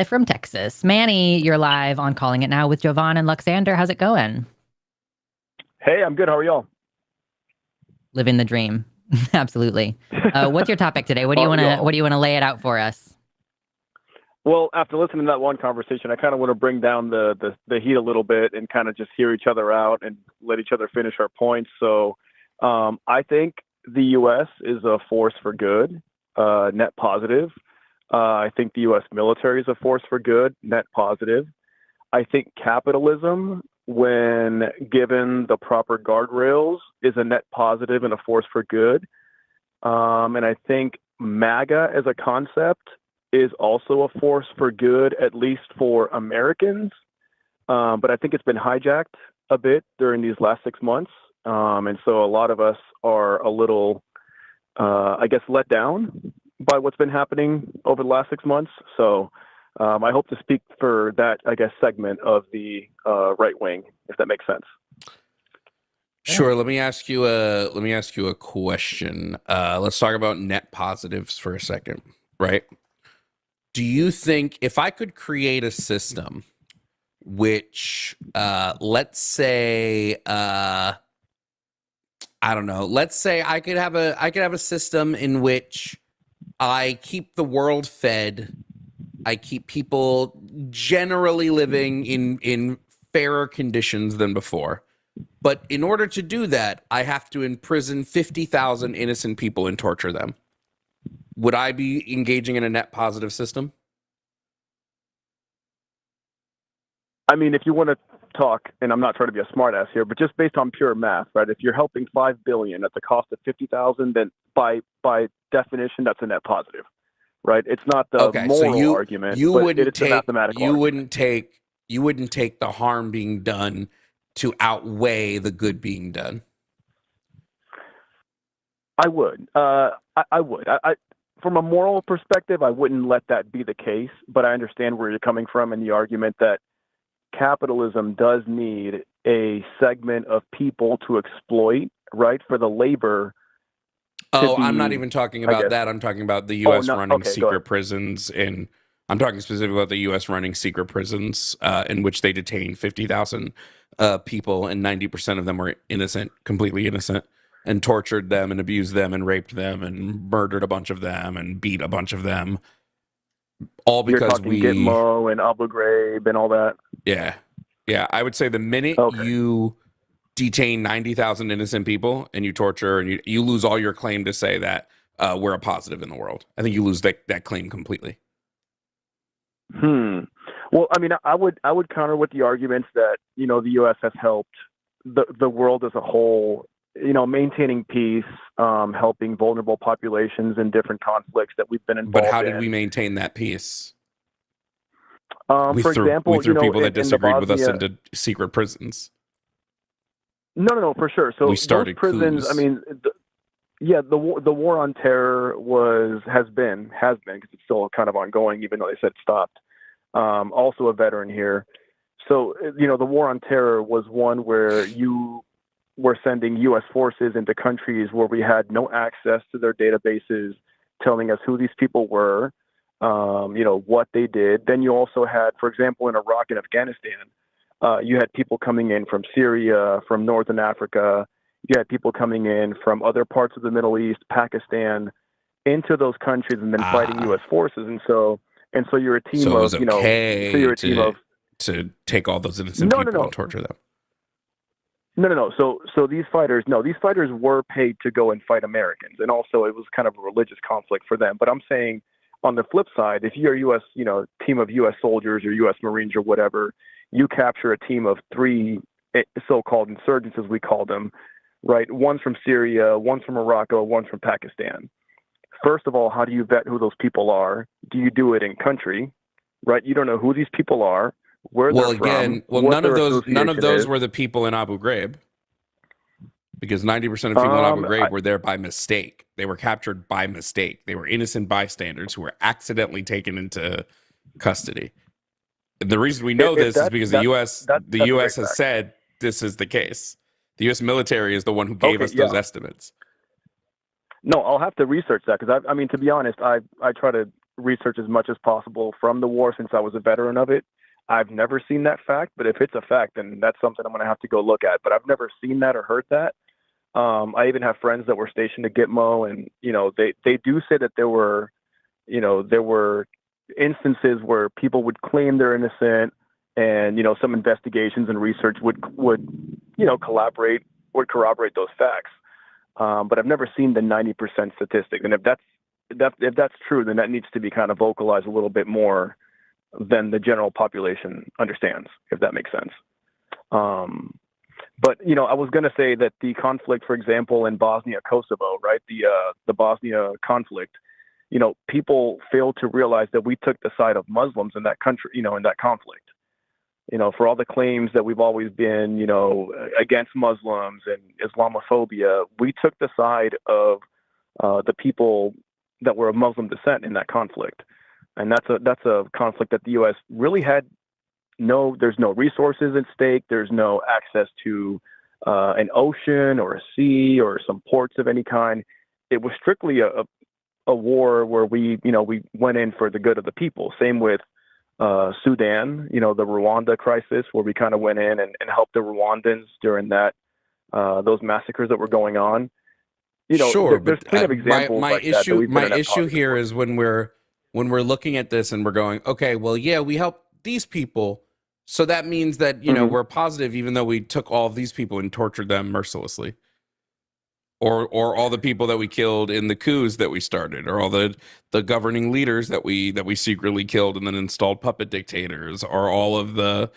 Speaker 2: from Texas. Manny, you're live on Calling It Now with Jovan and Luxander. How's it going?
Speaker 6: Hey, I'm good. How are y'all?
Speaker 2: Living the dream. Absolutely. What's your topic today? What do you want to lay it out for us?
Speaker 6: Well, after listening to that one conversation, I kind of want to bring down the heat a little bit and kind of just hear each other out and let each other finish our points. So I think the U.S. is a force for good, net positive. I think the U.S. military is a force for good, net positive. I think capitalism, when given the proper guardrails, is a net positive and a force for good. And I think MAGA as a concept is also a force for good, at least for Americans. But I think it's been hijacked a bit during these last 6 months. And so a lot of us are a little, I guess, let down by what's been happening over the last 6 months. So I hope to speak for that, I guess, segment of the right wing, if that makes sense.
Speaker 1: Sure. Let me ask you a question. Let's talk about net positives for a second, right? Do you think if I could create a system which, let's say, I don't know, let's say I could have a system in which I keep the world fed, I keep people generally living in fairer conditions than before. But in order to do that, I have to imprison 50,000 innocent people and torture them. Would I be engaging in a net positive system?
Speaker 6: I mean, if you want to talk, and I'm not trying to be a smartass here, but just based on pure math, right? If you're helping 5 billion at the cost of 50,000, then by definition, that's a net positive, right? It's not the moral argument, but it's a mathematical argument.
Speaker 1: You wouldn't take the harm being done to outweigh the good being done.
Speaker 6: I would. I would. From a moral perspective, I wouldn't let that be the case, but I understand where you're coming from in the argument that capitalism does need a segment of people to exploit, right, for the labor.
Speaker 1: I'm not even talking about that. I'm talking about the U.S. running secret prisons, and I'm talking specifically about the U.S. running secret prisons in which they detain 50,000 people, and 90% of them were innocent, completely innocent, and tortured them and abused them and raped them and murdered a bunch of them and beat a bunch of them. All because
Speaker 6: Gitmo and Abu Ghraib and all that.
Speaker 1: Yeah. Yeah, I would say the minute
Speaker 6: Okay.
Speaker 1: you detain 90,000 innocent people and you torture and you lose all your claim to say that we're a positive in the world. I think you lose that claim completely.
Speaker 6: Well, I mean, I would counter with the arguments that, you know, the U.S. has helped the world as a whole, you know, maintaining peace, helping vulnerable populations in different conflicts that we've been involved in.
Speaker 1: But how did we maintain that peace?
Speaker 6: For example,
Speaker 1: we threw
Speaker 6: you know,
Speaker 1: people that disagreed with us
Speaker 6: Bosnia,
Speaker 1: into secret prisons.
Speaker 6: No, for sure. So
Speaker 1: We started
Speaker 6: those prisons,
Speaker 1: coups.
Speaker 6: I mean, the war on terror has been because it's still kind of ongoing, even though they said it stopped. Also a veteran here. So, you know, the war on terror was one where you were sending U.S. forces into countries where we had no access to their databases, telling us who these people were, you know, what they did. Then you also had, for example, in Iraq and Afghanistan, you had people coming in from Syria, from Northern Africa. You had people coming in from other parts of the Middle East, Pakistan, into those countries and then fighting U.S. forces. And so you're a team
Speaker 1: So it was
Speaker 6: of, you know,
Speaker 1: okay
Speaker 6: so you're a team of,
Speaker 1: to take all those innocent people and torture them.
Speaker 6: No. So these fighters were paid to go and fight Americans, and also it was kind of a religious conflict for them. But I'm saying, on the flip side, if you're a U.S., you know, team of U.S. soldiers or U.S. Marines or whatever, you capture a team of 3 so-called insurgents, as we call them, right? One's from Syria, one's from Morocco, one's from Pakistan. First of all, how do you vet who those people are? Do you do it in country, right? You don't know who these people are, where they're from.
Speaker 1: None of those were the people in Abu Ghraib, because 90% of people in Abu Ghraib were there by mistake. They were captured by mistake. They were innocent bystanders who were accidentally taken into custody. And the reason we know this is because the U.S. has said this is the case. The U.S. military is the one who gave us those estimates.
Speaker 6: No, I'll have to research that, because I mean, to be honest, I try to research as much as possible from the war since I was a veteran of it. I've never seen that fact, but if it's a fact, then that's something I'm going to have to go look at. But I've never seen that or heard that. I even have friends that were stationed at Gitmo, and you know, they do say that there were instances where people would claim they're innocent, and you know, some investigations and research would you know, corroborate those facts. But I've never seen the 90% statistic, and if that's true, then that needs to be kind of vocalized a little bit more than the general population understands, if that makes sense. But you know, I was going to say that the conflict, for example, in Bosnia, Kosovo, right, the Bosnia conflict, you know, people fail to realize that we took the side of Muslims in that country, you know, in that conflict. You know, for all the claims that we've always been, you know, against Muslims and Islamophobia, we took the side of the people that were of Muslim descent in that conflict. And that's a conflict that the U.S. really had there's no resources at stake. There's no access to an ocean or a sea or some ports of any kind. It was strictly a war where we went in for the good of the people. Same with Sudan, you know, the Rwanda crisis, where we kind of went in and helped the Rwandans during those massacres that were going on. You know,
Speaker 1: sure,
Speaker 6: there's plenty of examples
Speaker 1: my
Speaker 6: like
Speaker 1: issue,
Speaker 6: that
Speaker 1: my issue here is when we're looking at this and we're going, okay, well, yeah, we helped these people, so that means that, you know, we're positive, even though we took all of these people and tortured them mercilessly. Or all the people that we killed in the coups that we started, or all the governing leaders that we secretly killed and then installed puppet dictators, or all of the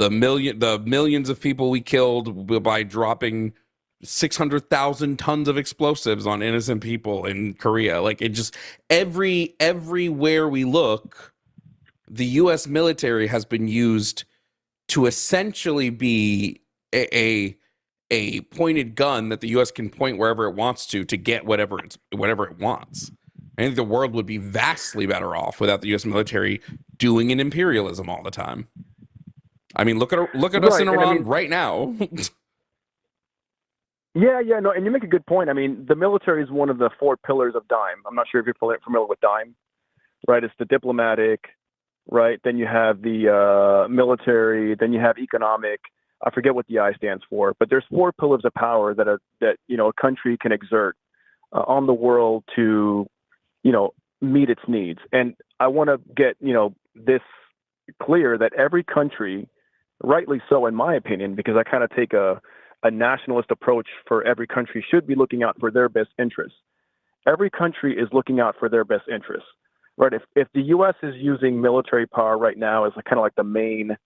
Speaker 1: millions of people we killed by dropping 600,000 tons of explosives on innocent people in Korea. Like, it just everywhere we look, the U.S. military has been used to essentially be a pointed gun that the U.S. can point wherever it wants to get whatever it wants. I think the world would be vastly better off without the U.S. military doing an imperialism all the time. I mean, look at us in Iran right now.
Speaker 6: Yeah, no, and you make a good point. I mean, the military is one of the 4 pillars of DIME. I'm not sure if you're familiar with DIME, right? It's the diplomatic, right? Then you have the military, then you have economic. I forget what the I stands for, but there's 4 pillars of power that you know, a country can exert on the world to, you know, meet its needs. And I want to get, you know, this clear that every country rightly so, in my opinion, because I kind of take a nationalist approach for every country should be looking out for their best interests. Every country is looking out for their best interests, right? If the U.S. is using military power right now as kind of like the main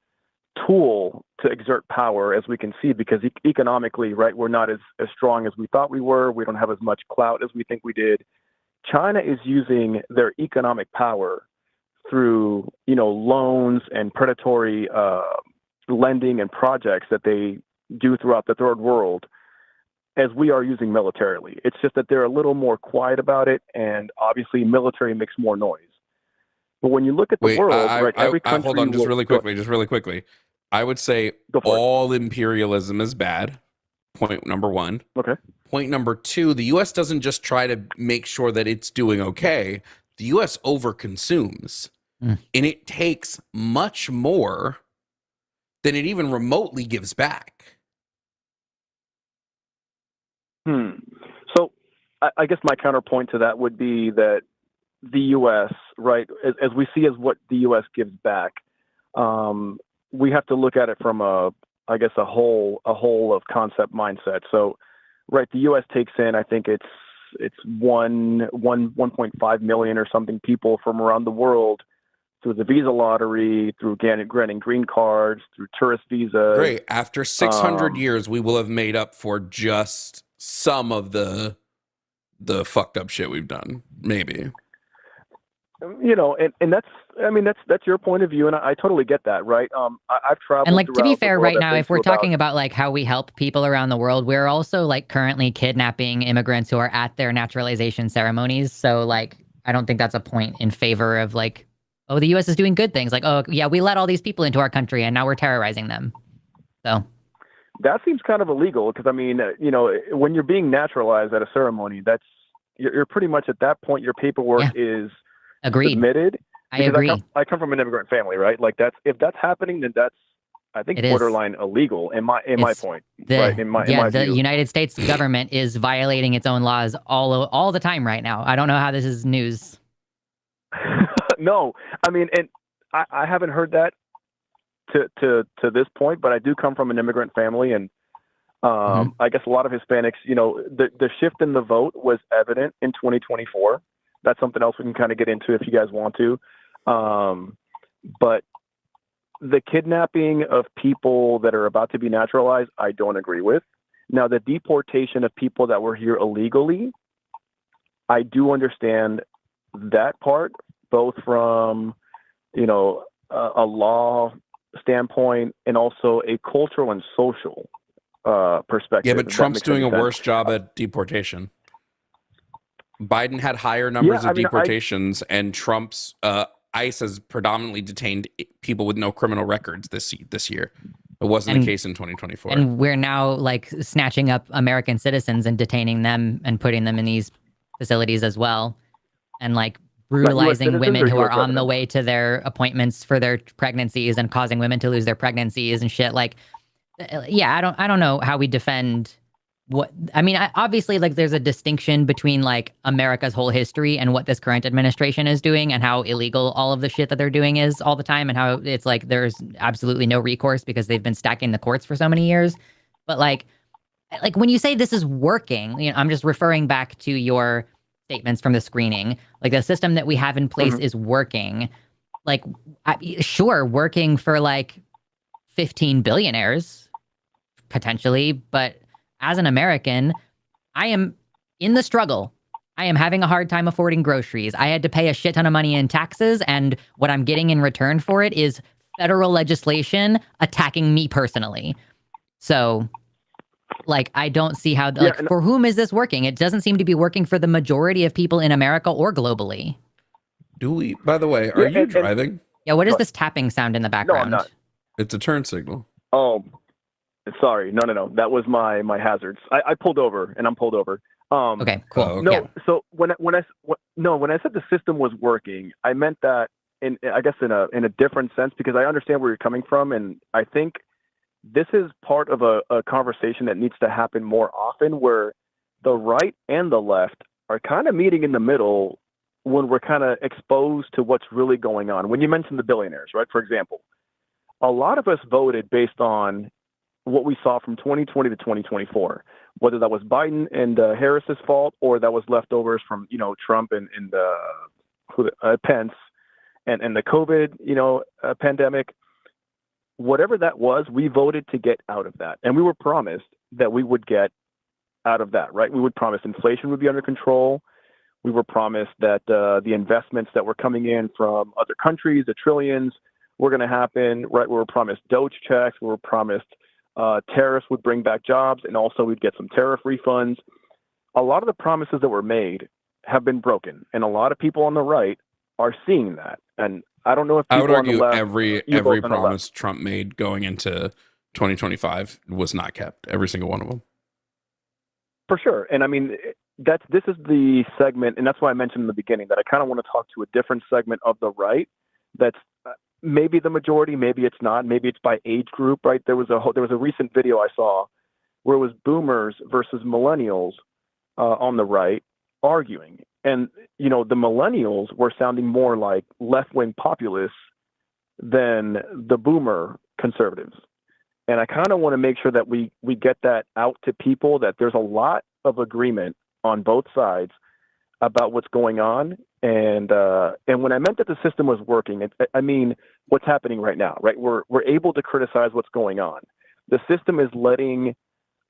Speaker 6: tool to exert power, as we can see, because economically, right, we're not as strong as we thought we were. We don't have as much clout as we think we did. China is using their economic power through, loans and predatory lending and projects that they do throughout the third world, as we are using militarily. It's just that they're a little more quiet about it, and obviously military makes more noise. But when you look at the world, right, every country...
Speaker 1: hold on, just really quickly. I would say all imperialism is bad. Point number one.
Speaker 6: Okay.
Speaker 1: Point number two, the U.S. doesn't just try to make sure that it's doing okay. The U.S. overconsumes. And it takes much more than it even remotely gives back.
Speaker 6: So I guess my counterpoint to that would be that the U.S., right, as we see as what the U.S. gives back, we have to look at it from a whole of concept mindset. So, right, the U.S. takes in, I think it's 1.5 million or something people from around the world through the visa lottery, through granting green cards, through tourist visas.
Speaker 1: Great. After 600 years, we will have made up for just some of the fucked up shit we've done. Maybe.
Speaker 6: And that's your point of view, and I totally get that, right? I've traveled,
Speaker 2: and to be fair, right now, if we're talking
Speaker 6: about
Speaker 2: how we help people around the world, we're also currently kidnapping immigrants who are at their naturalization ceremonies. So I don't think that's a point in favor of oh, the U.S. is doing good things. Oh yeah, we let all these people into our country and now we're terrorizing them. So
Speaker 6: that seems kind of illegal because when you're being naturalized at a ceremony, you're pretty much at that point your paperwork is submitted.
Speaker 2: I agree.
Speaker 6: I come from an immigrant family, right? If that's happening, then that's, I think, borderline illegal in my point. In my view.
Speaker 2: The United States government is violating its own laws all the time right now. I don't know how this is news.
Speaker 6: No, and I haven't heard that to this point, but I do come from an immigrant family, and I guess a lot of Hispanics, the shift in the vote was evident in 2024. That's something else we can kind of get into if you guys want to. But the kidnapping of people that are about to be naturalized, I don't agree with. Now, the deportation of people that were here illegally, I do understand that part, both from, a law standpoint and also a cultural and social perspective.
Speaker 1: Yeah, but Trump's doing a worse job at deportation. Biden had higher numbers of deportations, and Trump's ICE has predominantly detained people with no criminal records this year. It wasn't the case in 2024.
Speaker 2: And we're now snatching up American citizens and detaining them and putting them in these facilities as well. And brutalizing women who are on the way to their appointments for their pregnancies and causing women to lose their pregnancies and shit. I don't know how we defend obviously there's a distinction between America's whole history and what this current administration is doing and how illegal all of the shit that they're doing is all the time and how it's there's absolutely no recourse because they've been stacking the courts for so many years. But when you say this is working, I'm just referring back to your statements from the screening. The system that we have in place is working. Sure, working for 15 billionaires potentially, but as an American, I am in the struggle. I am having a hard time affording groceries. I had to pay a shit ton of money in taxes, and what I'm getting in return for it is federal legislation attacking me personally. So, I don't see how, for whom is this working? It doesn't seem to be working for the majority of people in America or globally.
Speaker 1: By the way, are you driving?
Speaker 2: Yeah, what is this tapping sound in the background?
Speaker 6: No, I'm not.
Speaker 1: It's a turn signal.
Speaker 6: Oh, sorry. No. That was my hazards. I pulled over, and I'm pulled over.
Speaker 2: Okay, cool.
Speaker 6: No, so when I said the system was working, I meant that in a different sense, because I understand where you're coming from, and I think this is part of a conversation that needs to happen more often, where the right and the left are kind of meeting in the middle when we're kind of exposed to what's really going on. When you mentioned the billionaires, right, for example, a lot of us voted based on what we saw from 2020 to 2024, whether that was Biden and Harris's fault or that was leftovers from, Trump and Pence and the COVID, pandemic. Whatever that was, we voted to get out of that. And we were promised that we would get out of that, right? We would promise inflation would be under control. We were promised that the investments that were coming in from other countries, the trillions, were going to happen, right? We were promised Doge checks. We were promised tariffs would bring back jobs, and also we'd get some tariff refunds. A lot of the promises that were made have been broken, and a lot of people on the right are seeing that. And I don't know if
Speaker 1: I would
Speaker 6: people on the
Speaker 1: argue
Speaker 6: left,
Speaker 1: every promise Trump made going into 2025 was not kept. Every single one of them.
Speaker 6: For sure. And I mean, this is the segment, and that's why I mentioned in the beginning that I kind of want to talk to a different segment of the right that's maybe the majority, maybe it's not, maybe it's by age group, right? There was a recent video I saw where it was boomers versus millennials on the right arguing. And, the millennials were sounding more like left-wing populists than the boomer conservatives. And I kind of want to make sure that we get that out to people, that there's a lot of agreement on both sides about what's going on. And when I meant that the system was working, I mean what's happening right now, right? We're able to criticize what's going on. The system is letting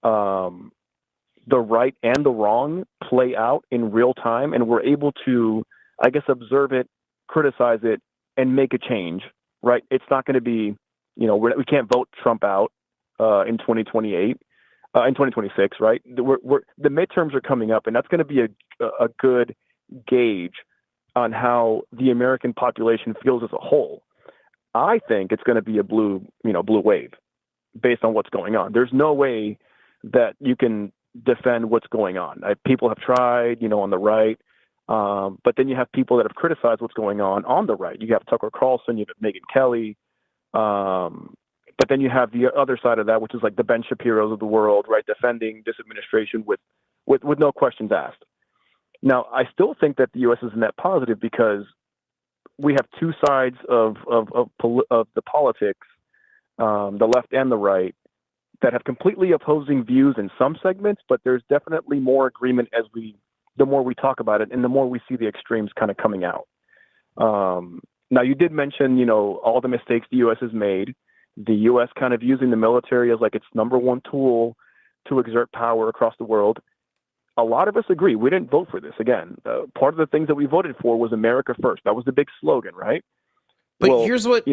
Speaker 6: the right and the wrong play out in real time, and we're able to, I guess, observe it, criticize it, and make a change, right? It's not going to be, we can't vote Trump out in 2028, in 2026, right? The midterms are coming up, and that's going to be a good gauge on how the American population feels as a whole. I think it's going to be a blue wave based on what's going on. There's no way that you can defend what's going on. People have tried, on the right, but then you have people that have criticized what's going on the right. You have Tucker Carlson, you have Megyn Kelly, but then you have the other side of that, which is like the Ben Shapiros of the world, right, defending this administration with no questions asked. Now, I still think that the U.S. is a net positive because we have two sides of the politics, the left and the right, that have completely opposing views in some segments, but there's definitely more agreement the more we talk about it and the more we see the extremes kind of coming out. Now, you did mention, all the mistakes the U.S. has made, the U.S. kind of using the military as like its number one tool to exert power across the world. A lot of us agree. We didn't vote for this. Again, part of the things that we voted for was America first. That was the big slogan, right?
Speaker 1: But here's what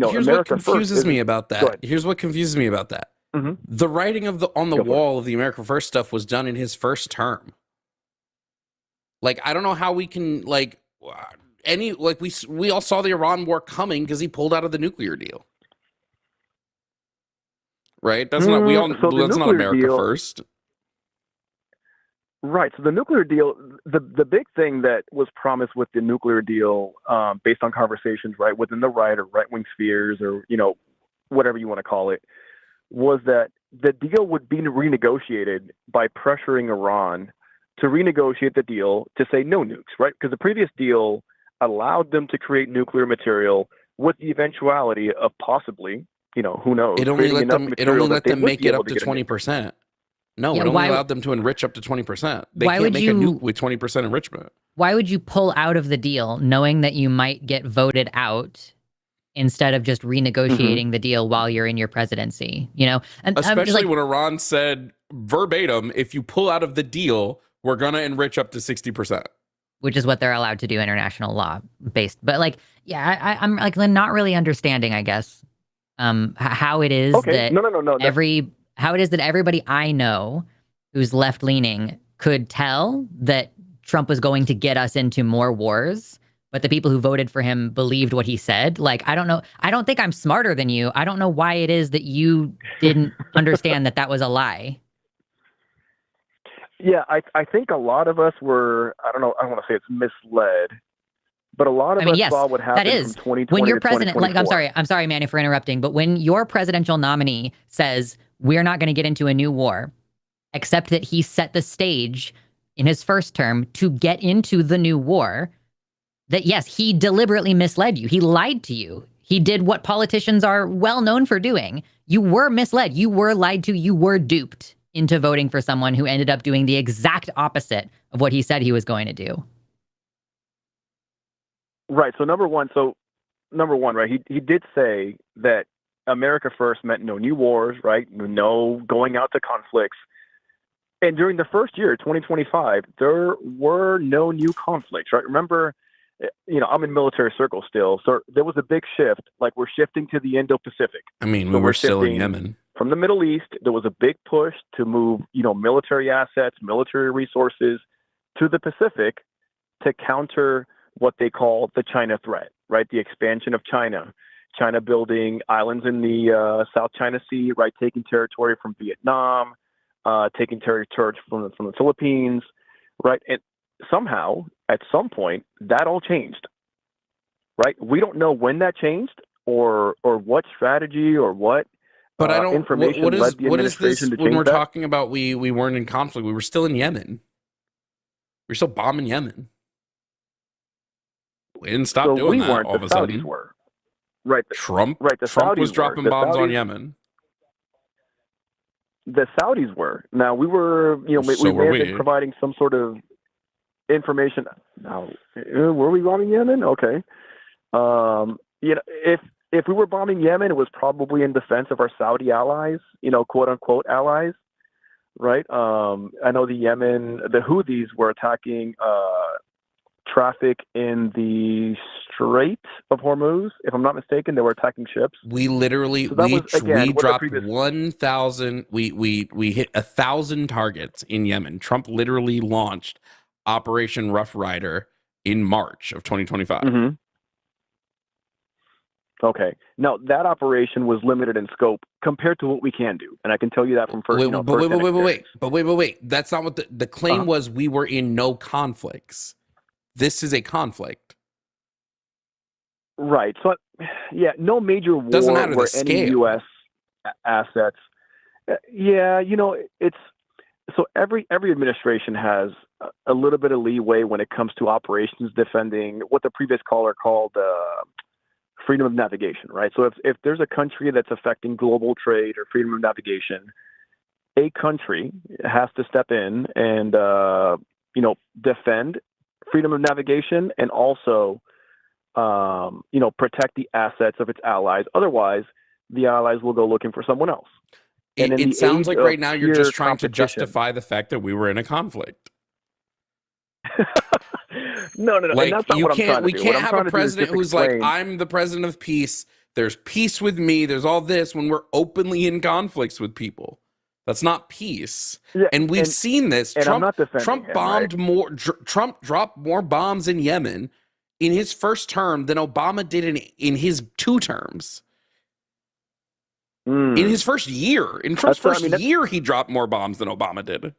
Speaker 1: confuses me about that. Here's what confuses me about that.
Speaker 6: Mm-hmm.
Speaker 1: The writing on the wall of the America First stuff was done in his first term. Like, I don't know how we can we all saw the Iran war coming because he pulled out of the nuclear deal. Right? That's not America
Speaker 6: deal,
Speaker 1: First.
Speaker 6: Right. So the nuclear deal, the big thing that was promised with the nuclear deal, based on conversations, right, within the right or right-wing spheres or, whatever you want to call it, was that the deal would be renegotiated by pressuring Iran to renegotiate the deal to say no nukes, right? Because the previous deal allowed them to create nuclear material with the eventuality of possibly, who knows?
Speaker 1: It only let them make it up to 20%. No, it only allowed them to enrich up to 20%. They can't make a nuke with 20% enrichment.
Speaker 2: Why would you pull out of the deal knowing that you might get voted out instead of just renegotiating the deal while you're in your presidency, And
Speaker 1: especially when Iran said verbatim, if you pull out of the deal, we're going to enrich up to 60%.
Speaker 2: Which is what they're allowed to do, international law based. But I'm not really understanding, I guess, how it is that how it is that everybody I know who's left leaning could tell that Trump was going to get us into more wars. But the people who voted for him believed what he said. I don't know. I don't think I'm smarter than you. I don't know why it is that you didn't understand that was a lie.
Speaker 6: Yeah, I think a lot of us were, I don't want to say it's misled, but a lot of us saw what happened from 2020
Speaker 2: when your president,
Speaker 6: 2024.
Speaker 2: I'm sorry, Manny, for interrupting, but when your presidential nominee says, we're not going to get into a new war, except that he set the stage in his first term to get into the new war, that yes, he deliberately misled you. He lied to you. He did what politicians are well known for doing. You were misled. You were lied to. You were duped into voting for someone who ended up doing the exact opposite of what he said he was going to do.
Speaker 6: Right. So number one, right? He did say that America first meant no new wars, right? No going out to conflicts. And during the first year, 2025, there were no new conflicts, right? Remember, I'm in military circles still, so there was a big shift. Like, we're shifting to the Indo-Pacific.
Speaker 1: I mean,
Speaker 6: So
Speaker 1: we were
Speaker 6: we're
Speaker 1: still in
Speaker 6: shifting
Speaker 1: Yemen.
Speaker 6: from the Middle East. There was a big push to move, military assets, military resources to the Pacific to counter what they call the China threat, right? The expansion of China building islands in the South China Sea, right? Taking territory from Vietnam, taking territory from the Philippines, right? And somehow, at some point, that all changed, right? We don't know when that changed or what strategy or what
Speaker 1: But I don't.
Speaker 6: information
Speaker 1: What is
Speaker 6: led the
Speaker 1: what is
Speaker 6: administration
Speaker 1: this
Speaker 6: to
Speaker 1: when
Speaker 6: change
Speaker 1: we're
Speaker 6: that.
Speaker 1: talking about we weren't in conflict? We were still in Yemen. We were still bombing Yemen. We didn't stop
Speaker 6: So
Speaker 1: doing
Speaker 6: we
Speaker 1: that
Speaker 6: weren't.
Speaker 1: all
Speaker 6: The
Speaker 1: of a
Speaker 6: Saudis
Speaker 1: sudden.
Speaker 6: were. Right.
Speaker 1: Trump
Speaker 6: The
Speaker 1: Trump
Speaker 6: Saudis
Speaker 1: was
Speaker 6: were.
Speaker 1: dropping
Speaker 6: The
Speaker 1: bombs on
Speaker 6: Saudis-
Speaker 1: Yemen.
Speaker 6: The Saudis were. Now, we were,
Speaker 1: So
Speaker 6: we
Speaker 1: were
Speaker 6: may have
Speaker 1: we.
Speaker 6: been providing some sort of information. Now, were we bombing Yemen? Okay. If we were bombing Yemen, it was probably in defense of our Saudi allies, quote unquote allies, right? I know the Houthis were attacking traffic in the Strait of Hormuz. If I'm not mistaken, they were attacking ships.
Speaker 1: We literally
Speaker 6: So that was, again,
Speaker 1: we
Speaker 6: what the
Speaker 1: dropped
Speaker 6: previous-
Speaker 1: 1,000. We hit 1,000 targets in Yemen. Trump literally launched Operation Rough Rider in March of 2025.
Speaker 6: Mm-hmm. Okay. Now, that operation was limited in scope compared to what we can do, and I can tell you that from first.
Speaker 1: Wait. That's not what the claim was. We were in no conflicts. This is a conflict.
Speaker 6: Right. So, yeah, no major war
Speaker 1: Doesn't matter
Speaker 6: where
Speaker 1: the
Speaker 6: any
Speaker 1: scale.
Speaker 6: U.S. assets. It's so every administration has a little bit of leeway when it comes to operations defending what the previous caller called freedom of navigation, right? So if there's a country that's affecting global trade or freedom of navigation, a country has to step in and defend freedom of navigation and also protect the assets of its allies. Otherwise, the allies will go looking for someone else.
Speaker 1: It sounds like right now you're just trying to justify the fact that we were in a conflict.
Speaker 6: No.
Speaker 1: Like,
Speaker 6: and that's not what I'm trying to do.
Speaker 1: We can't have a president who's
Speaker 6: explain.
Speaker 1: like, I'm the president of peace. There's peace with me. There's all this when we're openly in conflicts with people. That's not peace.
Speaker 6: Yeah,
Speaker 1: and we've seen this.
Speaker 6: And
Speaker 1: Trump,
Speaker 6: I'm not defending
Speaker 1: Trump
Speaker 6: him,
Speaker 1: bombed
Speaker 6: right?
Speaker 1: more. Trump dropped more bombs in Yemen in his first term than Obama did in his 2 terms. In his first year, in Trump's first year, he dropped more bombs than Obama did.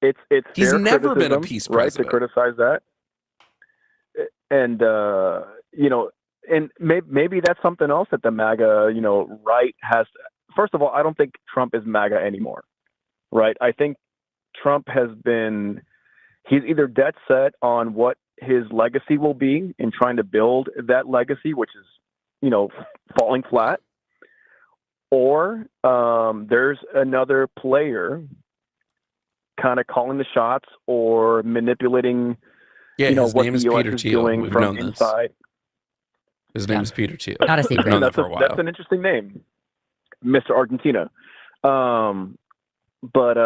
Speaker 6: It's
Speaker 1: He's
Speaker 6: fair
Speaker 1: never been a
Speaker 6: criticism,
Speaker 1: peace
Speaker 6: right,
Speaker 1: president.
Speaker 6: to criticize that. And and maybe that's something else that the MAGA right has. First of all, I don't think Trump is MAGA anymore, right? I think Trump he's either dead set on what his legacy will be in trying to build that legacy, which is falling flat, or there's another player kind of calling the shots or manipulating
Speaker 1: his
Speaker 6: what
Speaker 1: name
Speaker 6: the
Speaker 1: is
Speaker 6: US
Speaker 1: Peter
Speaker 6: is
Speaker 1: Thiel.
Speaker 6: doing
Speaker 1: We've
Speaker 6: from
Speaker 1: known
Speaker 6: inside.
Speaker 1: This. His name is Peter Thiel.
Speaker 2: Not a
Speaker 1: We've
Speaker 2: secret.
Speaker 1: known that for a while.
Speaker 6: That's an interesting name, Mr. Argentina. But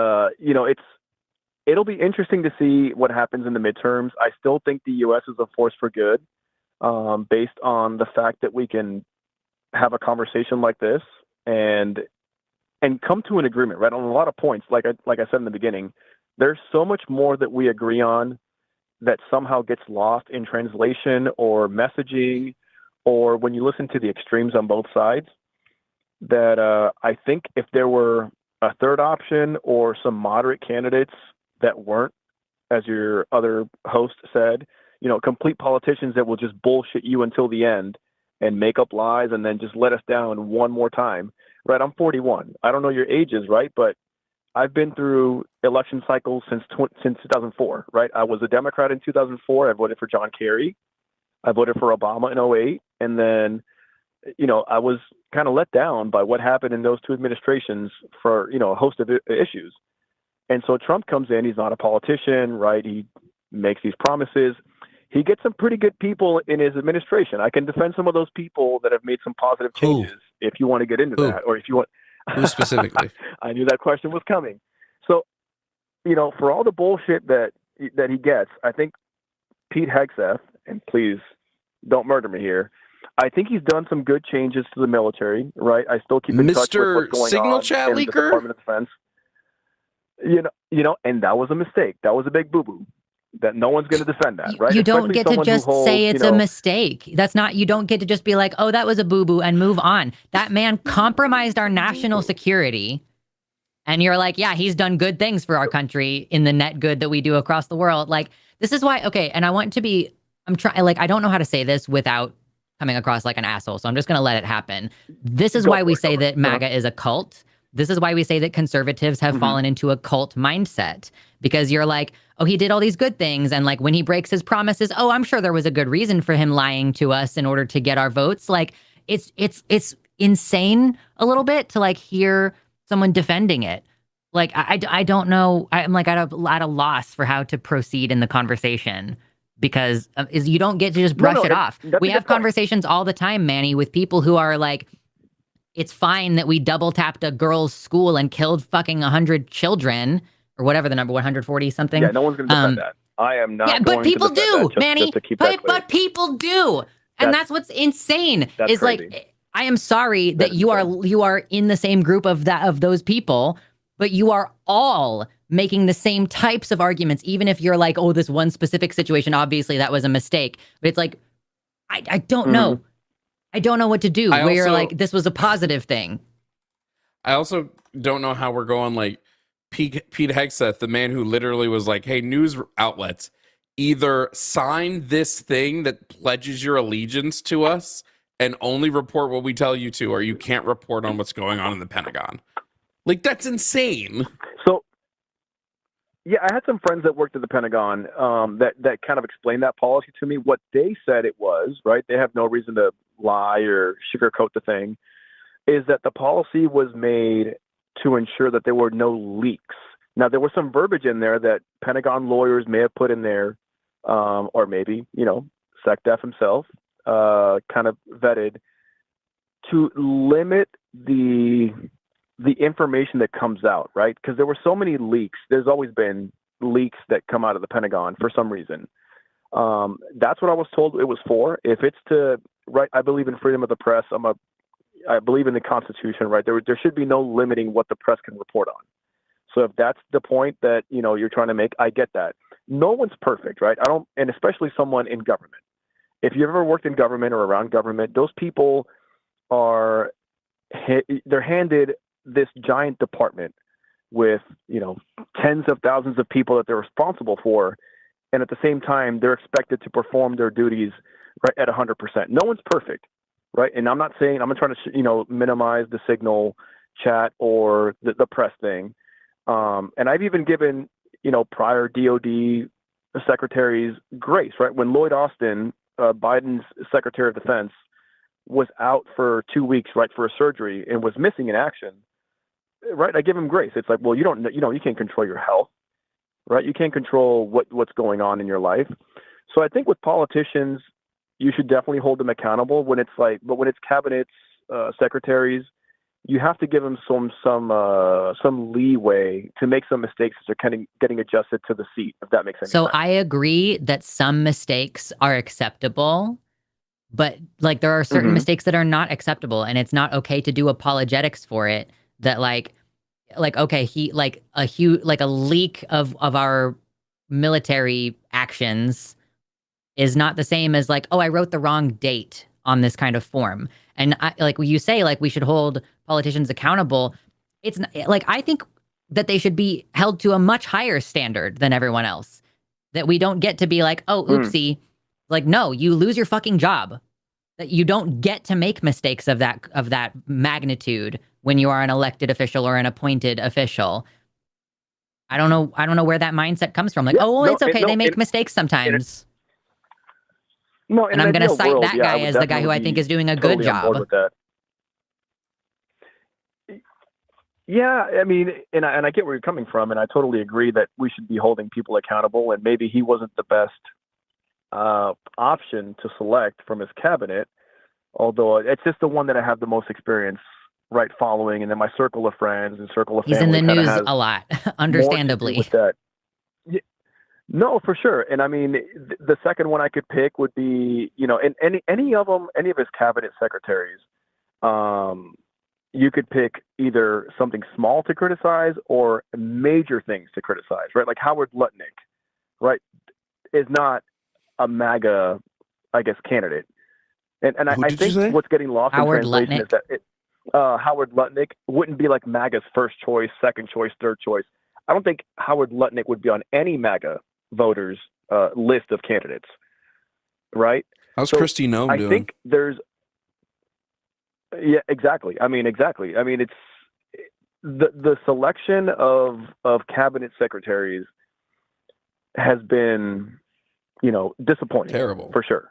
Speaker 6: it'll be interesting to see what happens in the midterms. I still think the U.S. is a force for good, based on the fact that we can have a conversation like this and come to an agreement, right, on a lot of points. Like I said in the beginning, there's so much more that we agree on that somehow gets lost in translation or messaging, or when you listen to the extremes on both sides. That I think if there were a third option or some moderate candidates that weren't, as your other host said, complete politicians that will just bullshit you until the end and make up lies and then just let us down one more time. Right, I'm 41. I don't know your ages, right? But I've been through election cycles since 2004, right? I was a Democrat in 2004. I voted for John Kerry. I voted for Obama in 2008. And then, I was kind of let down by what happened in those two administrations for, a host of issues. And so Trump comes in, he's not a politician, right? He makes these promises. He gets some pretty good people in his administration. I can defend some of those people that have made some positive changes if you want to get into that, or if you want.
Speaker 1: Who specifically?
Speaker 6: I knew that question was coming. So, for all the bullshit that he gets, I think Pete Hegseth, and please don't murder me here, I think he's done some good changes to the military, right? I still keep in touch with what's going
Speaker 1: Signal
Speaker 6: on
Speaker 1: Chat
Speaker 6: in the
Speaker 1: Leaker?
Speaker 6: Department of Defense. And that was a mistake. That was a big boo-boo. That no one's going to defend that, right?
Speaker 2: You don't
Speaker 6: Especially
Speaker 2: get to
Speaker 6: someone who
Speaker 2: just
Speaker 6: holds,
Speaker 2: say it's a mistake. That's not, you don't get to just be like, oh, that was a boo-boo and move on. That man compromised our national security. And you're like, yeah, he's done good things for our country in the net good that we do across the world. Like, this is why, okay, and I want to be, I don't know how to say this without coming across like an asshole, so I'm just going to let it happen. This is why we say that MAGA is a cult. This is why we say that conservatives have fallen into a cult mindset, because you're like, oh, he did all these good things. And like when he breaks his promises, oh, I'm sure there was a good reason for him lying to us in order to get our votes. Like it's insane a little bit to like hear someone defending it. Like, I don't know. I'm like at a loss for how to proceed in the conversation, because you don't get to just brush it off. We have conversations all the time, Manny, with people who are like, it's fine that we double tapped a girls' school and killed fucking 100 children or whatever the number, 140 something.
Speaker 6: Yeah, no one's going to defend that. I am not.
Speaker 2: Yeah, but people do, Manny.
Speaker 6: But
Speaker 2: people do, and that's what's insane. Is crazy. Like, I am sorry that you are in the same group of those people, but you are all making the same types of arguments, even if you're like, oh, this one specific situation, obviously that was a mistake. But it's like, I don't know. I don't know what to do. You're like, this was a positive thing.
Speaker 1: I also don't know how we're going like Pete Hegseth, the man who literally was like, hey, news outlets, either sign this thing that pledges your allegiance to us and only report what we tell you to, or you can't report on what's going on in the Pentagon. Like, that's insane.
Speaker 6: So, yeah, I had some friends that worked at the Pentagon that kind of explained that policy to me. What they said it was, right, they have no reason to lie or sugarcoat the thing, is that the policy was made to ensure that there were no leaks. Now, there was some verbiage in there that Pentagon lawyers may have put in there, or maybe, SecDef himself kind of vetted to limit the information that comes out, right? Because there were so many leaks. There's always been leaks that come out of the Pentagon for some reason. That's what I was told it was for. If it's to, right, I believe in freedom of the press. I believe in the Constitution, right? There should be no limiting what the press can report on. So if that's the point that, you're trying to make, I get that. No one's perfect, right? And especially someone in government. If you've ever worked in government or around government, those people they're handed this giant department with, tens of thousands of people that they're responsible for. And at the same time, they're expected to perform their duties right at 100%. No one's perfect, right? And I'm not trying to, minimize the signal chat or the press thing. And I've even given, prior DOD secretaries grace, right? When Lloyd Austin, Biden's Secretary of Defense, was out for 2 weeks, right, for a surgery and was missing in action, right? I give him grace. It's like, well, you can't control your health, right? You can't control what's going on in your life. So I think with politicians, you should definitely hold them accountable but when it's cabinets, secretaries, you have to give them some leeway to make some mistakes as they're kind of getting adjusted to the seat, if that makes sense.
Speaker 2: So I agree that some mistakes are acceptable, but like there are certain mistakes that are not acceptable, and it's not okay to do apologetics for it. That like okay, he like a leak of our military actions is not the same as like, oh, I wrote the wrong date on this kind of form. And you say, like, we should hold politicians accountable. It's not, like, I think that they should be held to a much higher standard than everyone else. That we don't get to be like, oh, oopsie. Like, no, you lose your fucking job. That you don't get to make mistakes of that magnitude when you are an elected official or an appointed official. I don't know where that mindset comes from. Like, it's okay. They make mistakes sometimes.
Speaker 6: No, in
Speaker 2: And
Speaker 6: an
Speaker 2: I'm going to
Speaker 6: ideal
Speaker 2: cite
Speaker 6: world,
Speaker 2: that
Speaker 6: yeah, I
Speaker 2: guy
Speaker 6: would
Speaker 2: as the guy who I
Speaker 6: definitely
Speaker 2: think
Speaker 6: be
Speaker 2: is doing a good
Speaker 6: totally on board
Speaker 2: job.
Speaker 6: with that. Yeah, I mean, and I get where you're coming from, and I totally agree that we should be holding people accountable. And maybe he wasn't the best option to select from his cabinet, although it's just the one that I have the most experience right following, and then my circle of friends and circle of
Speaker 2: He's in
Speaker 6: family
Speaker 2: the
Speaker 6: kind of
Speaker 2: news
Speaker 6: has
Speaker 2: a lot,
Speaker 6: more to do
Speaker 2: understandably.
Speaker 6: with that. Yeah, no, for sure. And I mean, the second one I could pick would be, you know, and any of them, any of his cabinet secretaries, you could pick either something small to criticize or major things to criticize, right? Like Howard Lutnick, right, is not a MAGA, I guess, candidate. And
Speaker 1: Who
Speaker 6: I
Speaker 1: did you
Speaker 6: think
Speaker 1: say?
Speaker 6: what's getting lost
Speaker 2: Howard
Speaker 6: in translation
Speaker 2: Lutnick.
Speaker 6: is that Howard Lutnick wouldn't be like MAGA's first choice, second choice, third choice. I don't think Howard Lutnick would be on any MAGA voters' list of candidates, right?
Speaker 1: How's
Speaker 6: So
Speaker 1: Christy Nome
Speaker 6: I
Speaker 1: doing?
Speaker 6: think there's, yeah, exactly. I mean, it's the selection of cabinet secretaries has been, you know, disappointing.
Speaker 1: Terrible.
Speaker 6: For sure.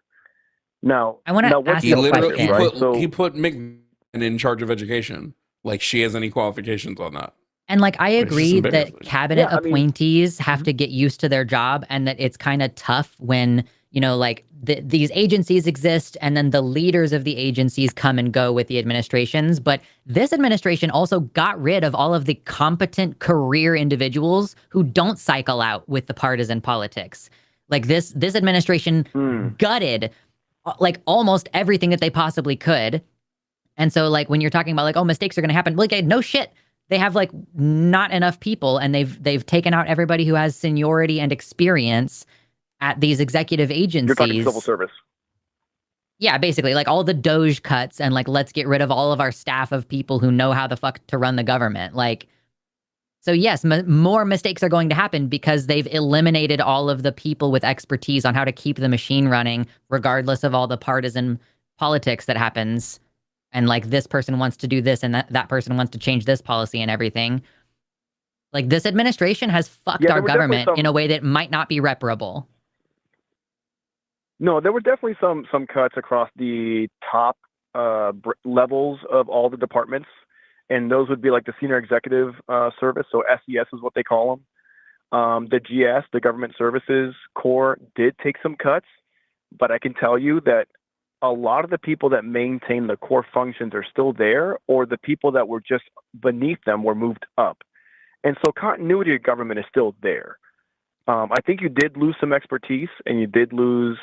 Speaker 6: Now,
Speaker 2: I wanna
Speaker 6: what's
Speaker 2: ask
Speaker 1: He
Speaker 2: a
Speaker 6: the
Speaker 1: literally
Speaker 6: alternative,
Speaker 2: question.
Speaker 6: right? So
Speaker 1: he put McMahon in charge of education. Like she has any qualifications on that.
Speaker 2: And like, I
Speaker 1: It's just
Speaker 2: agree that
Speaker 1: embarrassing.
Speaker 2: cabinet
Speaker 6: Yeah, I mean-
Speaker 2: appointees have
Speaker 6: Mhm.
Speaker 2: to get used to their job, and that it's kind of tough when, you know, like these agencies exist and then the leaders of the agencies come and go with the administrations. But this administration also got rid of all of the competent career individuals who don't cycle out with the partisan politics. Like this administration gutted like almost everything that they possibly could. And so like when you're talking about like, oh, mistakes are going to happen, like no shit. They have like not enough people, and they've taken out everybody who has seniority and experience at these executive agencies.
Speaker 6: You're talking civil service.
Speaker 2: Yeah, basically like all the Doge cuts, and like let's get rid of all of our staff of people who know how the fuck to run the government. Like, so yes, more mistakes are going to happen because they've eliminated all of the people with expertise on how to keep the machine running, regardless of all the partisan politics that happens. And like this person wants to do this, and that person wants to change this policy and everything. Like this administration has fucked
Speaker 6: Yeah,
Speaker 2: our
Speaker 6: there were definitely
Speaker 2: government in a way that might not be reparable.
Speaker 6: No, there were definitely some cuts across the top levels of all the departments, and those would be like the senior executive service. So SES is what they call them. The GS, the Government Services Corps, did take some cuts, but I can tell you that a lot of the people that maintain the core functions are still there, or the people that were just beneath them were moved up. And so continuity of government is still there. I think you did lose some expertise, and you did lose.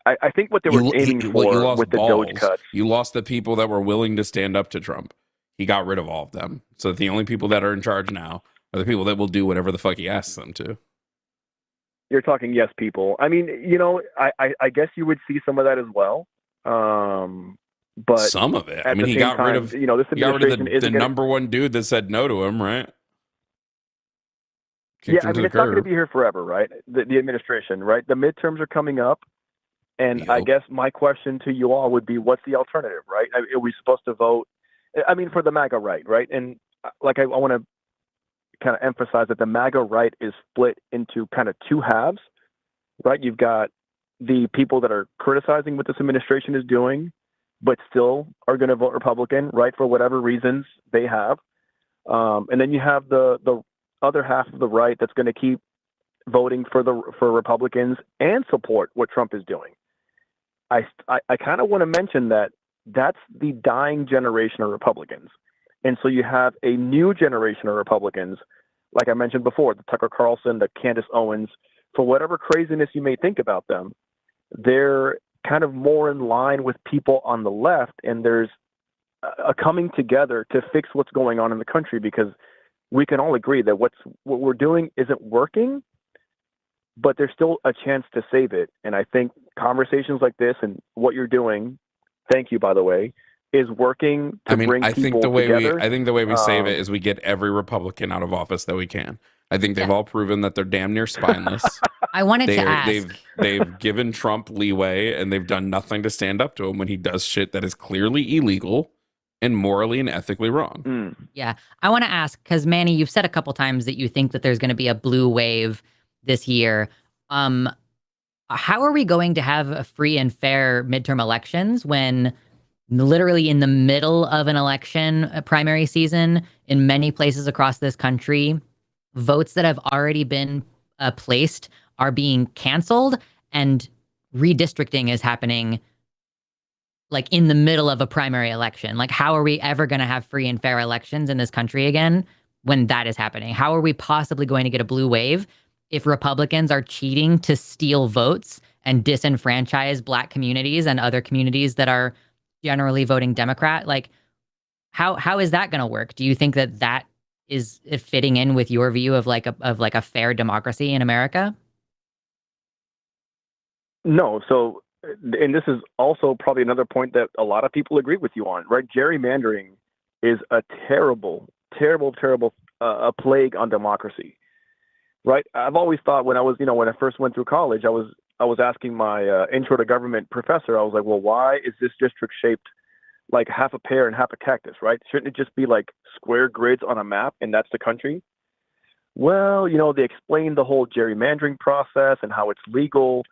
Speaker 6: I think what they were aiming
Speaker 1: you
Speaker 6: for
Speaker 1: lost
Speaker 6: with the
Speaker 1: balls.
Speaker 6: Doge cuts.
Speaker 1: You lost the people that were willing to stand up to Trump. He got rid of all of them. So the only people that are in charge now are the people that will do whatever the fuck he asks them to.
Speaker 6: You're talking yes people. I mean, you know, I guess you would see some of that as well. But
Speaker 1: some of it. I
Speaker 6: at
Speaker 1: mean,
Speaker 6: the
Speaker 1: he
Speaker 6: same
Speaker 1: got rid
Speaker 6: time,
Speaker 1: of
Speaker 6: you know, this
Speaker 1: he got rid of
Speaker 6: administration
Speaker 1: the number one dude that said no to him, right?
Speaker 6: Yeah,
Speaker 1: Kicked
Speaker 6: I
Speaker 1: him to
Speaker 6: mean,
Speaker 1: the
Speaker 6: it's not going to
Speaker 1: curb.
Speaker 6: be here forever, right? The administration, right? The midterms are coming up, and I
Speaker 1: Yep.
Speaker 6: guess my question to you all would be, what's the alternative, right? Are we supposed to vote? I mean, for the MAGA right, right? And like I want to kind of emphasize that the MAGA right is split into kind of two halves, right? You've got the people that are criticizing what this administration is doing, but still are going to vote Republican, right, for whatever reasons they have. And then you have the other half of the right that's going to keep voting for Republicans and support what Trump is doing. I kind of want to mention that that's the dying generation of Republicans. And so you have a new generation of Republicans, like I mentioned before, the Tucker Carlson, the Candace Owens, for whatever craziness you may think about them, they're kind of more in line with people on the left, and there's a coming together to fix what's going on in the country, because we can all agree that what we're doing isn't working, but there's still a chance to save it. And I think conversations like this and what you're doing, thank you, by the way, is working to bring people together.
Speaker 1: I think the way we save it is we get every Republican out of office that we can. I think they've all proven that they're damn near spineless.
Speaker 2: I wanted to ask.
Speaker 1: They've given Trump leeway, and they've done nothing to stand up to him when he does shit that is clearly illegal and morally and ethically wrong.
Speaker 2: Yeah, I want to ask, because Manny, you've said a couple times that you think that there's going to be a blue wave this year. how are we going to have a free and fair midterm elections when literally in the middle of an election primary season in many places across this country, votes that have already been placed are being canceled and redistricting is happening like in the middle of a primary election? Like, how are we ever going to have free and fair elections in this country again when that is happening? How are we possibly going to get a blue wave if Republicans are cheating to steal votes and disenfranchise Black communities and other communities that are generally voting Democrat? Like, how is that going to work? Do you think that that is fitting in with your view of like a fair democracy in America?
Speaker 6: No. So, and this is also probably another point that a lot of people agree with you on, right? Gerrymandering is a terrible, terrible, terrible a plague on democracy, right? I've always thought when I first went through college, I was asking my intro to government professor, I was like, well, why is this district shaped like half a pear and half a cactus, right? Shouldn't it just be like square grids on a map and that's the country? Well, they explained the whole gerrymandering process and how it's legal.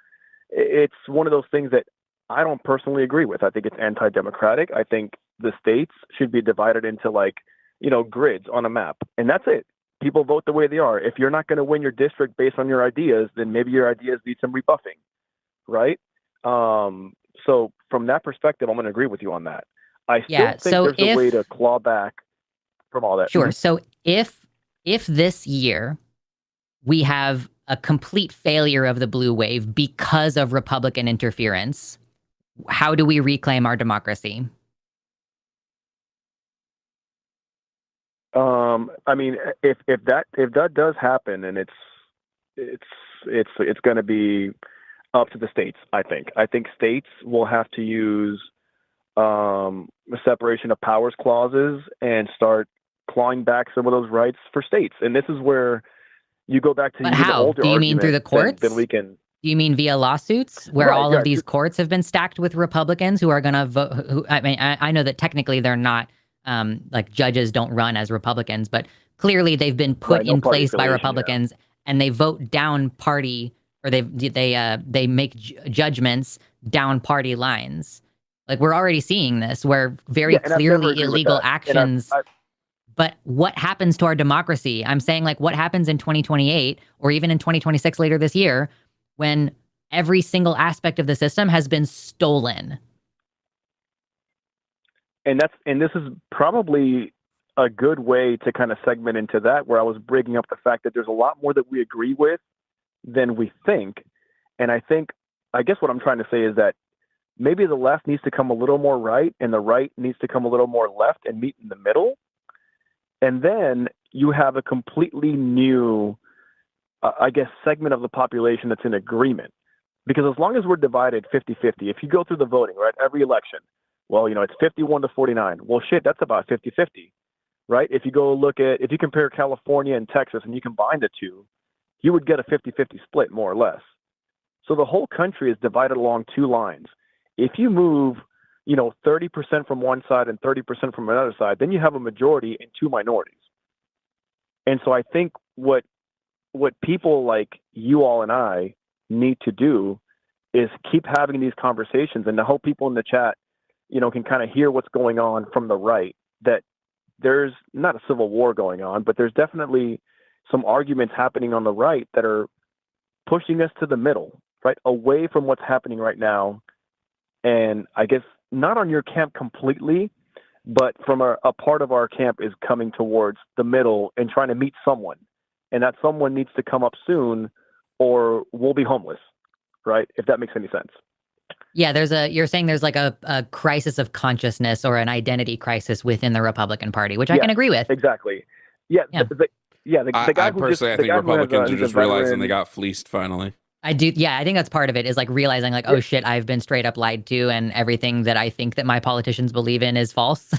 Speaker 6: It's one of those things that I don't personally agree with. I think it's anti-democratic. I think the states should be divided into grids on a map, and that's it. People vote the way they are. If you're not going to win your district based on your ideas, then maybe your ideas need some rebuffing, right? So from that perspective, I'm going to agree with you on that. I still think there's a way to claw back from all that.
Speaker 2: Sure. So if this year we have a complete failure of the blue wave because of Republican interference, how do we reclaim our democracy?
Speaker 6: I mean, if that does happen, and it's going to be up to the states. I think states will have to use separation of powers clauses and start clawing back some of those rights for states. And this is where you go back to
Speaker 2: but how?
Speaker 6: Older
Speaker 2: do you mean through the courts?
Speaker 6: Then we can.
Speaker 2: Do you mean via lawsuits where all of these courts have been stacked with Republicans who are going to vote? I know that technically they're not like judges don't run as Republicans, but clearly they've been put in place by Republicans and they vote down party or they make judgments down party lines. Like we're already seeing this where very clearly illegal actions. But what happens to our democracy? I'm saying like what happens in 2028 or even in 2026 later this year when every single aspect of the system has been stolen.
Speaker 6: And this is probably a good way to kind of segment into that, where I was bringing up the fact that there's a lot more that we agree with than we think. And I guess what I'm trying to say is that maybe the left needs to come a little more right and the right needs to come a little more left and meet in the middle. And then you have a completely new, segment of the population that's in agreement. Because as long as we're divided 50-50, if you go through the voting, right, every election, well, it's 51-49. Well, shit, that's about 50-50, right? If you compare California and Texas and you combine the two, you would get a 50-50 split, more or less. So the whole country is divided along two lines. If you move 30% from one side and 30% from another side, then you have a majority and two minorities. And so I think what people like you all and I need to do is keep having these conversations, and to help people in the chat, can kind of hear what's going on from the right, that there's not a civil war going on, but there's definitely some arguments happening on the right that are pushing us to the middle, right? Away from what's happening right now. And I guess not on your camp completely, but from a part of our camp is coming towards the middle and trying to meet someone. And that someone needs to come up soon or we'll be homeless, right? If that makes any sense.
Speaker 2: Yeah, you're saying there's like a crisis of consciousness or an identity crisis within the Republican Party, which I can agree with.
Speaker 6: Exactly. Yeah. The guy
Speaker 1: I personally think Republicans are just realizing they got fleeced finally.
Speaker 2: I do. Yeah, I think that's part of it is like realizing like, oh shit, I've been straight up lied to and everything that I think that my politicians believe in is false.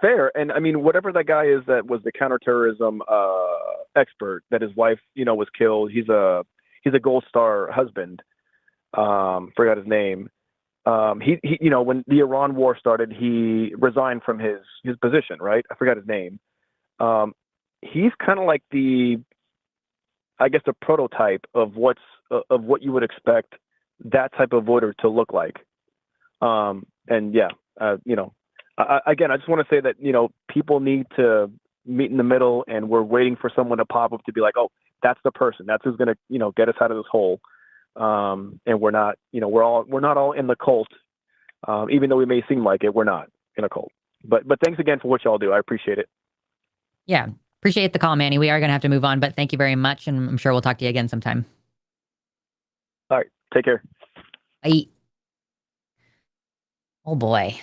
Speaker 6: Fair. And I mean, whatever that guy is that was the counterterrorism expert that his wife, was killed. He's a Gold Star husband. Forgot his name. He when the Iran war started, he resigned from his position, right? I forgot his name. He's kind of like the prototype of what's of what you would expect that type of voter to look like. And yeah, you know, again, I just want to say that, you know, people need to meet in the middle, and we're waiting for someone to pop up to be like, oh, that's the person, that's who's going to, you know, get us out of this hole. And we're not, you know, we're not all in the cult. Even though we may seem like it, we're not in a cult. But thanks again for what y'all do. I appreciate it.
Speaker 2: Yeah. Appreciate the call, Manny. We are going to have to move on, but thank you very much. And I'm sure we'll talk to you again sometime.
Speaker 6: All right. Take care.
Speaker 2: Bye. Oh boy.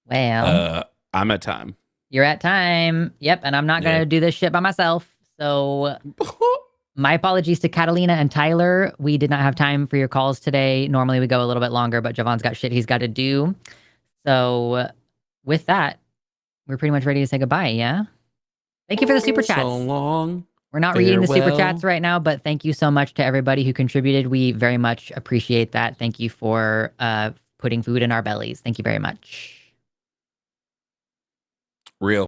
Speaker 2: Well,
Speaker 1: I'm at time.
Speaker 2: you're at time. Yep. And I'm not going to do this shit by myself. So my apologies to Catalina and Tyler. We did not have time for your calls today. Normally we go a little bit longer, but Jovan's got shit he's got to do. So with that, we're pretty much ready to say goodbye. Yeah. Thank you for the super chats.
Speaker 1: So long.
Speaker 2: We're not reading the super
Speaker 1: Farewell.
Speaker 2: chats right now, but thank you so much to everybody who contributed. We very much appreciate that. Thank you for putting food in our bellies. Thank you very much.
Speaker 1: Real.